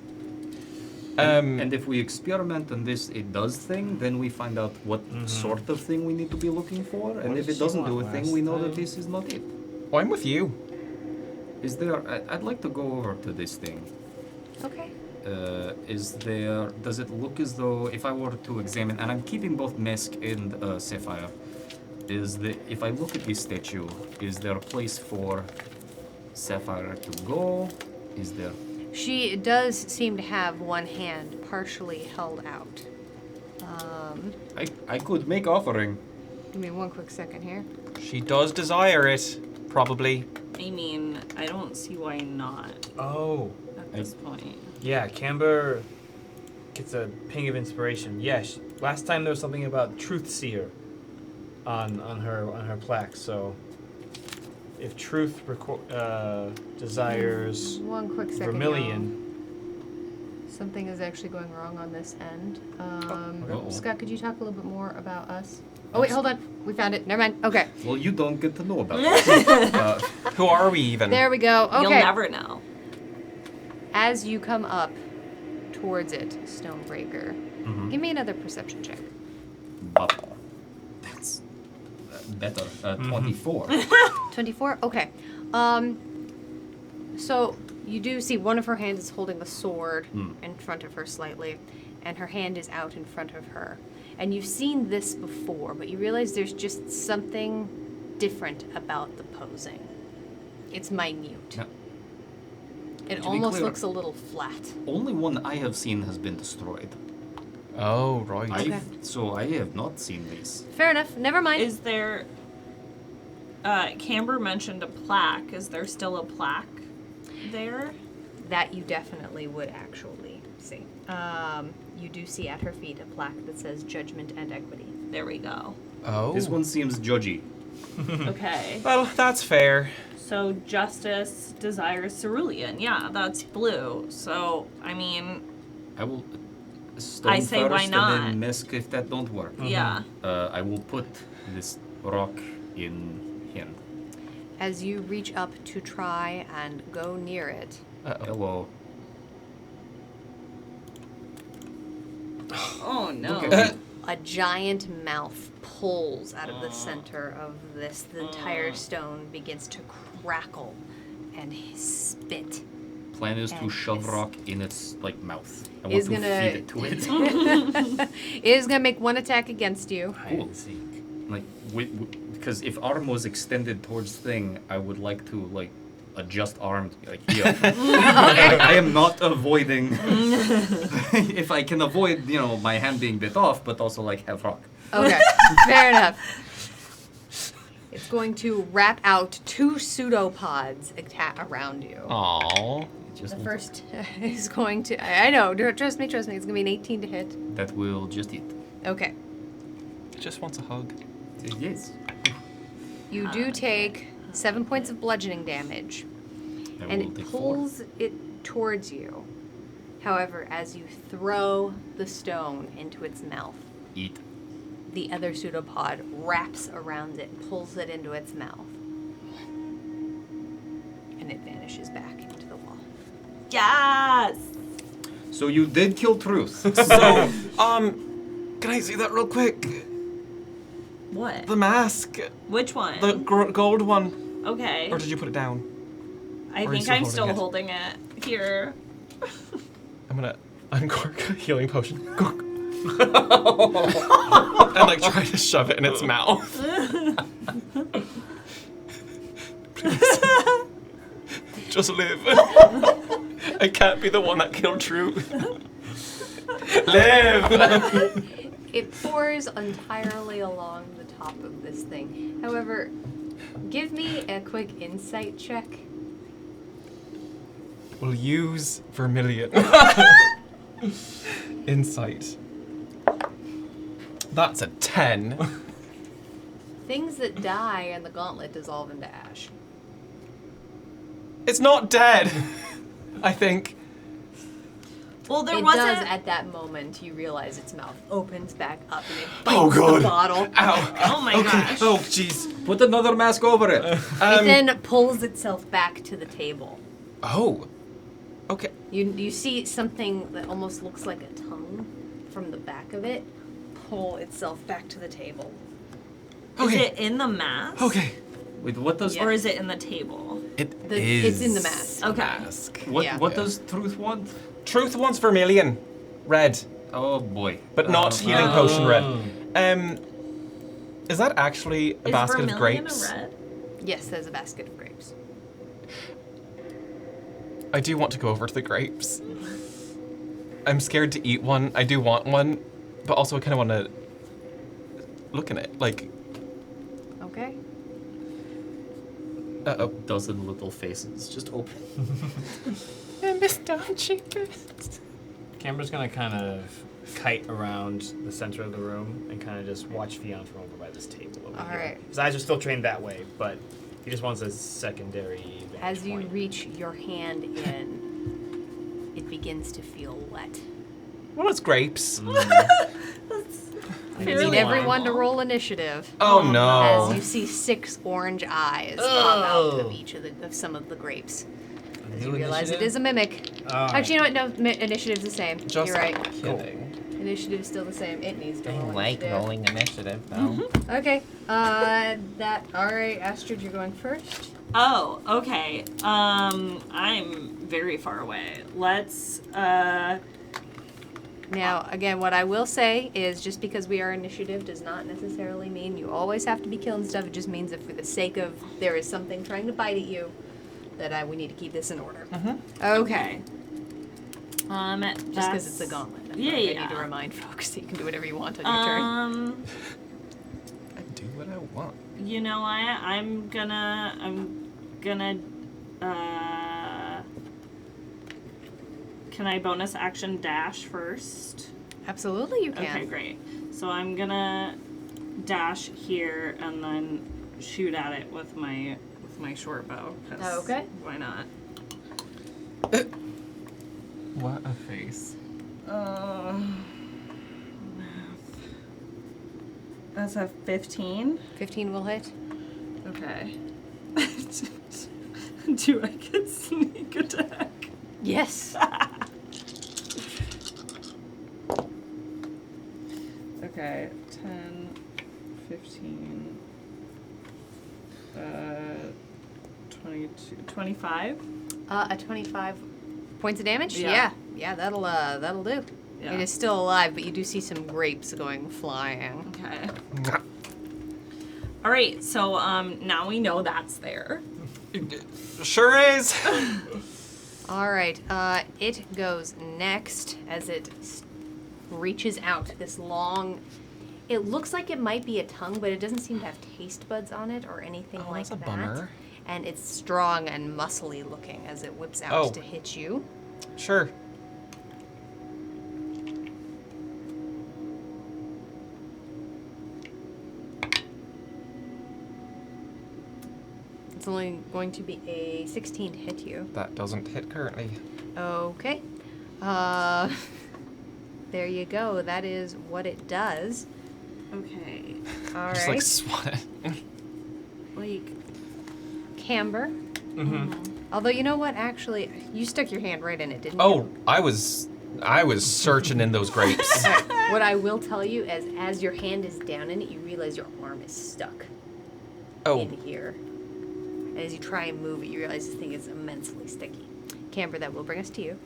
And if we experiment on this, it does thing, then we find out what sort of thing we need to be looking for. And What if did it she doesn't do want a thing, last we know time? that this is not it. oh, I'm with you. Is there? I'd like to go over to this thing. Okay. Is there? Does it look as though if I were to examine, and I'm keeping both Mesk and Sapphire, if I look at this statue, is there a place for Sapphire to go? Is there? She does seem to have one hand partially held out. I could make offering. Give me one quick second here. She does desire it, probably. I mean, I don't see why not Oh. at this point. Yeah, Camber gets a ping of inspiration. Yes, last time there was something about Truth Seer on her plaque. So if Truth desires One quick second. vermilion, y'all. Something is actually going wrong on this end. Uh-oh. Scott, could you talk a little bit more about us? Oh wait, hold on. We found it. Never mind. Okay. Well, you don't get to know about this. Who are we even? There we go. Okay. You'll never know. As you come up towards it, Stonebreaker, give me another perception check. But that's better. 24. 24? Okay. So you do see one of her hands is holding a sword in front of her slightly, and her hand is out in front of her. And you've seen this before, but you realize there's just something different about the posing. It's minute. Yeah. It To be almost clear- looks a little flat. Only one I have seen has been destroyed. Oh, right. So I have not seen these. Fair enough. Never mind. Is there... Camber mentioned a plaque. Is there still a plaque there? That you definitely would actually see. You do see at her feet a plaque that says Judgment and Equity. There we go. Oh. This one seems judgy. Okay. Well, that's fair. So Justice desires cerulean. Yeah, that's blue. So, I mean, I will stone I say first why not? and then Mesk if that don't work. yeah. I will put this rock in hand. As you reach up to try and go near it, Hello. Oh, no. Look at me. a giant mouth pulls out of the center of this. The entire stone begins to crackle and spit plan is to And shove this rock in its mouth. I want is to gonna- feed it to it. It is gonna make one attack against you. Hide and seek. Because if arm was extended towards thing, I would like to adjust arm here. I am not avoiding. If I can avoid, my hand being bit off, but also have rock. Okay, fair enough. It's going to wrap out 2 pseudopods around you. Aww. Just The first is going to. I know. Trust me. It's going to be an 18 to hit. that will just hit. Okay. Just wants a hug. Yes. You do take 7 points of bludgeoning damage, I and will it take pulls it towards you. However, as you throw the stone into its mouth, 4. Eat. the other pseudopod wraps around it, pulls it into its mouth, and it vanishes back into the wall. Yes. So you did kill Truth. So, can I see that real quick? What? The mask. Which one? The gold one. Okay. Or did you put it down? I or are you think still I'm holding still it? holding it here. I'm gonna uncork a healing potion. Cork. And try to shove it in its mouth. Please. Just live. I can't be the one that killed Truth. Live! It pours entirely along the top of this thing. However, give me a quick insight check. We'll use vermilion. Insight. That's a 10. Things that die in the gauntlet dissolve into ash. It's not dead. I think. Well, there It wasn't. does at that moment. You realize its mouth opens back up and it Oh, bites God. the bottle. Ow. Oh my gosh. Oh, jeez. Put another mask over it. It then pulls itself back to the table. Oh. Okay. You see something that almost looks like a tongue from the back of it pull itself back to the table. Is Okay. it in the mask? Okay. Wait, what does Or is it in the table? It It's in the mask. Okay. mask. what Yeah. what does Truth want? Truth wants vermilion. Red. Oh boy. But not healing Oh. potion red. Is that actually a Is basket of vermilion grapes? a red? Yes, there's a basket of grapes. I do want to go over to the grapes. I'm scared to eat one. I do want one, but also I kind of want to look in it. Okay. Uh-oh. Dozen little faces just open. Camber's gonna kind of kite around the center of the room and kind of just watch Fionn from over by this table over All here. right. His eyes are still trained that way, but he just wants a secondary vantage As you point. reach your hand in, it begins to feel wet. Well, it's grapes. I Fairly need everyone to normal. roll initiative. Oh As no. you see 6 orange eyes pop out of each of some of the grapes. As you New realize it initiative? is a mimic. Alright. Actually, you know what? No, initiative's the same. Just You're right. kidding. Initiative's still the same. It needs to I roll like initiative. rolling initiative, though. Okay. Alright, Astrid, you're going first. Oh, okay. I'm very far away. Let's Now, again, what I will say is just because we are initiative does not necessarily mean you always have to be killing stuff. It just means that for the sake of there is something trying to bite at you, that we need to keep this in order. Okay. Just because it's a gauntlet. I Yeah, feel like I yeah. need to remind folks that you can do whatever you want on your turn. I do what I want. You know, I'm gonna can I bonus action dash first? Absolutely, you can. Okay, great. So I'm gonna dash here and then shoot at it with my short bow. 'Cause Okay. Why not? What a face. That's a 15. 15 will hit. Okay. Do I get sneak attack? Yes. Okay, 10, 15, 22, 25. A 25 Points of damage? Yeah. Yeah, that'll do. Yeah. It is still alive, but you do see some grapes going flying. Okay. All right, so now we know that's there. Sure is. All right, it goes next as it reaches out this long. It looks like it might be a tongue, but it doesn't seem to have taste buds on it or anything like that's a that. bummer. And it's strong and muscly looking as it whips out Oh. to hit you. Sure. It's only going to be a 16 to hit you. That doesn't hit currently. Okay. There you go. That is what it does. Okay. All right. Just like swat it. Like, Camber. Mm-hmm. Although, you know what? Actually, you stuck your hand right in it, didn't Oh, you? I was searching in those grapes. All right. What I will tell you is, as your hand is down in it, you realize your arm is stuck Oh, in here. And as you try and move it, you realize this thing is immensely sticky. Camber, that will bring us to you.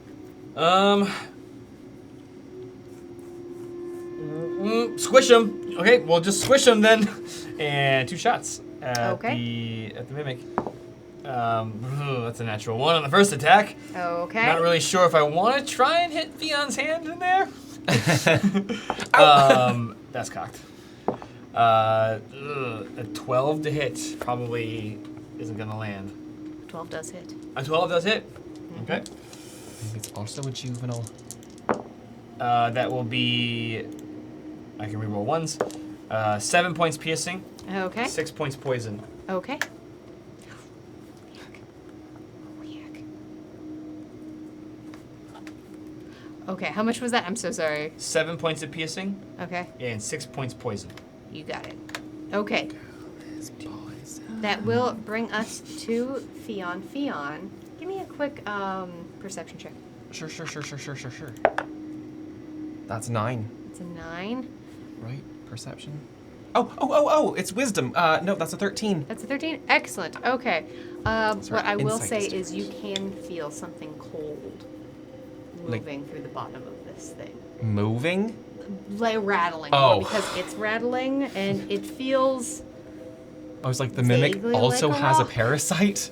Squish him. Okay, we'll just squish him then. And 2 shots at the mimic. That's a natural 1 on the first attack. Okay. Not really sure if I want to try and hit Theon's hand in there. That's cocked. A 12 to hit probably isn't gonna land. 12 does hit. A 12 does hit. Okay. it's also a juvenile. That will be. I can reroll ones. 7 points piercing. Okay. 6 points poison. Okay. Okay, how much was that? I'm so sorry. 7 points of piercing Okay, and 6 points poison. you got it. Okay. That will bring us to Fion. Fion, give me a quick perception check. Sure. That's 9, It's a 9. right? Perception. Oh! It's wisdom. No, that's a 13. That's a 13. Excellent. Okay. What right, I will insight say is is you can feel something cold Like- moving through the bottom of this thing. Moving. Like rattling. Oh. Because it's rattling and it feels. I was like, the mimic Vaguely also like a has a rock. parasite.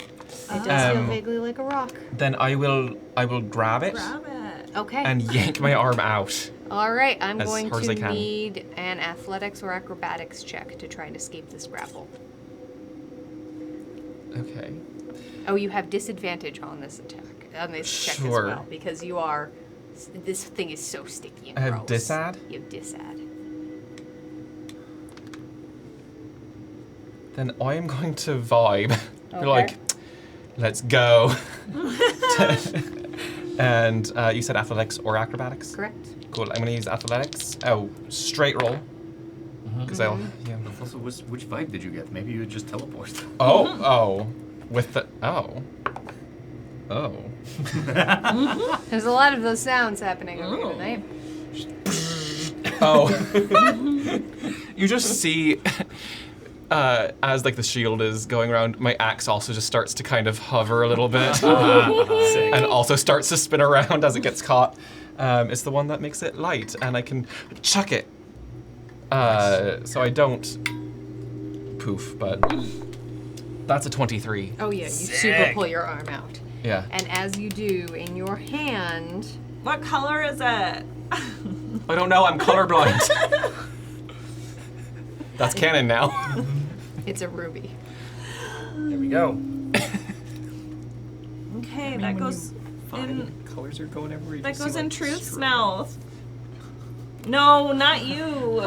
It does feel Um, vaguely like a rock. Then I will grab it grab it. Okay. and yank my arm out. All right. I'm as going hard as to I can. need an athletics or acrobatics check to try and escape this grapple. Okay. Oh, you have disadvantage on this attack, on this check as Sure. well, because you are. This thing is so sticky and I have gross. disad? You have disad. Then I am going to vibe. Okay. You're like, let's go. And you said athletics or acrobatics? Correct. Cool. I'm gonna use athletics. Oh, straight roll. Because I'll. Yeah. Also, which vibe did you get? Maybe you just teleport. Oh. With the. Oh. There's a lot of those sounds happening over here tonight. Oh. You just see. As like the shield is going around, my axe also just starts to kind of hover a little bit, and also starts to spin around as it gets caught. It's the one that makes it light, and I can chuck it. So I don't poof, but that's a 23. Oh yeah, you super pull your arm out, Yeah. and as you do, in your hand, What color is it? I don't know. I'm colorblind. That's canon now. it's a ruby. There we go. Okay, that goes in. Colors are going everywhere. You That just goes see, in like, Truth's strip. mouth. No, not you.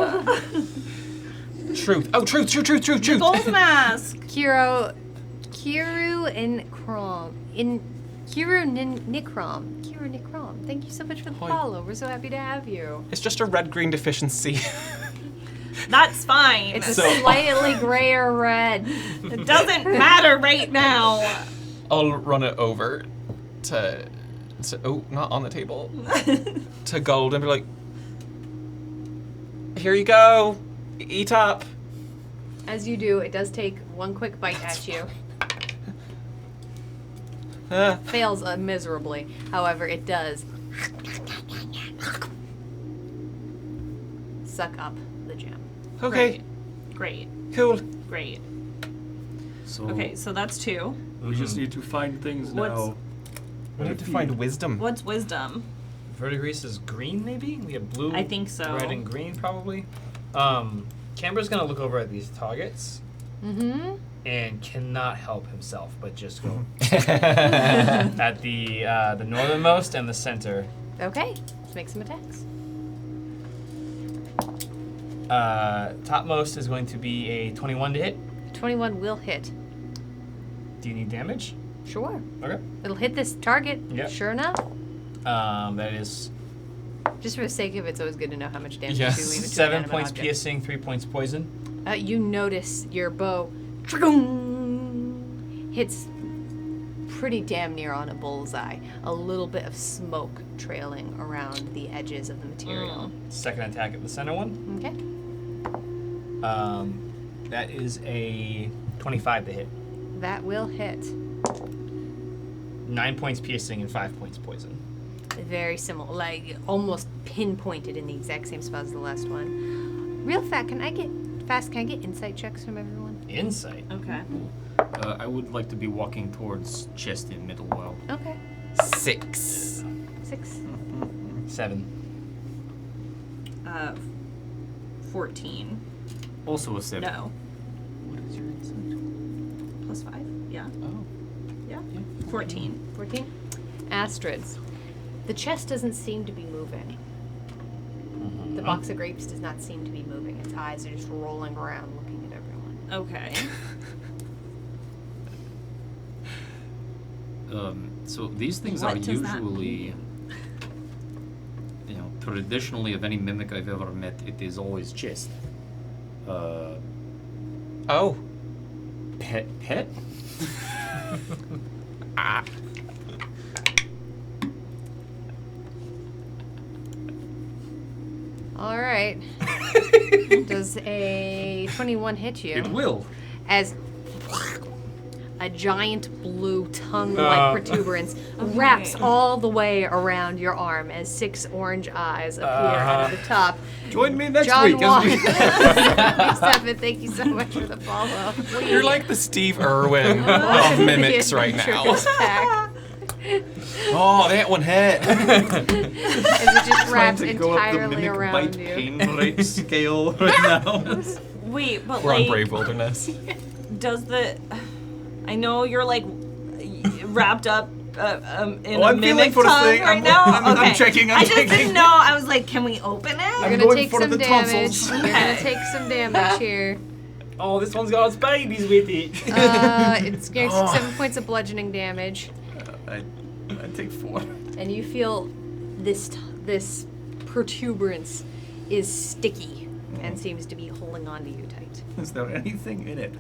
Truth. Oh, truth. Gold mask. Kiru and Krom. Kiru Nikrom. Thank you so much for the Hi. follow. We're so happy to have you. It's just a red-green deficiency. That's fine. It's a So- slightly grayer red. It doesn't matter right now. I'll run it over to not on the table, to Gold and be like, here you go, eat up. As you do, it does take one quick bite at you. Fails miserably. However, it does suck up the gem. Okay, Great. cool. Great. So Okay, so that's 2. we just need to find things What's- now. We need to find wisdom. What's wisdom? Verdigris is green, maybe? We have blue, I think so. red, and green, probably. Camber's gonna look over at these targets Mm-hmm. and cannot help himself but just go at the northernmost and the center. Okay, let's make some attacks. Topmost is going to be a 21 to hit. 21 will hit. Do you need damage? Sure. Okay. It'll hit this target. Yep. Sure enough. That is Just for the sake of it, it's always good to know how much damage Yes. you leave it to 7 inanimate points object. piercing, 3 points poison. You notice your bow hits pretty damn near on a bullseye. A little bit of smoke trailing around the edges of the material. Second attack at the center one. Okay. That is a 25 to hit. That will hit. 9 points piercing and 5 points poison. Very similar, like almost pinpointed in the exact same spot as the last one. Real fast, can I get insight checks from everyone? Insight. Okay. I would like to be walking towards chest in middle well. Okay. 6. 6. 7. 14. Also a 7. No. What is your insight? Plus 5. Yeah. Oh. Yeah. 14. 14. Astrids. The chest doesn't seem to be moving. The box of grapes does not seem to be moving. Its eyes are just rolling around looking at everyone. Okay. So these things What are does that usually, traditionally of any mimic I've ever met, it is always chest. Oh. Pet? All right. Does a 21 hit you? It will. As a giant blue tongue-like protuberance wraps all the way around your arm as 6 orange eyes appear out of the top. Join me next John week. Juan. Stefan, thank you so much for the follow. You're like the Steve Irwin of mimics right now. Adventurers Pack. Oh, that one hit. As it just wraps to go up the entirely mimic around bite you. pain rate scale right now. Wait, but We're on like, Brave Wilderness. does the? I know you're like wrapped up in Oh, a I'm feeling mimic for the tongue thing. right I'm- now. I'm Okay. checking, I'm I just checking. didn't know. I was like, can we open it? You're I'm gonna going take for some the damage. tonsils. You're gonna take some damage here. Oh, this one's got its babies with it. It's going to 7 points of bludgeoning damage, I take 4. and you feel this protuberance is sticky and seems to be holding on to you tight. Is there anything in it?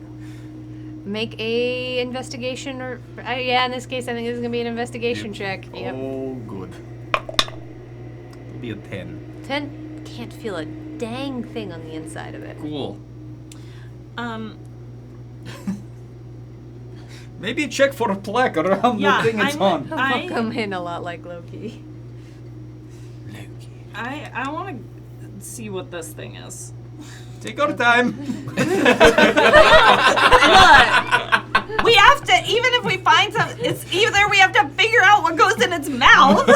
Make a investigation, or yeah, in this case, I think this is gonna be an investigation check. Yep. Oh, good. It'll be a 10. 10. Can't feel a dang thing on the inside of it. Cool. Um, Maybe check for a plaque around Yeah, the thing it's I'm- on. I- Come in a lot like Loki. I want to see what this thing is. Take our time. Look, we have to, even if we find something, it's either we have to figure out what goes in its mouth.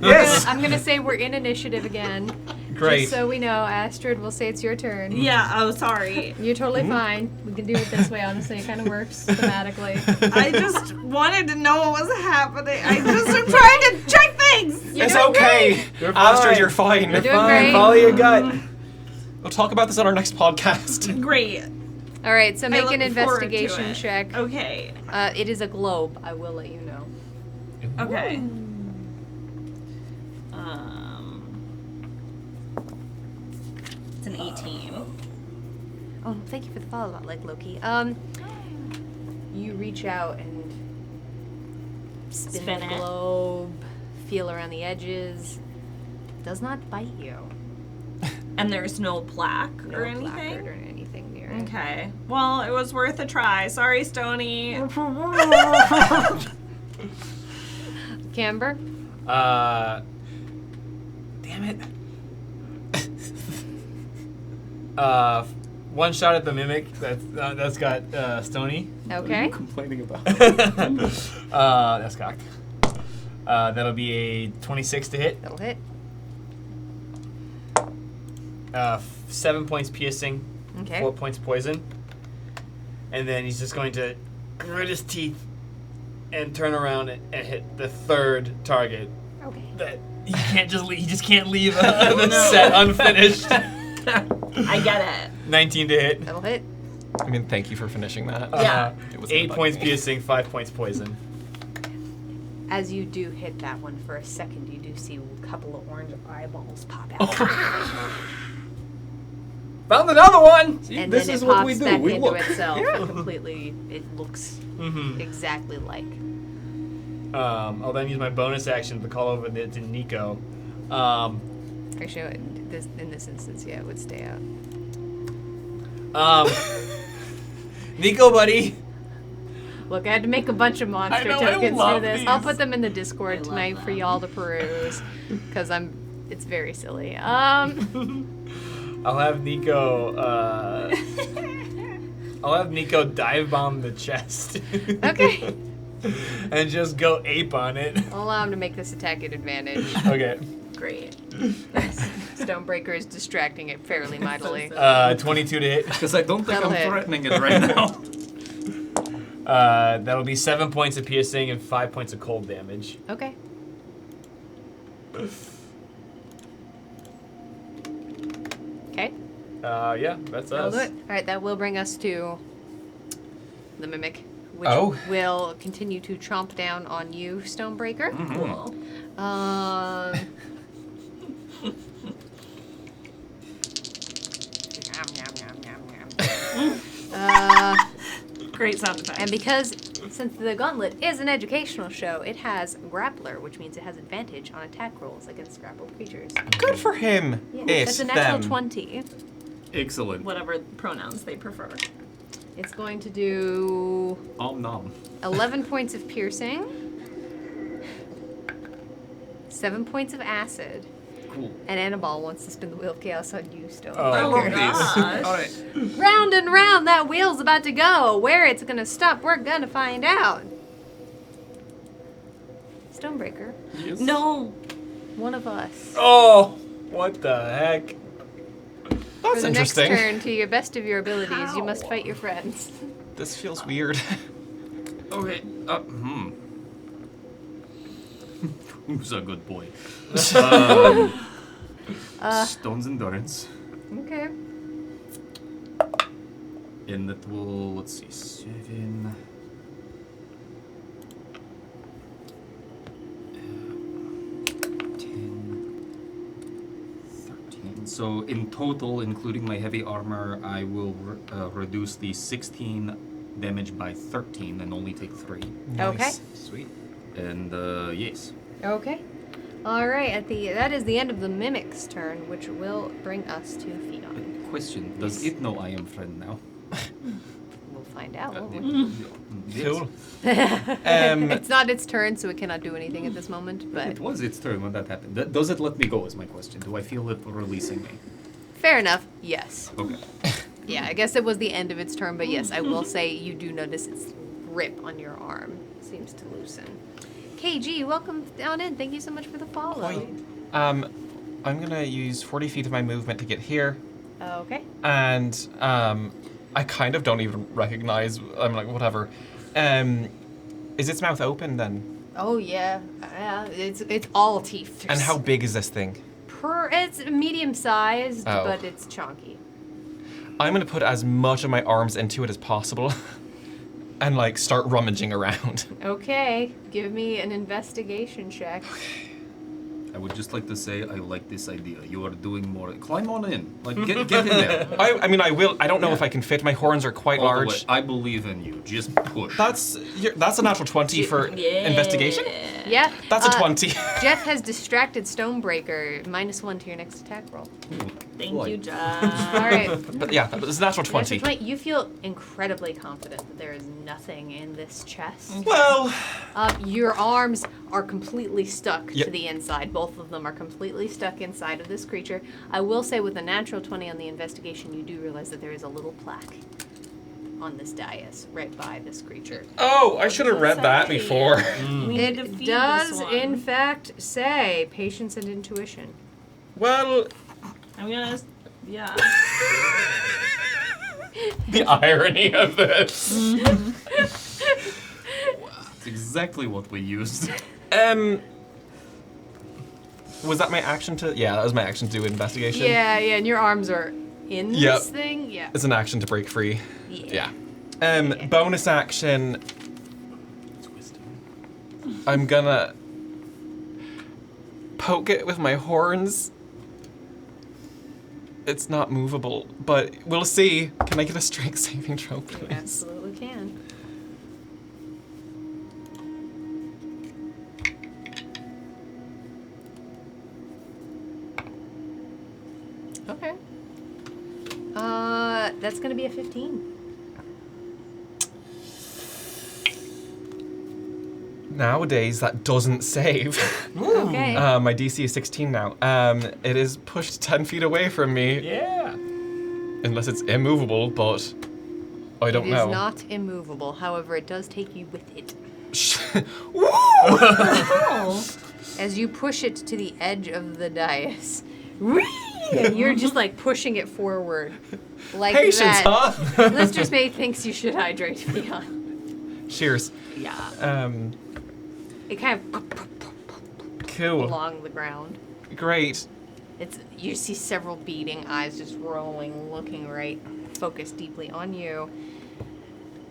Yes. I'm gonna say we're in initiative again. Great. Just so we know, Astrid will say it's your turn. Yeah, oh, sorry. You're totally fine. We can do it this way, honestly. It kind of works thematically. I just wanted to know what was happening. I just am trying to check things. It's doing okay. You're Astrid, fine. you're fine. You're doing great. Follow your gut. We'll talk about this on our next podcast. Great. All right, so make look an forward to investigation it. check. Okay. It is a globe. I will let you know. Okay. It's an 18. Oh, thank you for the follow-up, like Loki. You reach out and spin Spin the it. globe, feel around the edges. Does not bite you. And there's no plaque No or placard anything? or anything near it. Okay. Well, it was worth a try. Sorry, Stony. Camber? Damn it. One shot at the mimic. That's got Stony. Okay. Complaining about. That's cocked. That'll be a 26 to hit. That'll hit. 7 points piercing. Okay. 4 points poison. And then he's just going to grit his teeth and turn around and hit the third target. Okay. That he just can't leave the set unfinished. I get it. 19 to hit. That'll hit. I mean, thank you for finishing that. Yeah. It was 8 a points buggy. piercing, 5 points poison. As you do hit that one for a second, you do see a couple of orange eyeballs pop out. Found another one! See, And this then is it what pops we do. back We into look. itself. Completely, it looks exactly like. I'll then use my bonus action to call over to Nico. Actually, in this instance, yeah, it would stay out. Nico, buddy. Look, I had to make a bunch of monster I know, I tokens for love this. I'll these. put them in the Discord I love tonight for them. y'all to peruse, because it's very silly. I'll have Nico. I'll have Nico dive bomb the chest. Okay. And just go ape on it. I'll allow him to make this attack at advantage. Okay. Great. Stonebreaker is distracting it fairly mightily. 22 to hit. Because I don't think That'll I'm hit. threatening it right now. That'll be 7 points of piercing and 5 points of cold damage. Okay. Okay. Yeah, that's That'll us. do it. All right, that will bring us to the mimic, which Oh. will continue to chomp down on you, Stonebreaker. Cool. Great sound effect. And because since the Gauntlet is an educational show, it has Grappler, which means it has advantage on attack rolls against grappled creatures. Good for him. Yeah, It, that's a natural them. 20. Excellent. Whatever pronouns they prefer. It's going to do Om nom. 11 points of piercing, 7 points of acid, Cool. and Annabelle wants to spin the Wheel of Chaos on you, Stone. I Oh, love gosh. these. All right. Round and round, that wheel's about to go. Where it's gonna stop, we're gonna find out. Stonebreaker, Yes. No. one of us. Oh, what the heck? For That's the interesting. next turn, to your best of your abilities, you must fight your friends. This feels weird. Okay. Who's a good boy? Stone's endurance. Okay. And that will, let's see, 7. 13. So in total, including my heavy armor, I will reduce the 16 damage by 13 and only take 3. Okay. Sweet. And yes. Okay. All right. That is the end of the mimic's turn, which will bring us to Pheon. Question: does it know I am friend now? We'll find out. Won't we? Yes. Cool. It's not its turn, so it cannot do anything at this moment. But It was its turn when that happened. Does it let me go? Is my question. Do I feel it releasing me? fair enough. Yes. Okay. Yeah. I guess it was the end of its turn, but yes, I will say you do notice its grip on your arm seems to loosen. KG, welcome down in. Thank you so much for the follow. Quite. I'm gonna use 40 feet of my movement to get here, Okay. and I kind of don't even recognize. I'm like, whatever. Is its mouth open then? Oh yeah. It's all teeth. And how big is this thing? It's medium sized, Oh. but it's chunky. I'm gonna put as much of my arms into it as possible, and like start rummaging around. Okay. Give me an investigation check. I would just like to say I like this idea. You are doing more. Climb on in. Like get in there. I mean, I will. I don't know if I can fit. My horns are quite All the way. large. I believe in you. Just push. That's a natural 20 for Yeah. investigation. Yeah. That's a 20. Jeff has distracted Stonebreaker. -1 to your next attack roll. Thank you, Jeff. All right. But yeah, that was a natural 20. You feel incredibly confident that there is nothing in this chest. Well, Your arms are completely stuck Yep. to the inside. Both of them are completely stuck inside of this creature. I will say with a natural 20 on the investigation, you do realize that there is a little plaque on this dais right by this creature. oh, I should have read that say? before. We need to It feed does, this one. in fact, say patience and intuition. Well, I'm gonna. Yeah. the irony of this. It's exactly what we used. Was that my action to? Yeah, that was my action to do investigation. Yeah, and your arms are in Yep. this thing. Yeah. It's an action to break free. Yeah. Yeah. Bonus action. I'm gonna poke it with my horns. It's not movable, but we'll see. Can I get a strength saving throw, You please? absolutely can. Okay. That's gonna be a 15. Nowadays, that doesn't save. Okay. My DC is 16 now. It is pushed 10 feet away from me, Yeah. unless it's immovable, but I don't It know. is not immovable. However, it does take you with it. Woo! Oh. As you push it to the edge of the dais. And you're just like pushing it forward. Like Patience, that. huh? Lister's Mate thinks you should hydrate, Fion. Cheers. Yeah. It kind of Cool. along the ground. Great. You see several beating eyes just rolling, looking right, focused deeply on you.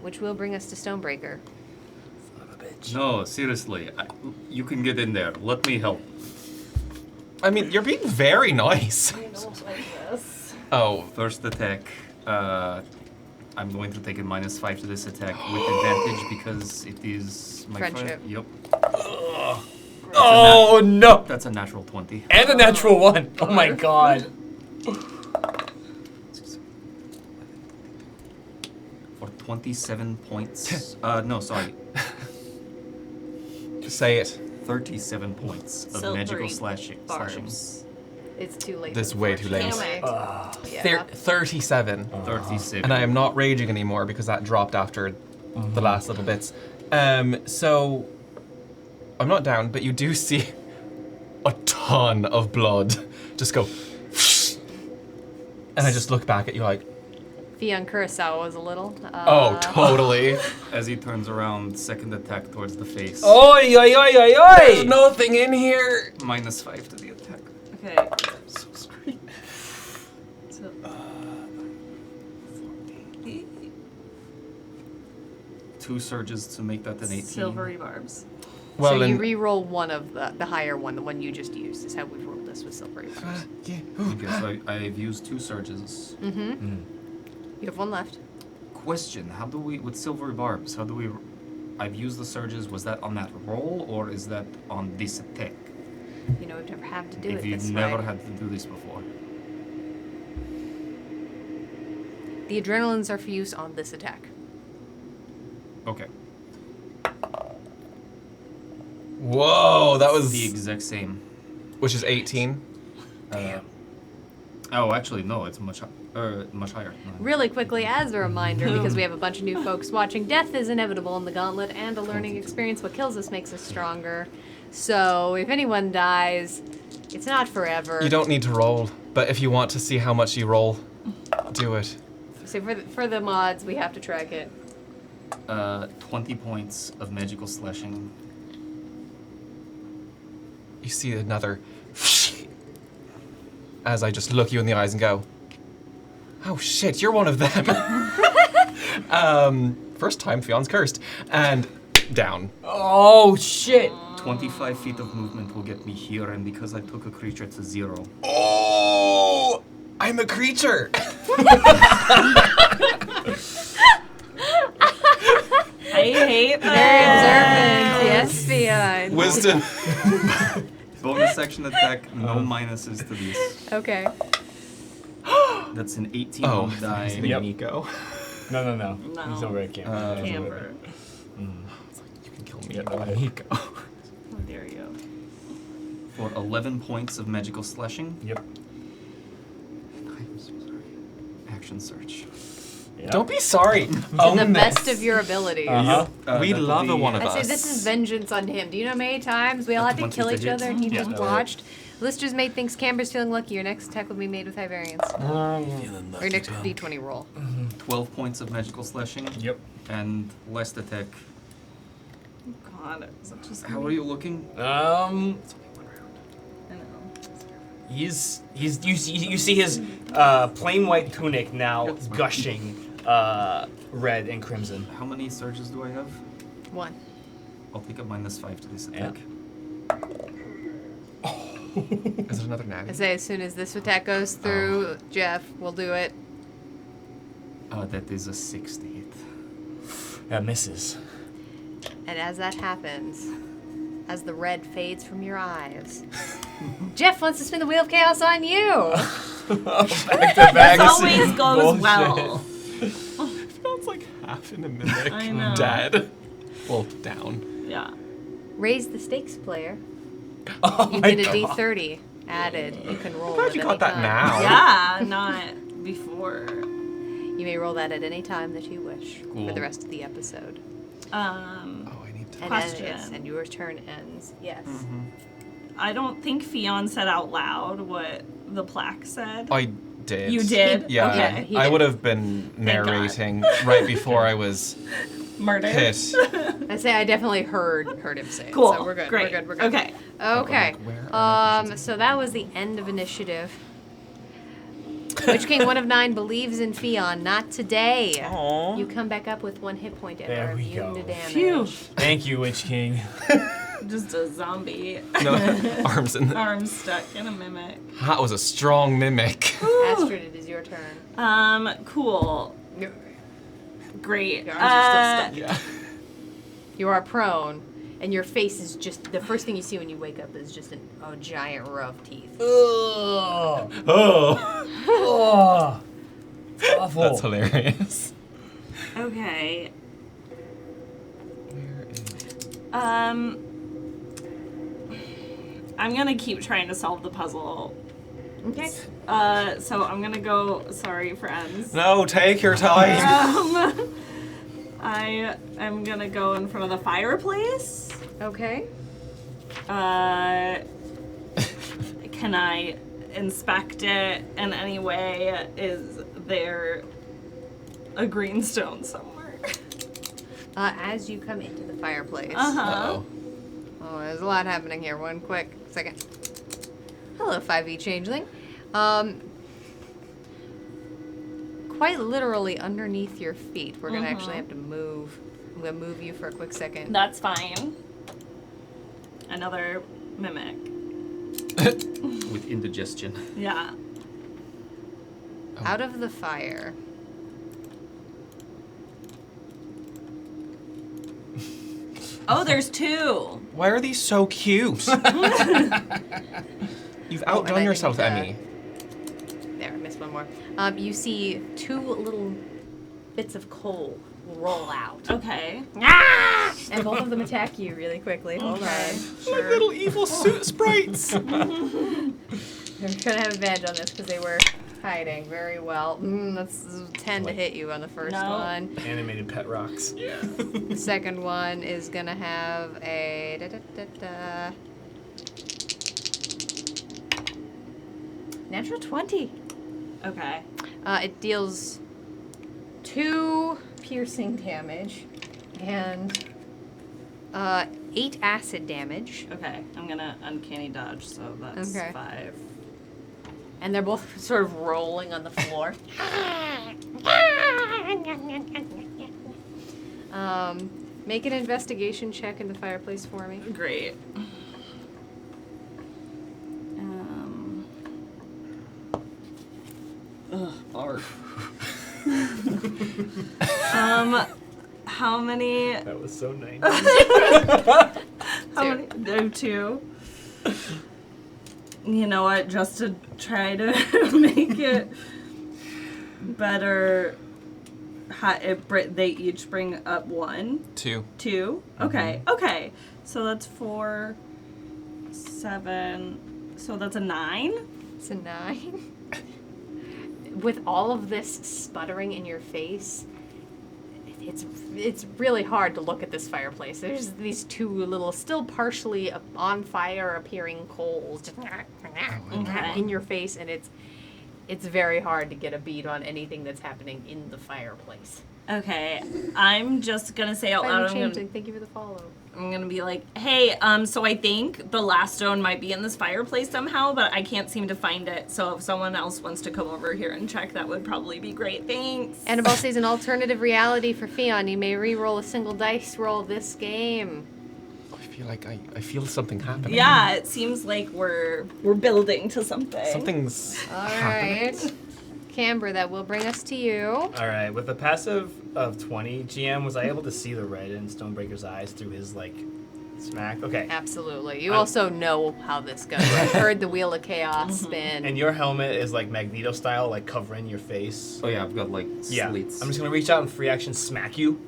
Which will bring us to Stonebreaker. No, seriously. You can get in there. Let me help. I mean, you're being very nice. I don't like this. Oh, First attack. I'm going to take a -5 to this attack with advantage because it is my Friendship. Yep. Oh no! That's a natural 20. And a natural one. Oh my god. For 27 points. No, sorry. say it. 37 points of magical slashing. Barbs. It's too late. This is way too late. unfortunately. Yeah. 37. 37. And I am not raging anymore because that dropped after the last little bits. So I'm not down, but you do see a ton of blood just go. And I just look back at you like, Fion Kurosawa was a little. oh, totally. As he turns around, second attack towards the face. Oi, oi, oi, oi, There's oi! nothing in here. -5 to the attack. Okay. So screwed. So, 2 surges to make that an 18. silvery barbs. Well, so you then, re-roll one of the higher one, the one you just used, is how we've rolled this with silvery. yeah. Okay, so I've used 2 surges. Mm-hmm. You have one left. Question: how do we, with silvery barbs, how do we? I've used the surges. Was that on that roll or is that on this attack? You know, we've never had to do If it you've this never way. had to do this before. The adrenalines are for use on this attack. Okay. Whoa, that was The exact same. which is 18. Oh, actually, no. It's much higher. No. Really quickly, as a reminder, because we have a bunch of new folks watching, death is inevitable in the Gauntlet and a learning experience. What kills us makes us stronger. So if anyone dies, it's not forever. You don't need to roll, but if you want to see how much you roll, do it. So for the mods, we have to track it. 20 points of magical slashing. You see another as I just look you in the eyes and go, oh shit, you're one of them. First time Fion's cursed. And down. Oh shit! 25 feet of movement will get me here, and because I took a creature to 0. Oh, I'm a creature. I hate Very observant. that. Yes, Yes, Fion. Wisdom. Bonus action attack, no minuses to these. Okay. That's an 18 Oh, on the die. Yep. Nico. No. No. He's over at camp. Camber. You can kill me. Yep. No, Nico. How dare you? For 11 points of magical slashing. Yep. I'm so sorry. Action search. Yep. Don't be sorry. To Own the this. best of your abilities. Uh-huh. We That'll love be- a one of I us. say this is vengeance on him. Do you know how many times we all had to 20 kill each digits? other and he Yeah. just watched? Lister's mate thinks Camber's feeling lucky. Your next attack will be made with high variance. Or your next d20 roll. 12 points of magical slashing. Yep. And last attack. God, such a How are you looking? I know. He's you see his plain white tunic now gushing red and crimson. How many surges do I have? 1. I'll take a -5 to this Yeah. attack. Is it another I natty? say as soon as this attack goes through, Jeff, we'll do it. That is a 6 to hit. That misses. And as that happens, as the red fades from your eyes, Jeff wants to spin the wheel of chaos on you. Back to back. This always goes Bullshit. well. Feels like half in a mimic. I know. Dead. Well, down. Yeah. Raise the stakes, player. Oh You my get a God. d30 added. You can roll glad it you at got any that time. now. Yeah, not before. You may roll that at any time that you wish for Cool. the rest of the episode. Oh, I need to. And Question. yes, and your turn ends. Yes. I don't think Fionn said out loud what the plaque said. I did. You did? Yeah. Okay. He I did. would have been God. narrating right before I was Murder. hit. I say I definitely heard him say it. Cool. So we're good. Great. We're good. Okay. Okay. like, where are So that was the end of initiative. Witch King 1 of 9 believes in Fionn. Not today. Aw. You come back up with 1 hit point and There are we immune to go. damage. Phew. Thank you, Witch King. Just a zombie. No, arms in the. Arm stuck in a mimic. That was a strong mimic. Astrid, it is your turn. Cool. Great. Your arms are still stuck. Yeah. You are prone, and your face is just the first thing you see when you wake up is just a giant row of teeth. Ugh. Oh. Oh. It's awful. That's hilarious. Okay. Where is. I'm gonna keep trying to solve the puzzle. Okay. So I'm gonna go. Sorry, friends. No, take your time. I am gonna go in front of the fireplace. Okay. Can I inspect it in any way? Is there a green stone somewhere? As you come into the fireplace. Uh-huh. Uh-oh. Oh, there's a lot happening here. One quick second. Hello, 5e changeling. Quite literally underneath your feet. We're gonna actually have to move. I'm gonna move you for a quick second. That's fine. Another mimic. With indigestion. Yeah. Out of the fire. Oh, there's 2. Why are these so cute? You've Oh, and I outdone yourself, need to- Emmy. There, I missed one more. You see 2 little bits of coal roll out. Okay. And both of them attack you really quickly. Hold Okay. on. Sure. Little evil suit sprites. They're gonna have advantage on this because they were hiding very well. That's 10 to hit you on the first No. one. Animated pet rocks. The second one is gonna have a natural 20. Okay. It deals 2 piercing damage and 8 acid damage. Okay. I'm gonna uncanny dodge, so that's Okay. 5. And they're both sort of rolling on the floor. Make an investigation check in the fireplace for me. Great. Art. How many? That was so nice. How many? No, 2. You know what? Just to try to make it better, they each bring up 1. 2. 2? Okay, okay. So that's 4, 7. So that's a 9? It's a 9. With all of this sputtering in your face, it's really hard to look at this fireplace. There's these 2 little, still partially on fire appearing coals just in your face, and it's very hard to get a bead on anything that's happening in the fireplace. Okay, I'm just gonna say out loud. Thank you for the follow. I'm gonna be like, hey, so I think the last stone might be in this fireplace somehow, but I can't seem to find it. So if someone else wants to come over here and check, that would probably be great. Thanks. Annabelle says an alternative reality for Fion. You may re-roll a single dice roll this game. I feel like I feel something happening. Yeah, it seems like we're building to something. Something's All happening. right. Camber, that will bring us to you. All right, with a passive of 20, GM, was I able to see the red in Stonebreaker's eyes through his, like, smack? Okay. Absolutely. You also know how this goes. I've heard the Wheel of Chaos spin. And your helmet is, like, Magneto style, like, covering your face. Oh yeah, I've got like Yeah. slits. I'm just going to reach out and free action smack you.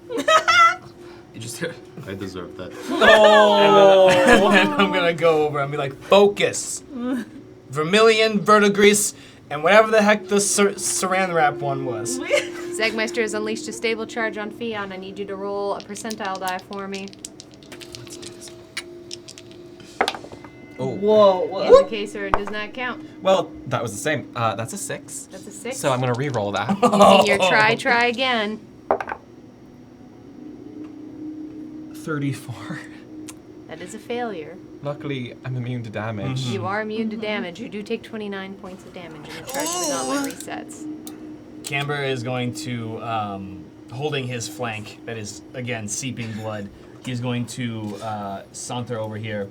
You just I deserve that. Oh! And then I'm going to go over and be like, focus! Vermilion, verdigris, and whatever the heck the saran wrap one was. Zegmeister has unleashed a stable charge on Fion. I need you to roll a percentile die for me. Let's do this. Oh. Whoa. In the case where it does not count. Well, that was the same. That's a 6. That's a 6. So I'm gonna re-roll that. Using your try again. 34. That is a failure. Luckily, I'm immune to damage. You are immune to damage. You do take 29 points of damage, and the charge of the gauntlet resets. Camber is going to, holding his flank, that is, again, seeping blood, he's going to saunter over here,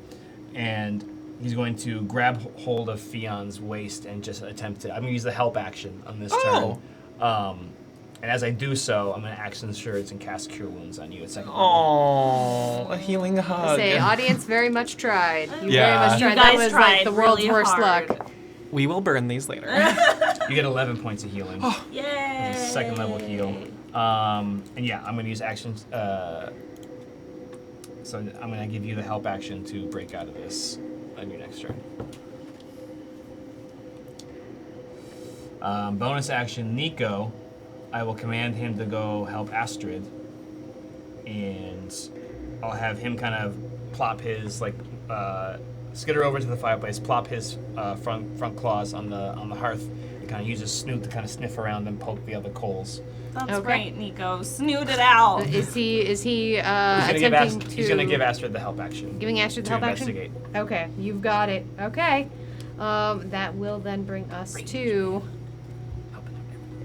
and he's going to grab hold of Fion's waist and just attempt to, I'm going to use the help action on this turn. And as I do so, I'm going to action surge and cast Cure Wounds on you at second level. Oh, a healing hug. Say, audience very much tried. You Yeah. very much You tried. guys That was like tried the world's really worst hard. luck. We will burn these later. You get 11 points of healing. Yay! Second level heal. And yeah, I'm going to use actions. So I'm going to give you the help action to break out of this on your next turn. Bonus action, Nico. I will command him to go help Astrid, and I'll have him kind of plop his skitter over to the fireplace, plop his front claws on the hearth, and kind of use his snoot to kind of sniff around and poke the other coals. That's Okay. great, Nico. Snoot it out. Is he He's gonna attempting to... He's gonna give Astrid the help action. Giving Astrid the to help action? investigate. Okay, you've got it. Okay. That will then bring us to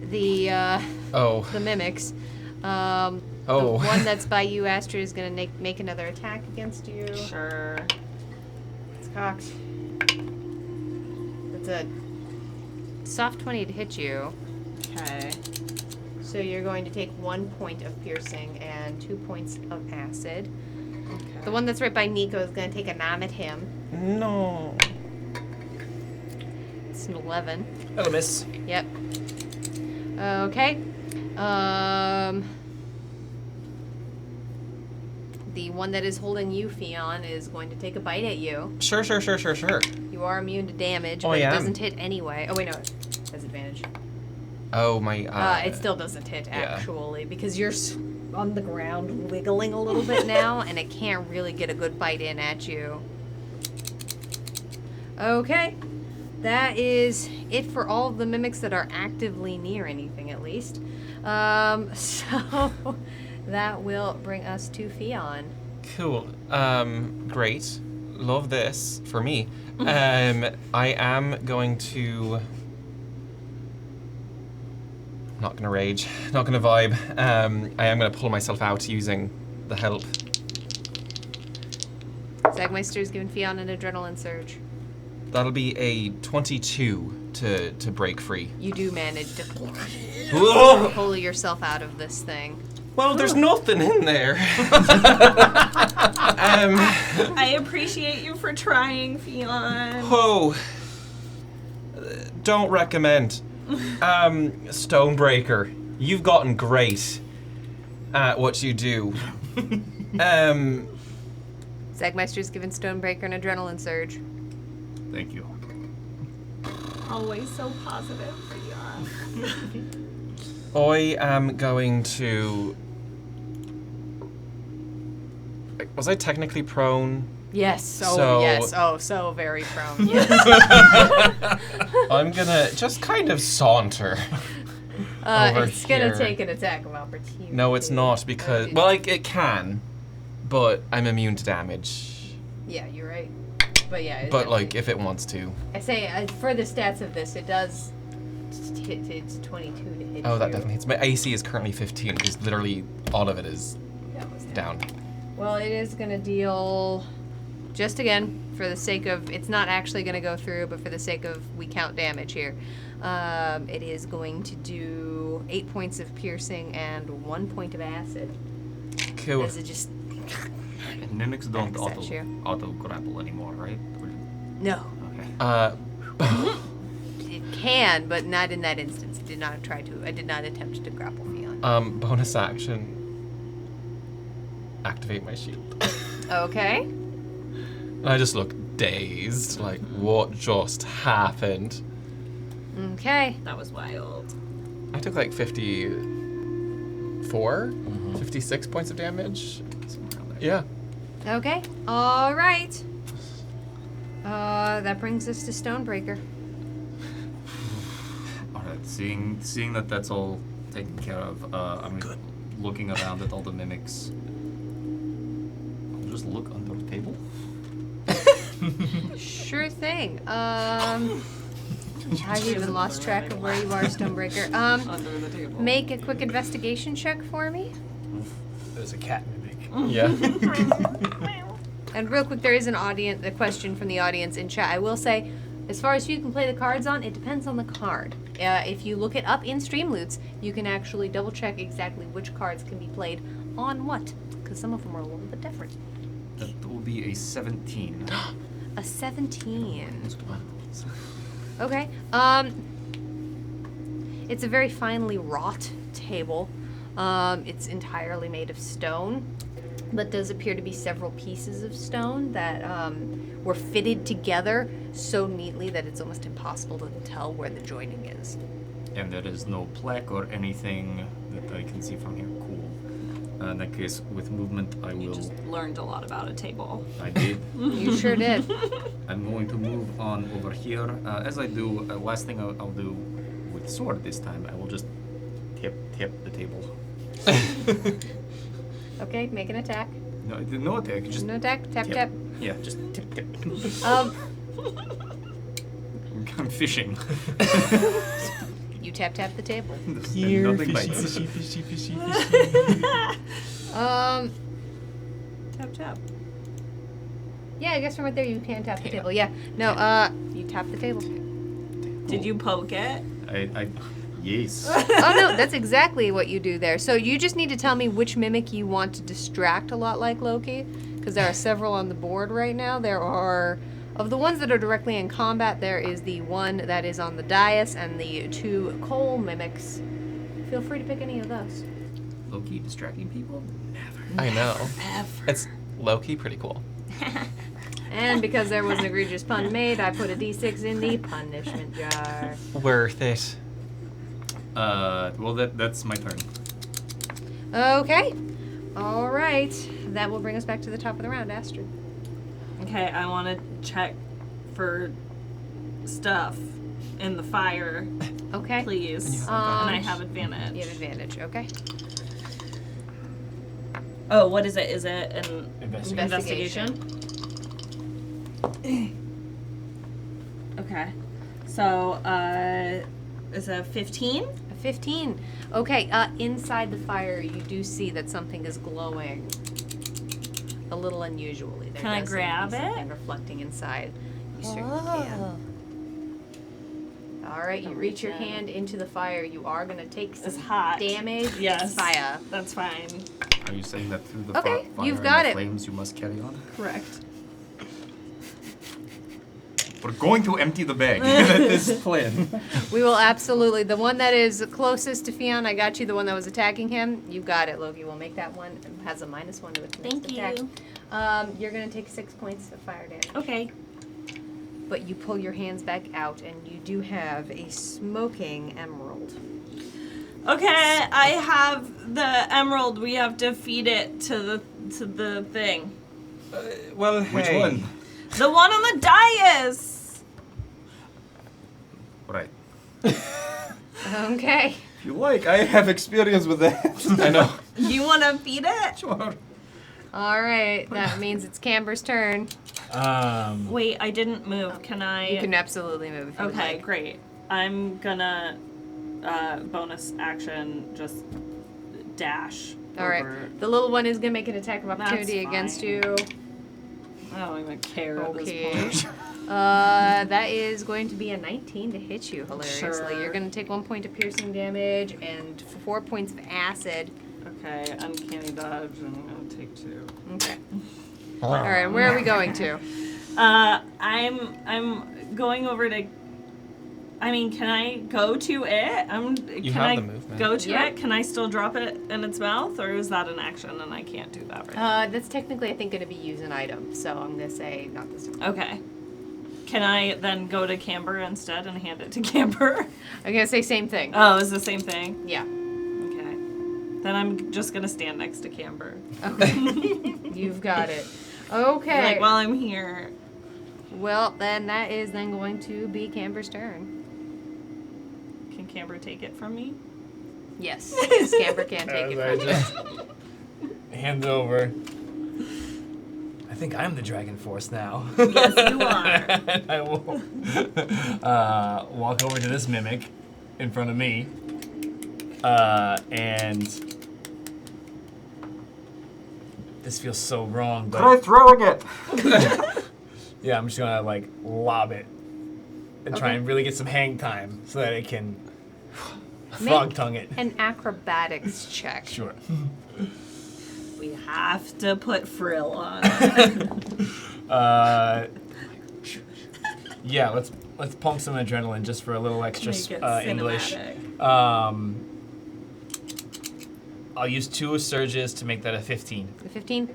the the mimics. The one that's by you, Astrid, is going to make another attack against you. Sure. It's cocked. That's a soft 20 to hit you. Okay. So you're going to take 1 point of piercing and 2 points of acid. Okay. The one that's right by Nico is going to take a 9 at him. No. It's an 11. That'll miss. Yep. Okay. The one that is holding you, Fion, is going to take a bite at you. Sure. You are immune to damage, Oh, but I it am? doesn't hit anyway. Oh, wait, no. It has advantage. Oh, my... It still doesn't hit, yeah. actually, because you're on the ground wiggling a little bit now, and it can't really get a good bite in at you. Okay. That is it for all of the mimics that are actively near anything, at least. So that will bring us to Fion. Cool. Great. Love this for me. I am going to... Not gonna rage. Not gonna vibe. I am gonna pull myself out using the help. Zagmeister's giving Fion an adrenaline surge. That'll be a 22 to break free. You do manage to Whoa! pull yourself out of this thing. Well, there's nothing in there. I appreciate you for trying, Phelan. Oh, don't recommend. Stonebreaker, you've gotten great at what you do. Zagmeister's given Stonebreaker an adrenaline surge. Thank you. Always so positive, Phelan. I am going to. Was I technically prone? Yes. Oh, So- yes. Oh, so very prone. Yes. I'm gonna just kind of saunter. Over It's gonna here. take an attack of opportunity. No, it's not because well, like it can, but I'm immune to damage. Yeah, you're right. But yeah. But like, if it wants to. I say for the stats of this, it does. It's 22 to hit. Oh, that you. definitely hits. My AC is currently 15 because literally all of it is That was down. Well, it is gonna deal. Just again, for the sake of, it's not actually going to go through, but for the sake of we count damage here, it is going to do 8 points of piercing and 1 point of acid. Cool. As it just, And mimics don't Back at you. auto grapple anymore, right? no. Okay. It can, but not in that instance. I did not attempt to grapple Fion. Bonus action. Activate my shield. Okay. I just look dazed, like what just happened? Okay. That was wild. I took like 54, 56 points of damage. Somewhere around there. Yeah. Okay. All right. That brings us to Stonebreaker. Alright, seeing that that's all taken care of, I'm looking around at all the mimics. I'll just look under the table. Sure thing. I've even lost track of where you are, Stonebreaker. Under the table. Make a quick investigation check for me. There's a cat mimic. Yeah. And real quick, there is a question from the audience in chat. I will say, as far as who you can play the cards on, it depends on the card. If you look it up in Streamloots, you can actually double check exactly which cards can be played on what, because some of them are a little bit different. That will be a 17. A 17. Okay. It's a very finely wrought table. It's entirely made of stone, but does appear to be several pieces of stone that were fitted together so neatly that it's almost impossible to tell where the joining is. And there is no plaque or anything that I can see from here. Cool. In that case, with movement, I You will. just learned a lot about a table. I did. You sure did. I'm going to move on over here. As I do, last thing I'll do with sword this time, I will just tip the table. Okay, make an attack. No attack, just No attack. Tap tip. tap. Yeah, just tip. I'm fishing. You tap the table. Here, Nothing fishy, bites. fishy, fishy, fishy. Tap tap. Yeah, I guess from right there you can tap the table. Yeah. No, you tap the table. Did you poke it? Yes. Oh no, that's exactly what you do there. So you just need to tell me which mimic you want to distract a lot like Loki, because there are several on the board right now. There are, of the ones that are directly in combat, there is the one that is on the dais and the 2 coal mimics. Feel free to pick any of those. Loki distracting people? Never. I know. It's low-key pretty cool. And because there was an egregious pun made, I put a d6 in the punishment jar. Worth it. Well, that's my turn. Okay. All right. That will bring us back to the top of the round, Astrid. Okay, I want to check for stuff in the fire, Okay. please. And And I Um, have advantage. You have advantage. Okay. Oh, what is it? Is it an Investigation. Okay. So, is a 15? A 15. Okay, inside the fire, you do see that something is glowing a little unusually. There Can I does seem to be grab it? something reflecting inside. You certainly can. All right, you reach your hand into the fire. You are going to take some It's hot. damage. Yes. It's fire. That's fine. Are you saying that through the Okay, fire you've and got the it. flames you must carry on? Correct. We're going to empty the bag. That is plan. We will absolutely. The one that is closest to Fionn, I got you. The one that was attacking him, you got it, Loki. We'll make that one. It has a -1 to its next Thank attack. you. You're going to take 6 points of fire damage. Okay. But you pull your hands back out, and you do have a smoking emerald. Okay, I have the emerald. We have to feed it to the thing. Well, Which hey. one? The one on the dais. Right. Okay. If you like, I have experience with that. I know. You want to feed it? Sure. All right. That means it's Camber's turn. Wait, I didn't move. Can I? You can absolutely move if you would Okay, like. great. I'm gonna bonus action just dash. All right. over. The little one is going to make an attack of opportunity That's against fine. you. I don't even care at Okay. this point. That is going to be a 19 to hit you, hilariously. Sure. You're going to take 1 point of piercing damage and 4 points of acid. Okay, uncanny dodge, and I'm gonna take 2. Okay. All right, where are we going to? I'm going over to. I mean, can I go to it? Can have I the movement. go to Yeah. it? Can I still drop it in its mouth, or is that an action and I can't do that right now? That's technically, I think, going to be use an item, so I'm going to say not this time. Okay. Can I then go to Camber instead and hand it to Camber? I'm going to say same thing. Oh, it's the same thing? Yeah. Okay. Then I'm just gonna stand next to Camber. Okay. You've got it. Okay. Like, while I'm here. Well, then that is then going to be Camber's turn. Can Camber take it from me? Yes. Yes, Camber can take it I from you. just hand it over. I think I'm the Dragon Force now. Yes, you are. And I will walk over to this mimic in front of me. And this feels so wrong, Try but throwing it. yeah, I'm just gonna like lob it and try Okay. and really get some hang time so that it can Make frog tongue it. an acrobatics check. Sure. We have to put frill on. Yeah, let's pump some adrenaline just for a little extra Make it English. cinematic. I'll use 2 surges to make that a 15. The 15,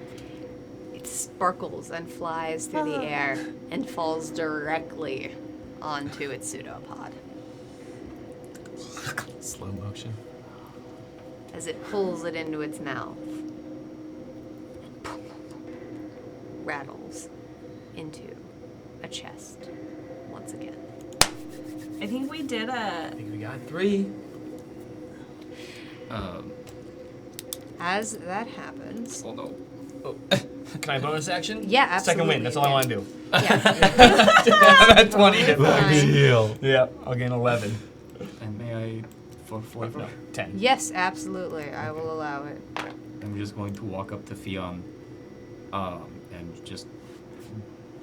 it sparkles and flies through the air and falls directly onto its pseudopod Slow motion. as it pulls it into its mouth. Rattles into a chest once again. I think we did I think we got 3. As that happens, Oh no. Can I bonus action? Yeah, absolutely. Second win. That's all I want to do. yeah, That's 20 hit points. Fine. Deal. Yeah, I'll gain 11. And may I, for flavor, No, 10. yes, absolutely, I will allow it. I'm just going to walk up to Fionn, and just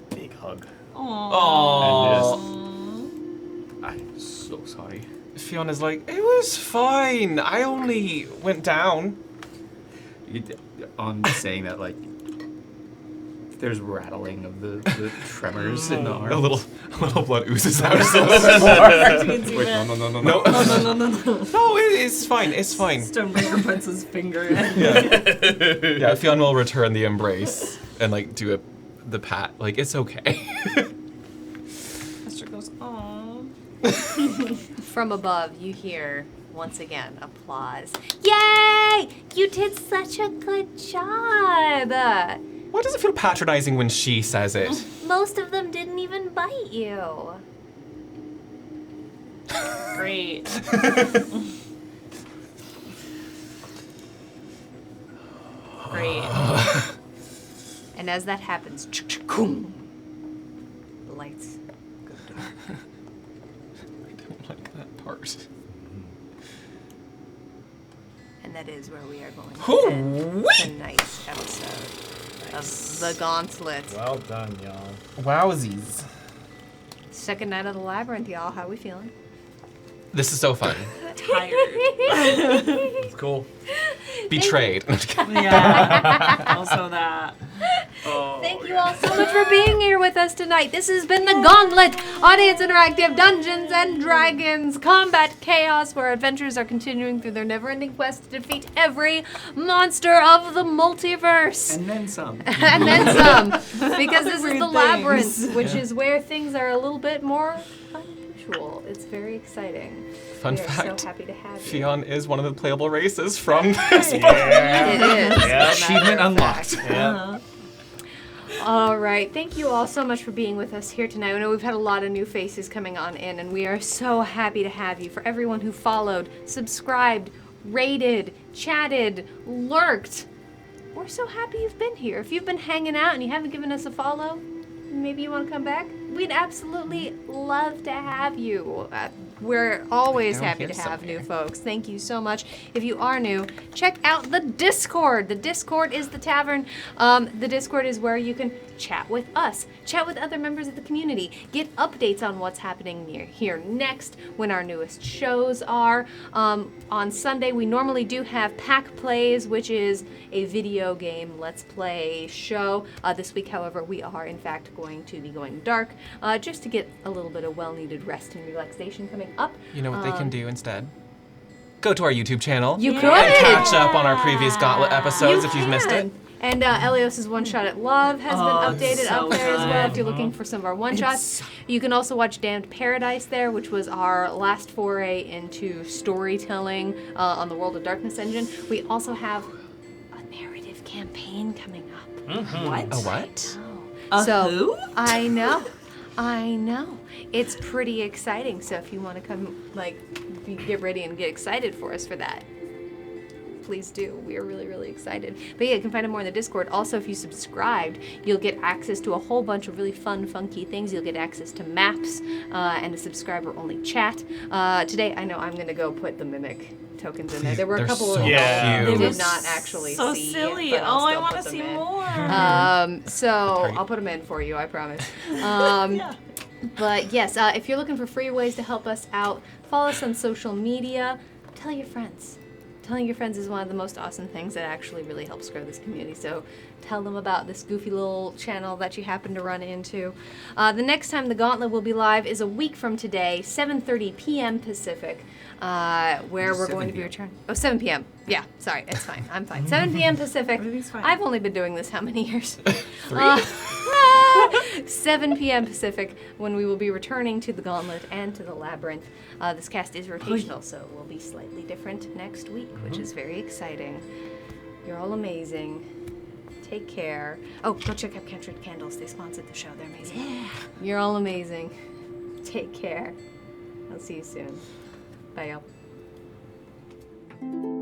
Big hug. Aww. I'm so sorry. Fiona's like, it was fine. I only went down. On saying that, like, there's rattling of the tremors in the arm. A little blood oozes out. Wait, no. No, no. No, it's fine. It's fine. Stonebreaker puts his finger in. Yeah, Fionn will return the embrace and like do the pat. Like it's okay. Esther goes, aww. From above, you hear once again applause. Yay! You did such a good job! Why does it feel patronizing when she says it? Most of them didn't even bite you. Great. Great. And as that happens, the lights go dark. I don't like that part. And that is where we are going to Hoo end tonight's episode of The Gauntlet. Well done, y'all. Wowsies. Second night of the Labyrinth, y'all. How we feeling? This is so fun. Tired. It's cool. Betrayed. Yeah. Also that. Thank you all so much for being here with us tonight. This has been the Gauntlet, Audience Interactive Dungeons and Dragons Combat Chaos, where adventurers are continuing through their never-ending quest to defeat every monster of the multiverse. And then some. And then some, because this is the Everything. Labyrinth, which is where things are a little bit more unusual. It's very exciting. Fun we are fact, so happy to have you. Fionn is one of the playable races from this. It is. Yeah. Achievement unlocked. Yeah. All right. Thank you all so much for being with us here tonight. I know we've had a lot of new faces coming on in, and we are so happy to have you. For everyone who followed, subscribed, rated, chatted, lurked, we're so happy you've been here. If you've been hanging out and you haven't given us a follow, maybe you want to come back, we'd absolutely love to have you. We're always Down happy here to have new somewhere. folks. Thank you so much. If you are new, check out the Discord. The Discord is the tavern. The Discord is where you can chat with us, chat with other members of the community, get updates on what's happening here next, when our newest shows are. On Sunday, we normally do have Pack Plays, which is a video game Let's Play show. This week, however, we are in fact going to be going dark, just to get a little bit of well-needed rest and relaxation coming up. You know what they can do instead? Go to our YouTube channel. You could. And catch up on our previous Gauntlet episodes if you've missed it. And Elios's One Shot at Love has been updated so up there as well. If good. you're looking for some of our one shots, you can also watch Damned Paradise there, which was our last foray into storytelling on the World of Darkness engine. We also have a narrative campaign coming up. What? A what? A who? I know. It's pretty exciting. So if you want to come, get ready and get excited for us for that, please do. We are really, really excited. But yeah, you can find out more in the Discord. Also, if you subscribed, you'll get access to a whole bunch of really fun, funky things. You'll get access to maps and a subscriber-only chat. Today, I know I'm going to go put the Mimic tokens in there. There were a They're couple so of Yeah. they cute. did not actually So see. silly. But I'll Oh, I still want to put them see in. more. So I'll put them in for you, I promise. But yes, if you're looking for free ways to help us out, follow us on social media. Tell your friends. Telling your friends is one of the most awesome things that actually really helps grow this community. So tell them about this goofy little channel that you happen to run into. The next time the Gauntlet will be live is a week from today, 7:30 p.m. Pacific, where we're going to be 7 returning. Oh, 7 p.m. Yeah, sorry, it's fine. I'm fine. 7 p.m. Pacific. Everything's fine. I've only been doing this how many years? 3? 7 p.m. Pacific, when we will be returning to the Gauntlet and to the Labyrinth. This cast is rotational, so it will be slightly different next week, which is very exciting. You're all amazing. Take care. Oh, go check out Kindred Candles. They sponsored the show. They're amazing. Yeah. You're all amazing. Take care. I'll see you soon. Bye, y'all.